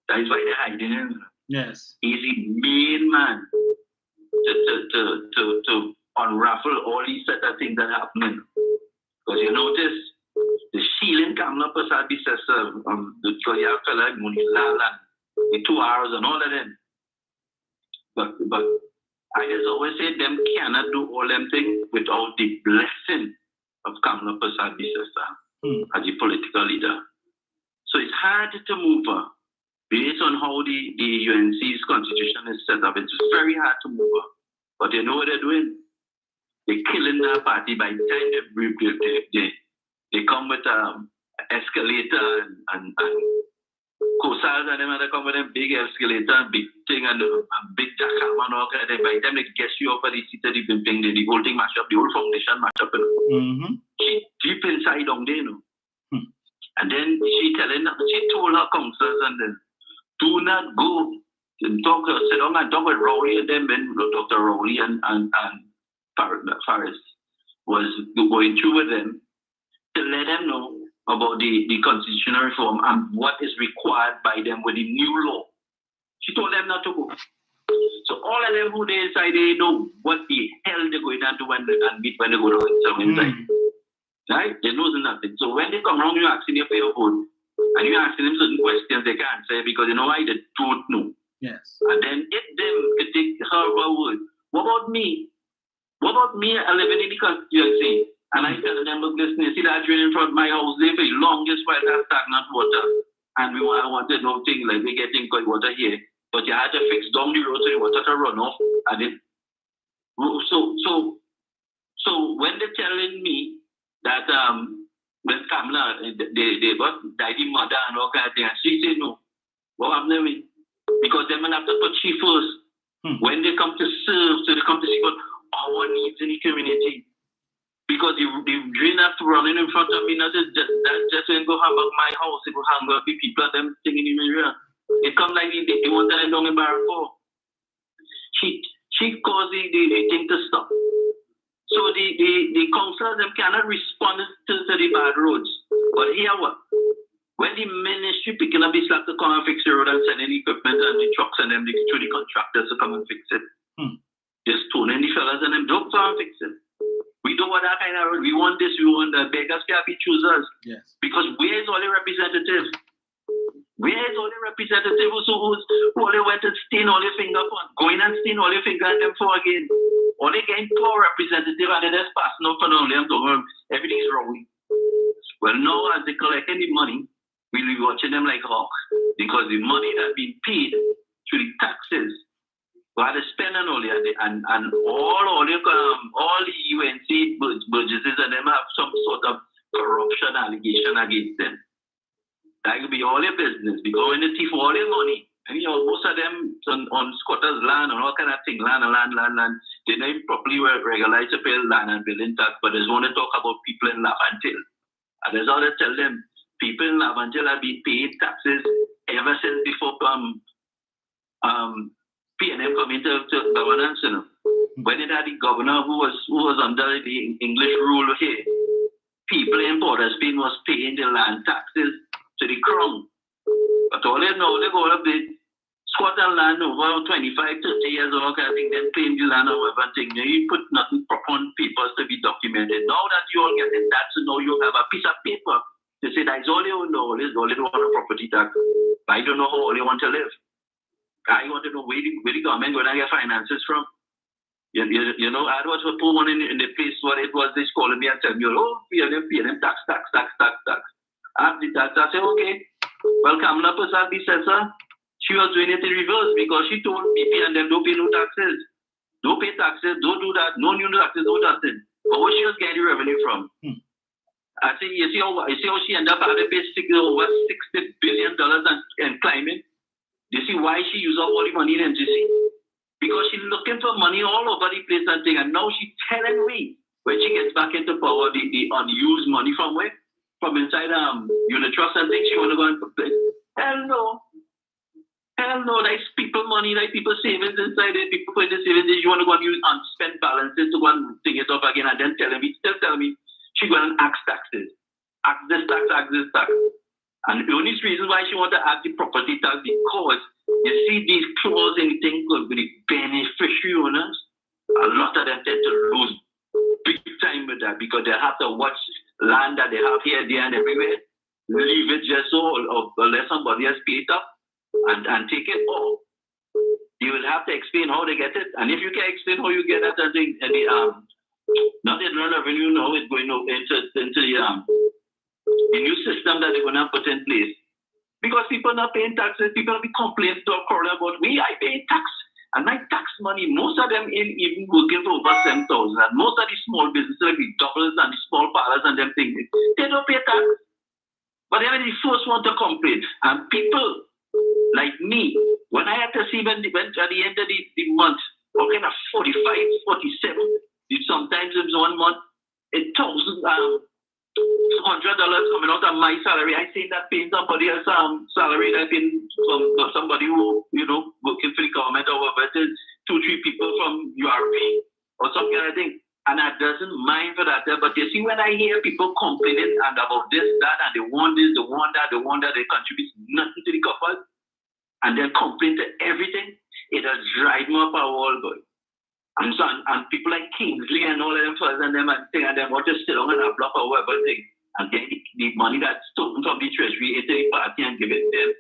That is why they're hiding him. Yes. He's the main man to unravel all these set of things that are happening. Because you notice the shielding Kamala Prasad, the assessor, the Choya fella, Munilal, and the 2 hours and all of them. But I just always say them cannot do all them things without the blessing of Kamala Prasad, the assessor, as a political leader. So it's hard to move her. Based on how the UNC's constitution is set up, it's very hard to move her. But you know what they're doing? They're killing that party by the time they come with escalator and Kosals and them, they come with a big escalator and big thing and big jackhammer and all kind of thing. By the time they get you up at the seat of the building, the whole thing mash up, the whole foundation mash up. Deep inside down there, you know. And then she told her councillors and then, do not go and sit down and talk with Rowley and them, and Dr. Rowley and Ferries was going through with them to let them know about the constitutional reform and what is required by them with the new law. She told them not to go. So all of them who they inside, they know what the hell they're going to do when they go down inside. Right? They know nothing. So when they come around, you're asking them for your vote, and you're asking them certain questions they can't say because you know why? They don't know. Yes. And then if them could take her word, what about me? What about me? I live in the constituency, and I tell them, look, listen, you see that drain in front of my house there for the longest while that's stagnant water, and I wanted no thing like we getting good water here, but you had to fix down the road so the water to run off, and it. So when they're telling me that when Kamala, they got died in mother and all kind of thing, and she said no. What I'm doing? Because they will have to put she first. When they come to serve, so they come to see what our needs in the community. Because the drain have to run in front of me, not just when go hang up my house, it will hang up the people at them thing in the area. It come like they want to end down in Barrack 4. She caused the thing to stop. So the councillors them cannot respond to the bad roads. But here what? When the ministry picking up the slack to come and fix the road and sending equipment and the trucks and them to the contractors to come and fix it. Just tuning the fellas and them don't come and fix it. We don't want that kind of road. We want this, we want that. Beggars can't be choosers. Yes. Because where is all the representatives? Where is all the representatives who only went and stain all the finger for? Going and stain all the finger at them for again. Only getting poor representative and they just passing up and only everything is wrong. Well, now as they collecting the money, we'll be watching them like hawks. Because the money that's been paid through the taxes, while they spend on all the and all the UNC budgets and them have some sort of corruption allegation against them. That will be all their business because when they thief all their money, and most of them on squatters' land and all kind of thing, land, they don't even properly regularize to pay land and building tax, but they want to talk about people in Lavantil. And that's all they tell them. People in Lavantil have been paid taxes ever since before PNM come into governance, you know. When it had the governor who was under the English rule here, people in Port of Spain was paying the land taxes to the crown. But all they know, they go up the squatter land over 25, 30 years old, I think they claim the land or everything. You put nothing on papers to be documented. Now that you all getting that, so now you have a piece of paper to say that's all you know, is all you want a property tax. I don't know how all you want to live. I want to know where the government going to get finances from. You know, I was a poor one in the place where it was, they calling me and telling me, oh, PNM tax. After that, I said, okay. Well, Kamala Prasad, the assessor, she was doing it in reverse because she told BP and them don't pay no taxes. Don't pay taxes, don't do that, no new taxes, no nothing. But where she was getting revenue from? I said, you see how she ended up having to pay over $60 billion and climbing? You see why she used up all the money in MGC? Because she's looking for money all over the place and thing. And now she's telling me when she gets back into power, the unused money from where? From inside Unitrust and things, she want to go and play. Hell no. Hell no, that's people money, like people savings inside it, people put in the savings, you want to go and use unspent balances to go and take it up again and then still tell me, she go and ask taxes. Ask this tax, ask this tax. And the only reason why she want to ask the property tax because you see these clauses in things with the beneficiary owners, a lot of them tend to lose big time with that because they have to watch land that they have here, there, and everywhere, leave it just so, or let somebody else pay it up. And take it all. You will have to explain how they get it. And if you can explain how you get it, I think not the revenue now is going into the new system that they're going to put in place. Because people not paying taxes, people will be complaining to a crowd about I pay tax. And my tax money, most of them ain't even working for over 7,000. And most of these small businesses, like the doubles and the small parlors and them things, they don't pay tax. But they're the first one to complain. And people like me, when I had to see when at the end of the month, what kind of 45, 47, sometimes it was 1 month, $1,000 coming out of my salary. I seen that paying somebody else's salary that been from somebody who, working for the government or whatever it is, 2-3 people from URP or some kind of thing. And I doesn't mind for that. But you see, when I hear people complaining and about this, that, and they want this, they want that, they contribute nothing to the couple, and then complain to everything, it has dried me up a wall, boy. And so, and people like Kingsley and all of them, and them, want to sit on a block or whatever thing, and get the money that's stolen from the treasury into the party and give it them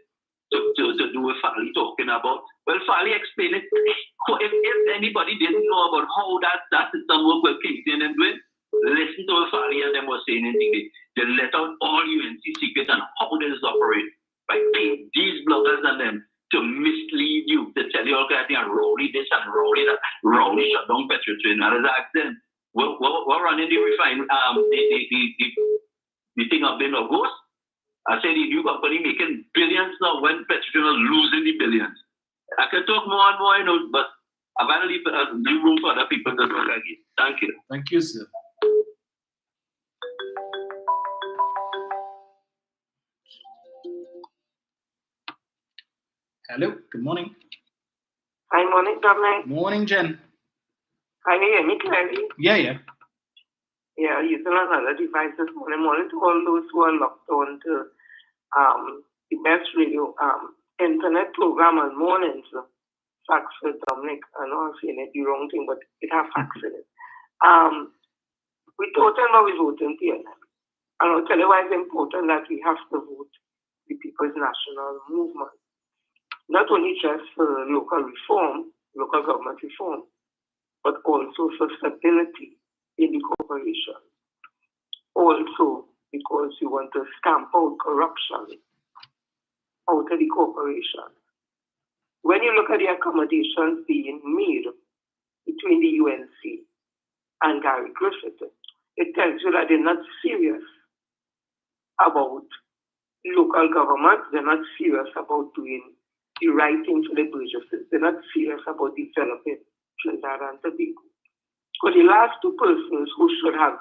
to do with Farley talking about. Well, Farley explained it. If anybody didn't know about how that system works with Kingsley and them doing, listen to what Farley and them was saying in English. They let out all UNC secrets and how this operate by paying these bloggers and them to mislead you, to tell you all kind of thing, and Rowley this and Rowley that. Rowley shut down Petrotrin. And I asked them, we're running the refinery, the thing of being a ghost. I said the new company making billions now when Petrotrin are losing the billions. I can talk more and more, but I've got to leave room for other people to talk again. Thank you. Thank you, sir. Hello, good morning. Hi, morning, Dominic. Morning, Jen. Can you hear me clearly? Yeah. Yeah, using another device this morning. Morning to all those who are locked on to the best radio internet program on mornings. Facts with Dominic. I know I'm saying it the wrong thing, but it has facts in it. We talking about we voting PNM. And I'll tell you why it's important that we have to vote the People's National Movement. Not only just for local reform, local government reform, but also for stability in the corporation. Also because we want to stamp out corruption out of the corporation. When you look at the accommodations being made between the UNC and Gary Griffith, it tells you that they're not serious about local government, they're not serious about doing the right thing for the Burgesses. They're not serious about developing Trinidad and Tobago. Because the last two persons who should have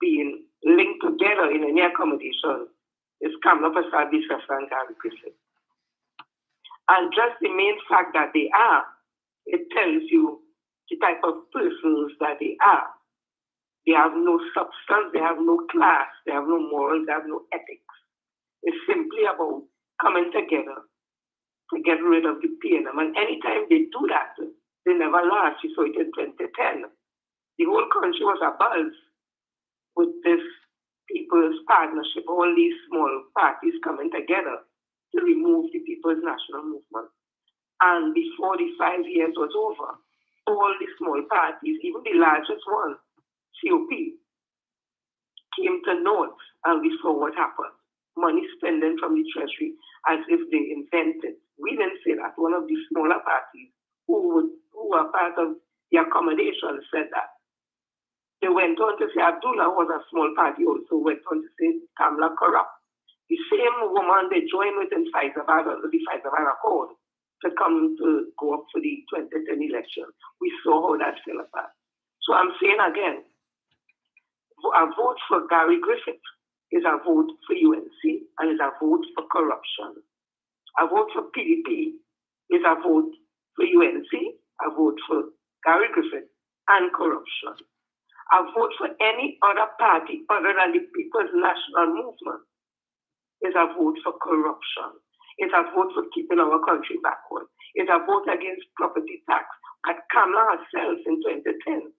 been linked together in any accommodation is Kamla Prasad Biswasra and Gary Griffith. And just the main fact that they are, it tells you the type of persons that they are. They have no substance, they have no class, they have no morals, they have no ethics. It's simply about coming together to get rid of the PNM. And anytime they do that, they never last. You saw it in 2010. The whole country was abuzz with this People's Partnership, all these small parties coming together to remove the People's National Movement. And before the 5 years was over, all the small parties, even the largest one, COP, came to note and we saw what happened. Money spending from the treasury as if they invented. We didn't say that. One of the smaller parties who were part of the accommodation said that. They went on to say Abdullah was a small party, also went on to say Kamla corrupt. The same woman they joined with in Faizabad under the Faizabad Accord to come to go up for the 2010 election. We saw how that fell apart. So I'm saying again, A vote for Gary Griffith is a vote for UNC and is a vote for corruption. A vote for PDP is a vote for UNC, a vote for Gary Griffith, and corruption. A vote for any other party other than the People's National Movement is a vote for corruption. It's a vote for keeping our country backward. It's a vote against property tax. At Kamala herself in 2010,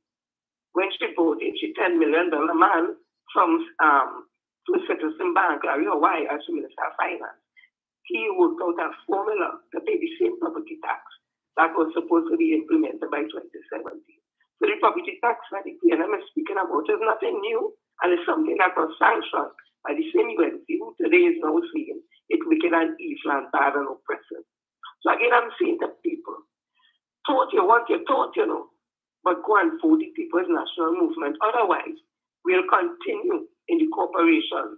when she voted, she $10 million man from Citizen Bank, Larry Hawaii, as Minister of Finance. He worked out a formula to pay the same property tax that was supposed to be implemented by 2017. So the property tax that the PNM is speaking about is nothing new, and it's something that was sanctioned by the same UNC who today is now saying it's wicked and evil and bad and oppressive. So again, I'm saying to people, thought you want your thought, you know, but go and vote the People's National Movement. Otherwise, we'll continue in the corporation,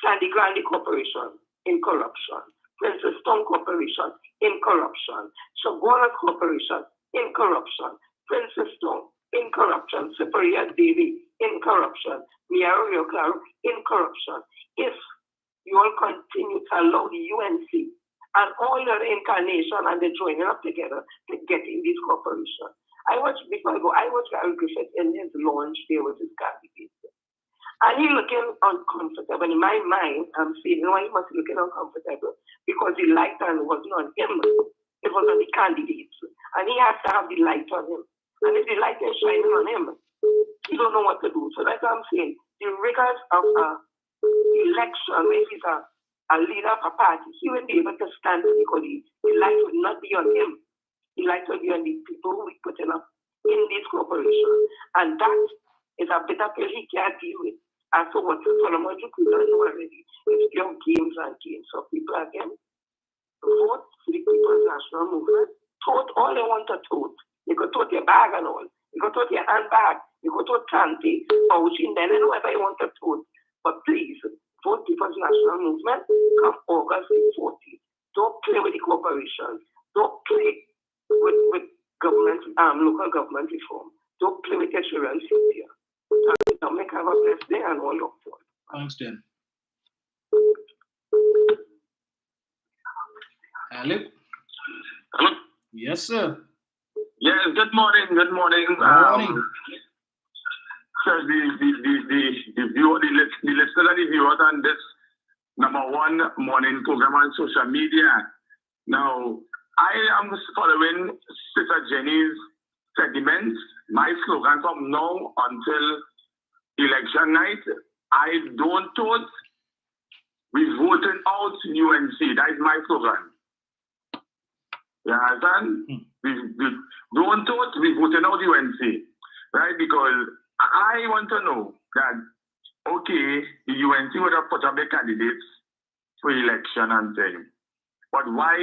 Sandy Grande Corporation in corruption, Princess Stone Corporation in corruption, Shagona Corporation in corruption, Princess Stone in corruption, Superior Davy in corruption, Miara Rio Claro in corruption. If you all continue to allow the UNC and all your incarnation and the joining up together to get in this corporation. Before I go, I watched Gary Griffith in his launch there with his candidate. And he looking uncomfortable. In my mind, I'm saying, you know, he must be looking uncomfortable because the light on wasn't on him. It was on the candidates. And he has to have the light on him. And if the light is shining on him, he don't know what to do. So that's what I'm saying. The rigors of election, if he's a leader of a party, he will be able to stand because the light will not be on him. The light will be on the people who we putting up in this corporation. And that is a bitter pill he can't deal with. And so what Solomon could not know already is pure games and games. So people again, vote for the People's National Movement. Tote all they want to tote. You could tote your bag and all. You could tote your handbag. You could tote Tanti, Fauci, then whoever you want to tote. But please, vote People's National Movement come August 14th. Don't play with the corporations. Don't play with government, local government reform. Don't play with your children's future. Don't make have a blessed day and all look for it. Thanks, Dan. Alec? Hello? Yes, sir. Yes, good morning, good morning. Good morning. Sir, the listeners and the viewers on this #1 morning program on social media. Now, I am following Sister Jenny's sentiments. My slogan from now until election night, I don't vote. We voted out UNC. That is my slogan. You understand? We don't vote, we voted out UNC. Right? Because I want to know that, okay, the UNC would have put up the candidates for election and things. But why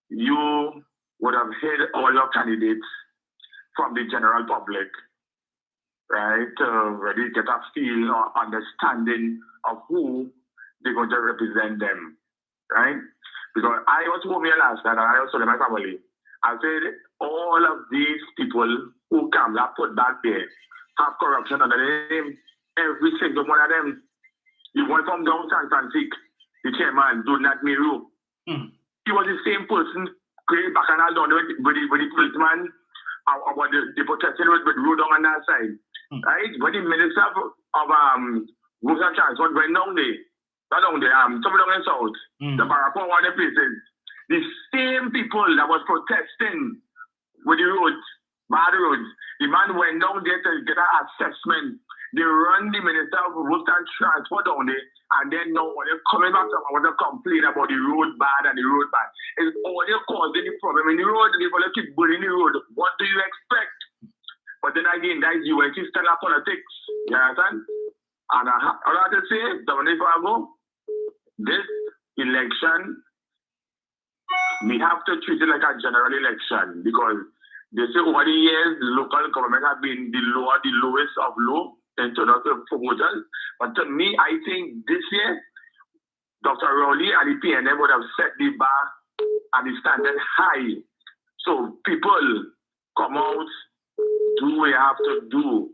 you would have hid all your candidates from the general public, right? Really get a feel or understanding of who they're going to represent them, right? Because I was home here last night and I also told my family, I said all of these people who Kamala put back there have corruption under their name. Every single one of them. The one from down San Francisco, the chairman, Donald Miro. He was the same person, Craig Bacchanal down there with the policeman, about the protection with road on that side. Right? When the minister of Roads and Transport went down there, some of them in South, the Barapon, one of the places, the same people that was protesting with the roads, bad roads, the man went down there to get an assessment. They run the minister of Roads and Transport down there, and then now when they're coming back to want to complain about the road bad and the road bad, it's all they're causing the problem in the road. People keep burning the road. What do you expect? But then again, that is UNC style of politics. You understand? And I have to say, Dominic Fargo, this election, we have to treat it like a general election because they say over the years, the local government have been the lowest of low in terms of proposals. But to me, I think this year, Dr. Rowley and the PNM would have set the bar and the standard high. So people come out, do what you have to do.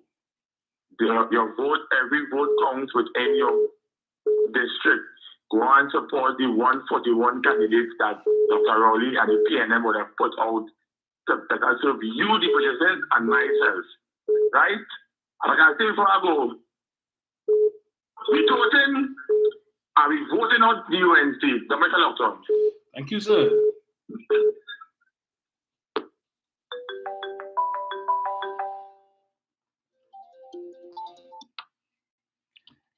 your vote, every vote counts within your district. Go and support the 141 candidates that Dr. Rowley and the PNM would have put out that can serve you, the president, and myself. Right? And like I say before I go, we voting and we voting on the UNC, the Metal Electoral. Thank you, sir.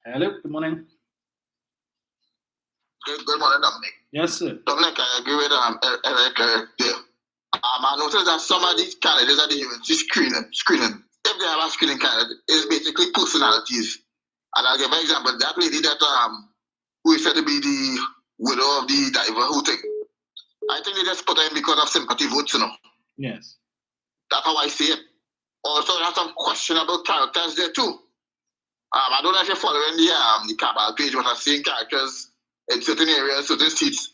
Hello, good morning. Good morning, Dominic. Yes, sir. Dominic, I agree with Eric there. I noticed that some of these candidates at the UNC screening, if they have a screening candidate, is basically personalities. And I'll give an example. That lady that who is said to be the widow of the diver who thing. I think they just put her in because of sympathy votes, you know. Yes. That's how I see it. Also, there are some questionable characters there too. I don't know if you're following the cabal page, but I've seen characters in certain areas, certain seats.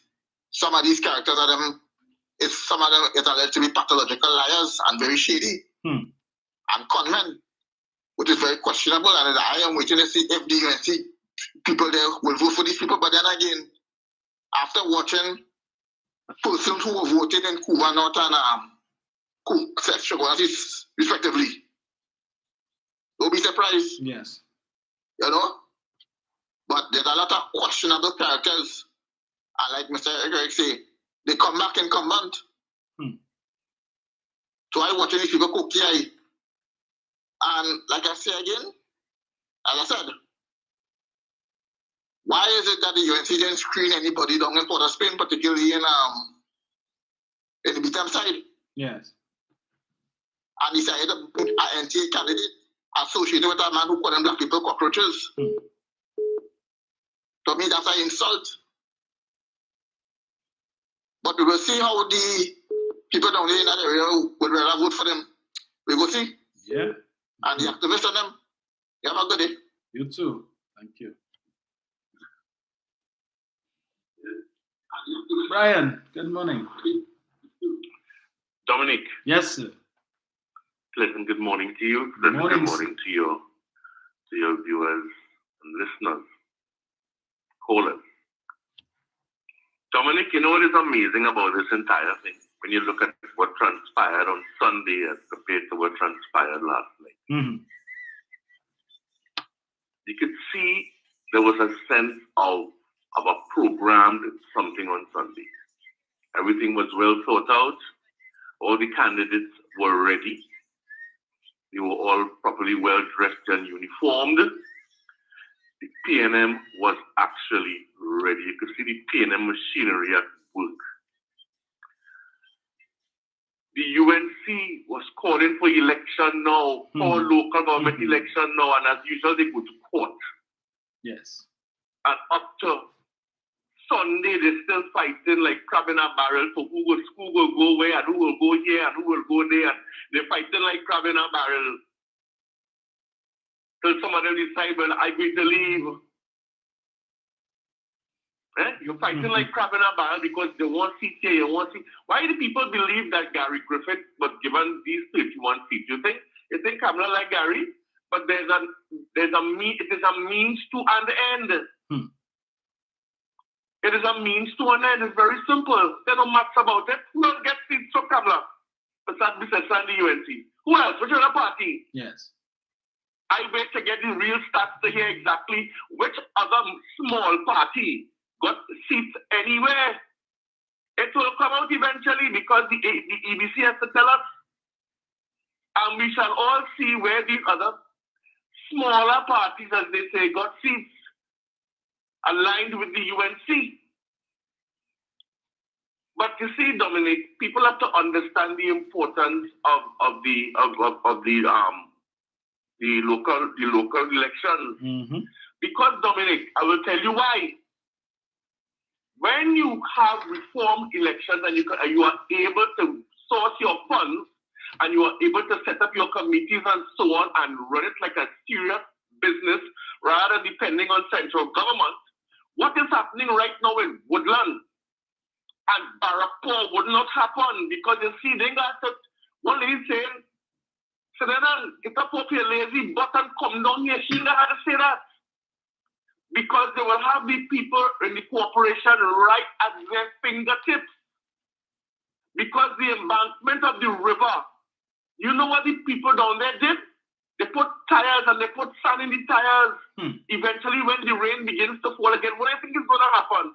Some of these characters are them. Some of them is alleged to be pathological liars and very shady and conmen, which is very questionable. And I am waiting to see if the UNC people there will vote for these people. But then again, after watching persons who were voting in Cuba North and respectively, don't be surprised. Yes. You know? But there's a lot of questionable characters. And like Mr. Eric say, they come back incumbent. So I watch these people cook here. And like I say again, as I said, why is it that the UNC didn't screen anybody down in Port of Spain, particularly in the Beatham side? Yes. And decided to put an NTA candidate associated with a man who called them black people cockroaches. To me, that's an insult. But we will see how the people down there in that area would rather vote for them. We will see. Yeah. And the activists on them. You have a good day. You too. Thank you. Brian, good morning. Dominic. Yes, sir. Pleasant good morning to you. Good Pleasant morning, good morning to your viewers and listeners, callers. Dominic, you know what is amazing about this entire thing? When you look at what transpired on Sunday as compared to what transpired last night. You could see there was a sense of a programmed something on Sunday. Everything was well thought out. All the candidates were ready. They were all properly well dressed and uniformed. The PNM was actually ready. You could see the PNM machinery at work. The UNC was calling for election now, for local government election now, and as usual, they go to court. Yes. And up to Sunday, they're still fighting like crab in a barrel for who will go where and who will go here and who will go there. And they're fighting like crab in a barrel. Till some of them decide, well, I'm going to leave. You're fighting like crab in a barrel because they want seats here, you want seats. Why do people believe that Gary Griffith was given these 31 seats? You think Kamala like Gary? But it is a means to an end. It is a means to an end. It's very simple. There's no maths about it. Who else gets seats from Kamala? Besides the UNC. Who else? Which other party? Yes. I wait to get the real stats to hear exactly which other small party got seats anywhere. It will come out eventually because the EBC has to tell us. And we shall all see where the other smaller parties, as they say, got seats aligned with the UNC. But you see, Dominic, people have to understand the importance of the local elections. Because, Dominic, I will tell you why. When you have reformed elections and you are able to source your funds and you are able to set up your committees and so on and run it like a serious business rather than depending on central government, what is happening right now in Woodland and Barrackpore would not happen because you see, they got to, one lady saying So then get up your lazy butt and come down here. She never had to say that. Because they will have the people in the corporation right at their fingertips. Because the embankment of the river, you know what the people down there did? They put tires and they put sand in the tires. Eventually, when the rain begins to fall again, what do you think is going to happen?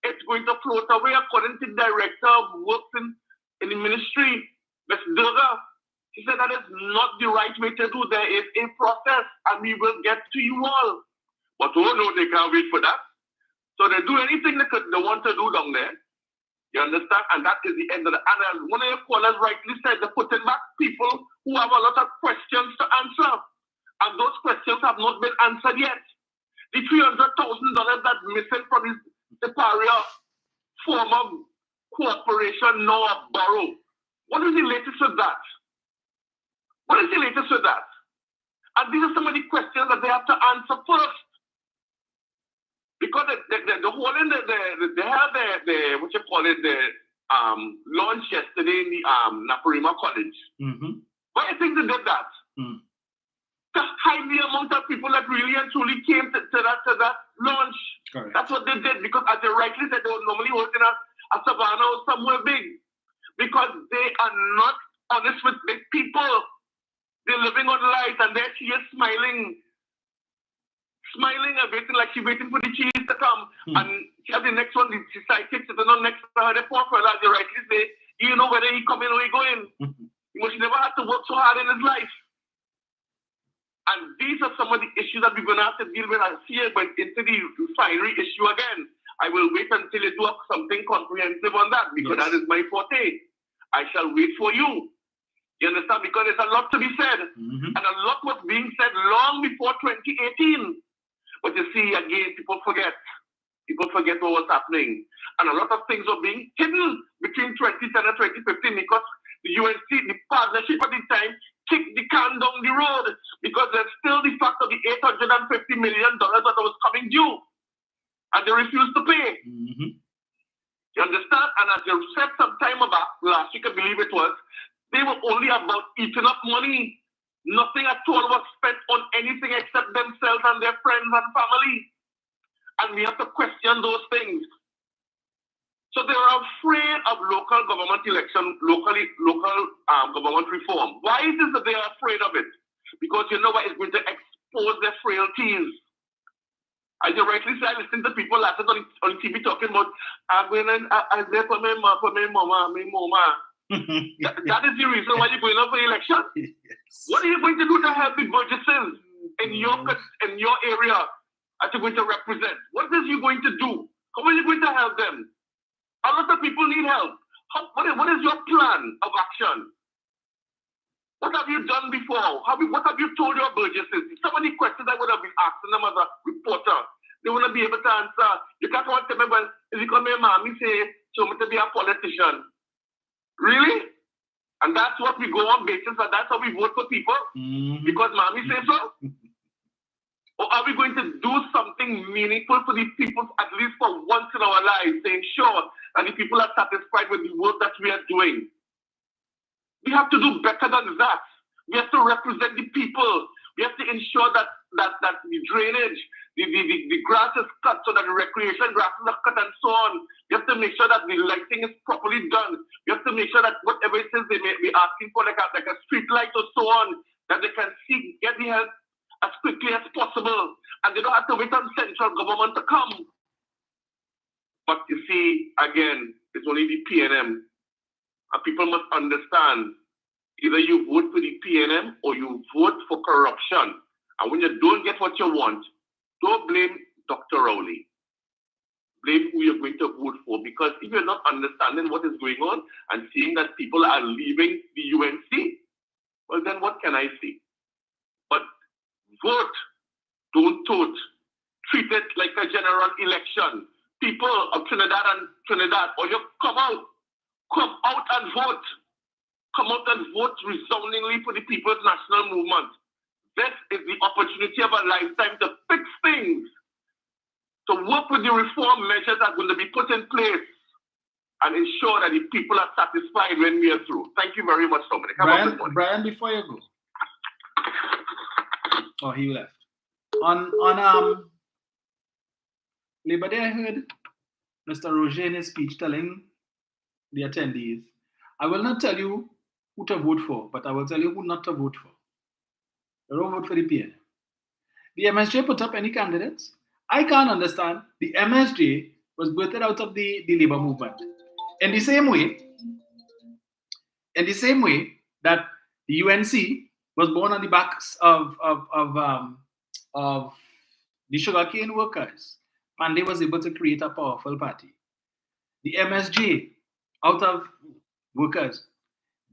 It's going to float away, according to the director of works in the ministry, Ms. Durga. She said that is not the right way to do. There is a process, and we will get to you all. But oh no, they can't wait for that. So they do anything they want to do down there. You understand? And that is the end of the. And as one of your callers rightly said, they're putting back people who have a lot of questions to answer. And those questions have not been answered yet. The $300,000 that's missing from his Separia former corporation, now a borough. What is the latest with that? What is the latest with that? And these are some of the questions that they have to answer first. Because the whole in they had the what you call it, the launch yesterday in the Naparima College. Why do you think they did that? To hide the amount of people that really and truly came to that launch. Correct. That's what they did, because as they rightly said, they would normally hold in a savannah or somewhere big. Because they are not honest with big people. They're living on lies, and there she is smiling and waiting like she's waiting for the cheese to come. And she has the next one, the sidekick sitting on next to her, the poor fella, as you rightly say, you know whether he come in or he go in. He must never had to work so hard in his life. And these are some of the issues that we're going to have to deal with. I see it went into the refinery issue again. I will wait until you do something comprehensive on that, because that is my forte. I shall wait for you. You understand? Because there's a lot to be said. And a lot was being said long before 2018. But you see, again, people forget. People forget what was happening. And a lot of things were being hidden between 2010 and 2015 because the UNC, the partnership at the time, kicked the can down the road because there's still the fact of the $850 million that was coming due. And they refused to pay. You understand? And as you said some time back, last week, I believe it was, they were only about eating up money. Nothing at all was spent on anything except themselves and their friends and family. And we have to question those things. So they are afraid of local government election, local government reform. Why is it that they are afraid of it? Because you know what? It's going to expose their frailties. As you rightly said, I listen to people last night on TV talking about, I'm going to, I'm there for my mama. That is the reason why you're going up for election. Yes. What are you going to do to help the Burgesses in your area that you're going to represent? What is you going to do? How are you going to help them? A lot of people need help. What is your plan of action? What have you done before? What have you told your Burgesses? So many questions I would have been asking them as a reporter. They wouldn't be able to answer. You can't want to tell me, well, is it coming, mommy say, so I'm going to be a politician? Really? And that's what we go on basis, and that's how we vote for people? Because mommy says so? Or are we going to do something meaningful for these people, at least for once in our lives, to ensure that the people are satisfied with the work that we are doing? We have to do better than that. We have to represent the people. We have to ensure that the drainage, the grass is cut so that the recreation grasses are cut and so on. You have to make sure that the lighting is properly done. You have to make sure that whatever it is they may be asking for, like a street light or so on, that they can get the help as quickly as possible. And they don't have to wait on central government to come. But you see, again, it's only the PNM. And people must understand, either you vote for the PNM or you vote for corruption. And when you don't get what you want, don't blame Dr. Rowley. Blame who you're going to vote for. Because if you're not understanding what is going on and seeing that people are leaving the UNC, well, then what can I say? But vote, don't tote. Treat it like a general election. People of Trinidad, or you come out and vote. Come out and vote resoundingly for the People's National Movement. This is the opportunity of a lifetime to fix things, to work with the reform measures that are going to be put in place and ensure that the people are satisfied when we are through. Thank you very much, Dominic. Brian, before you go, Oh, he left. On Labor Day, I heard Mr. Roger in his speech telling the attendees, I will not tell you who to vote for, but I will tell you who not to vote for. Don't vote for the PNM. The MSJ put up any candidates? I can't understand. The MSJ was birthed out of the labor movement. In the same way that the UNC was born on the backs of the sugarcane workers, and they was able to create a powerful party. The MSJ, out of workers,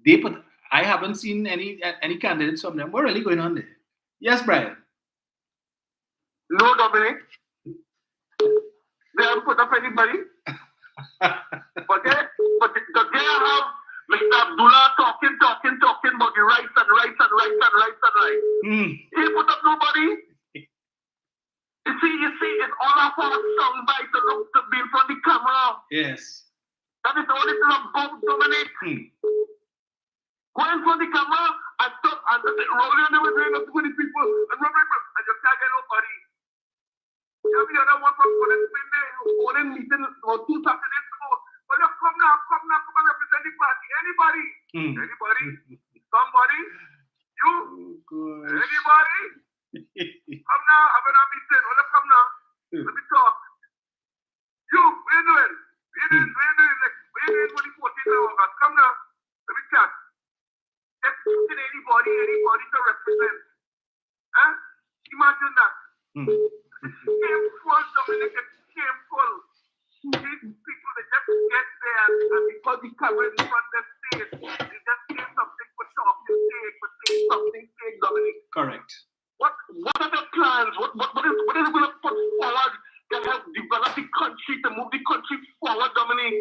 they put. I haven't seen any candidates from them. What really going on there? Yes, Brian. No, Dominic. They haven't put up anybody. but they have Mr. Abdullah talking about the rights. He put up nobody. You see, it's all a false soundbite to look to be in front of the camera. Yes. That is all it's about, Dominic. Go in front of the camera and stop and rolling them with up to the people and you can't get nobody. You have the other one from Golden meeting about 2 Saturdays ago. Well, you come now and represent the party. Anybody? Anybody? Somebody? You? Anybody? Come now, I'm in a meeting. Well, come now. Let me talk. You, what are you doing? What are you doing for the 14th of August? Come now. Let me chat. Just choosing anybody to represent. Huh? Imagine that. It's shameful, Dominic. It's shameful. These people, they just get there and because the camera is on the stage, they just say something for talking sake, for saying something sake, Dominic. Correct. What are the plans? What is it going to put forward that help develop the country, to move the country forward, Dominic?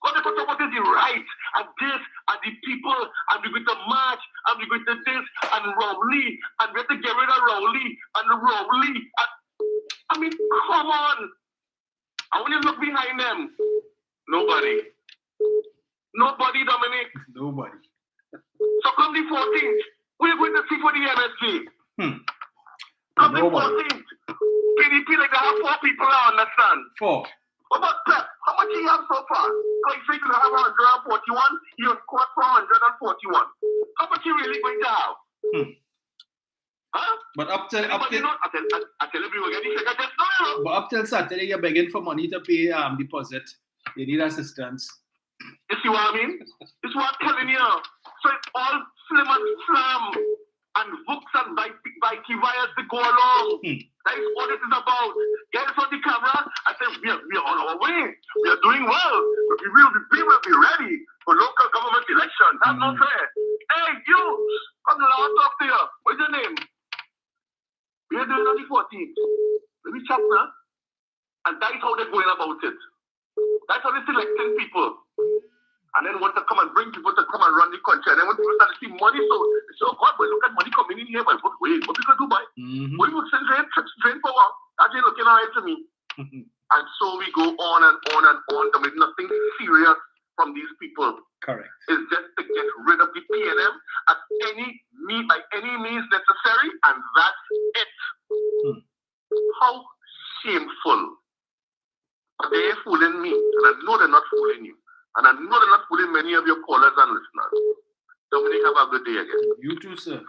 What is the right and this and the people and we're going to march and we're going to this and Rowley and we have to get rid of Rowley and Rowley. I mean, come on. I want you to look behind them. Nobody, Dominic. Nobody. So come the 14th. We're going to see for the MSG. Come the 14th. PDP, like they have 4 people, I understand. 4. What about Pep? How much do you have so far? So you think you have 141? You have scored 441. How much you really going to have? Huh? But up till I tell everyone, get the figure just now. But up till Saturday, you're begging for money to pay deposit. You need assistance. You see what I mean? This is what I'm telling you. So it's all slim and slam and books and bitey wires to go along. That is what it is about. Get us on the camera and say, we are on our way. We are doing well. But we will be ready for local government elections. That's not fair. Hey, you! Come on, I'll talk to you. What's your name? We are doing on the 14th. Let me chat now. And that is how they're going about it. That's how they're selecting people. And then want to come and bring people to come and run the country. And then when people start to see money, so God, boy, look at money coming in here. Boy, wait, what we going to do, boy? What you send drain power? That ain't looking all right to me. And so we go on and on and on. There is nothing serious from these people. Correct. It's just to get rid of the PNM by any means necessary, and that's it. How shameful. But they're fooling me, and I know they're not fooling you. And I know they're not fooling many of your callers and listeners. Dominic, have a good day again. You too, sir.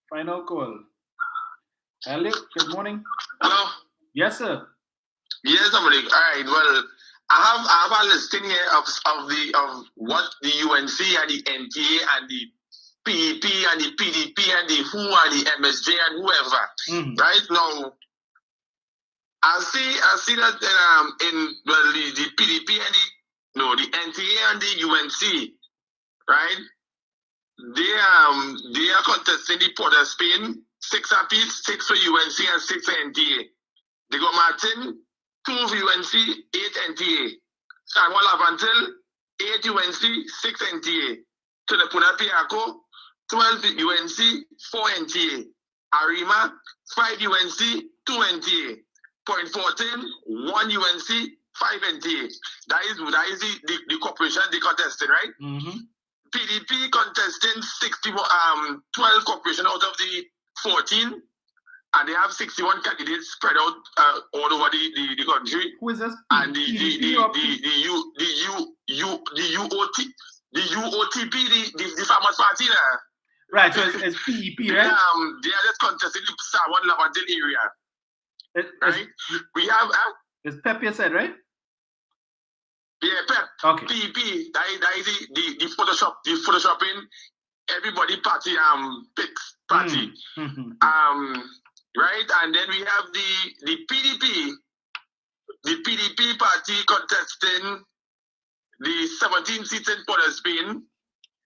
Final call. Hello, good morning. Hello? Yes, sir. Yes, Dominic. All right. Well, I have a listing here of what the UNC and the NTA and the PEP and the PDP and the WHO and the MSJ and whoever. Right now, I see that the PDP and the NTA and the UNC, right? They are contesting the Port of Spain, 6 apiece, 6 for UNC and 6 for NTA. They got Martin, 2 for UNC, 8 NTA. Samuel Avantil, 8 UNC, 6 NTA. To the Punapiaco, 12 UNC, 4 NTA. Arima, 5 UNC, 2 NTA. Point 14, 1 UNC, 5 NTA. That is the corporation they contested, right? PDP contesting 12 corporations out of the 14, and they have 61 candidates spread out all over the country. Who is this? And the Farmers Party there. Right, so it's PEP, right? They are just contesting the Sawan Lavandale area. Right? We have it's PEP, you said, right? Yeah, PEP. Okay. PEP. That is the photoshopping everybody party picks party. Right? And then we have the PDP. The PDP party contesting the 17 seats in Port of Spain,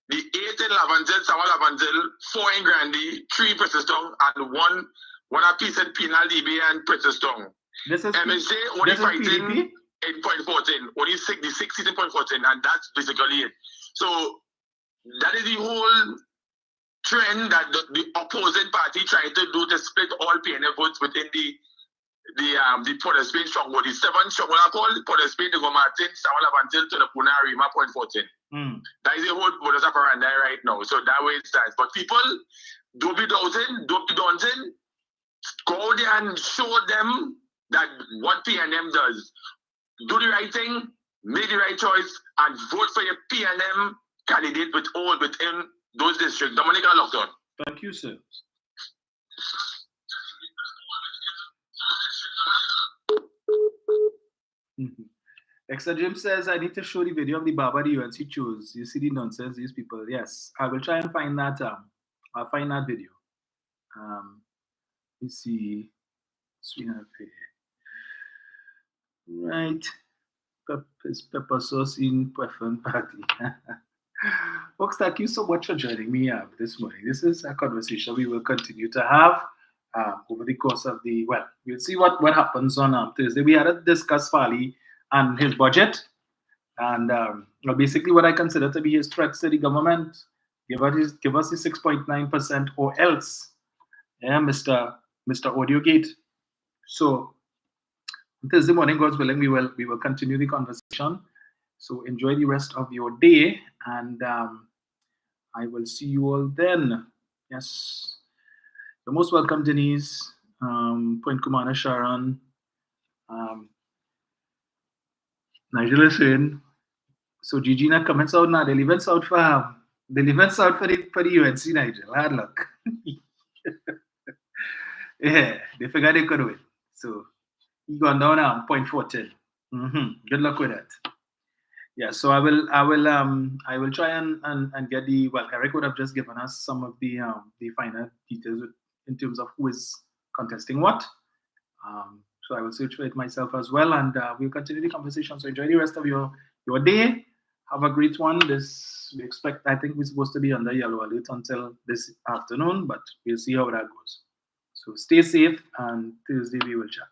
the 8 in Lavandale, Sawan Lavandale, 4 in Grandy, 3 in Petrotrin, and one apiece in Penal DB and Petrotrin. This is MSJ only fighting PDP? in point 14, only the 6 seats in point 14, and that's basically it. So that is the whole trend that the opposing party trying to do to split all PNF votes within the Port of Spain stronghold. The 7 stronghold I call Port of Spain, the Martin, Sawan Lavandale to the Punari, Rima point 14. That is the whole modus operandi right now. So that way it stands. But people, don't be daunting. Go out there and show them that what PNM does. Do the right thing, make the right choice, and vote for your PNM candidate within those districts. Dominica Lockdown. Thank you, sir. Extra Jim says, I need to show the video of the barber the UNC chose. You see the nonsense, these people. Yes, I will try and find that. I'll find that video. Let's see. Right. Pepper sauce in preference party. Folks, thank you so much for joining me this morning. This is a conversation we will continue to have over the course of we'll see what happens on Thursday. We had to discuss Farley and his budget, and basically what I consider to be his threats to the government. Give us the 6.9% or else, yeah, Mr. Audiogate. So Thursday morning, God's willing, we will continue the conversation. So enjoy the rest of your day, and I will see you all then. Yes, you're most welcome, Denise, Point Commander Sharon, Nigel is saying, so Gigina comments out now. They live out for the UNC, Nigel. Hard luck. Yeah, they figured they could win. So he gone down now, point 14. Good luck with that. Yeah, so I will try and get Eric would have just given us some of the finer details in terms of who is contesting what. So I will search for it myself as well, and we'll continue the conversation. So enjoy the rest of your day. Have a great one. I think we're supposed to be under yellow alert until this afternoon, but we'll see how that goes. So stay safe, and Thursday we will chat.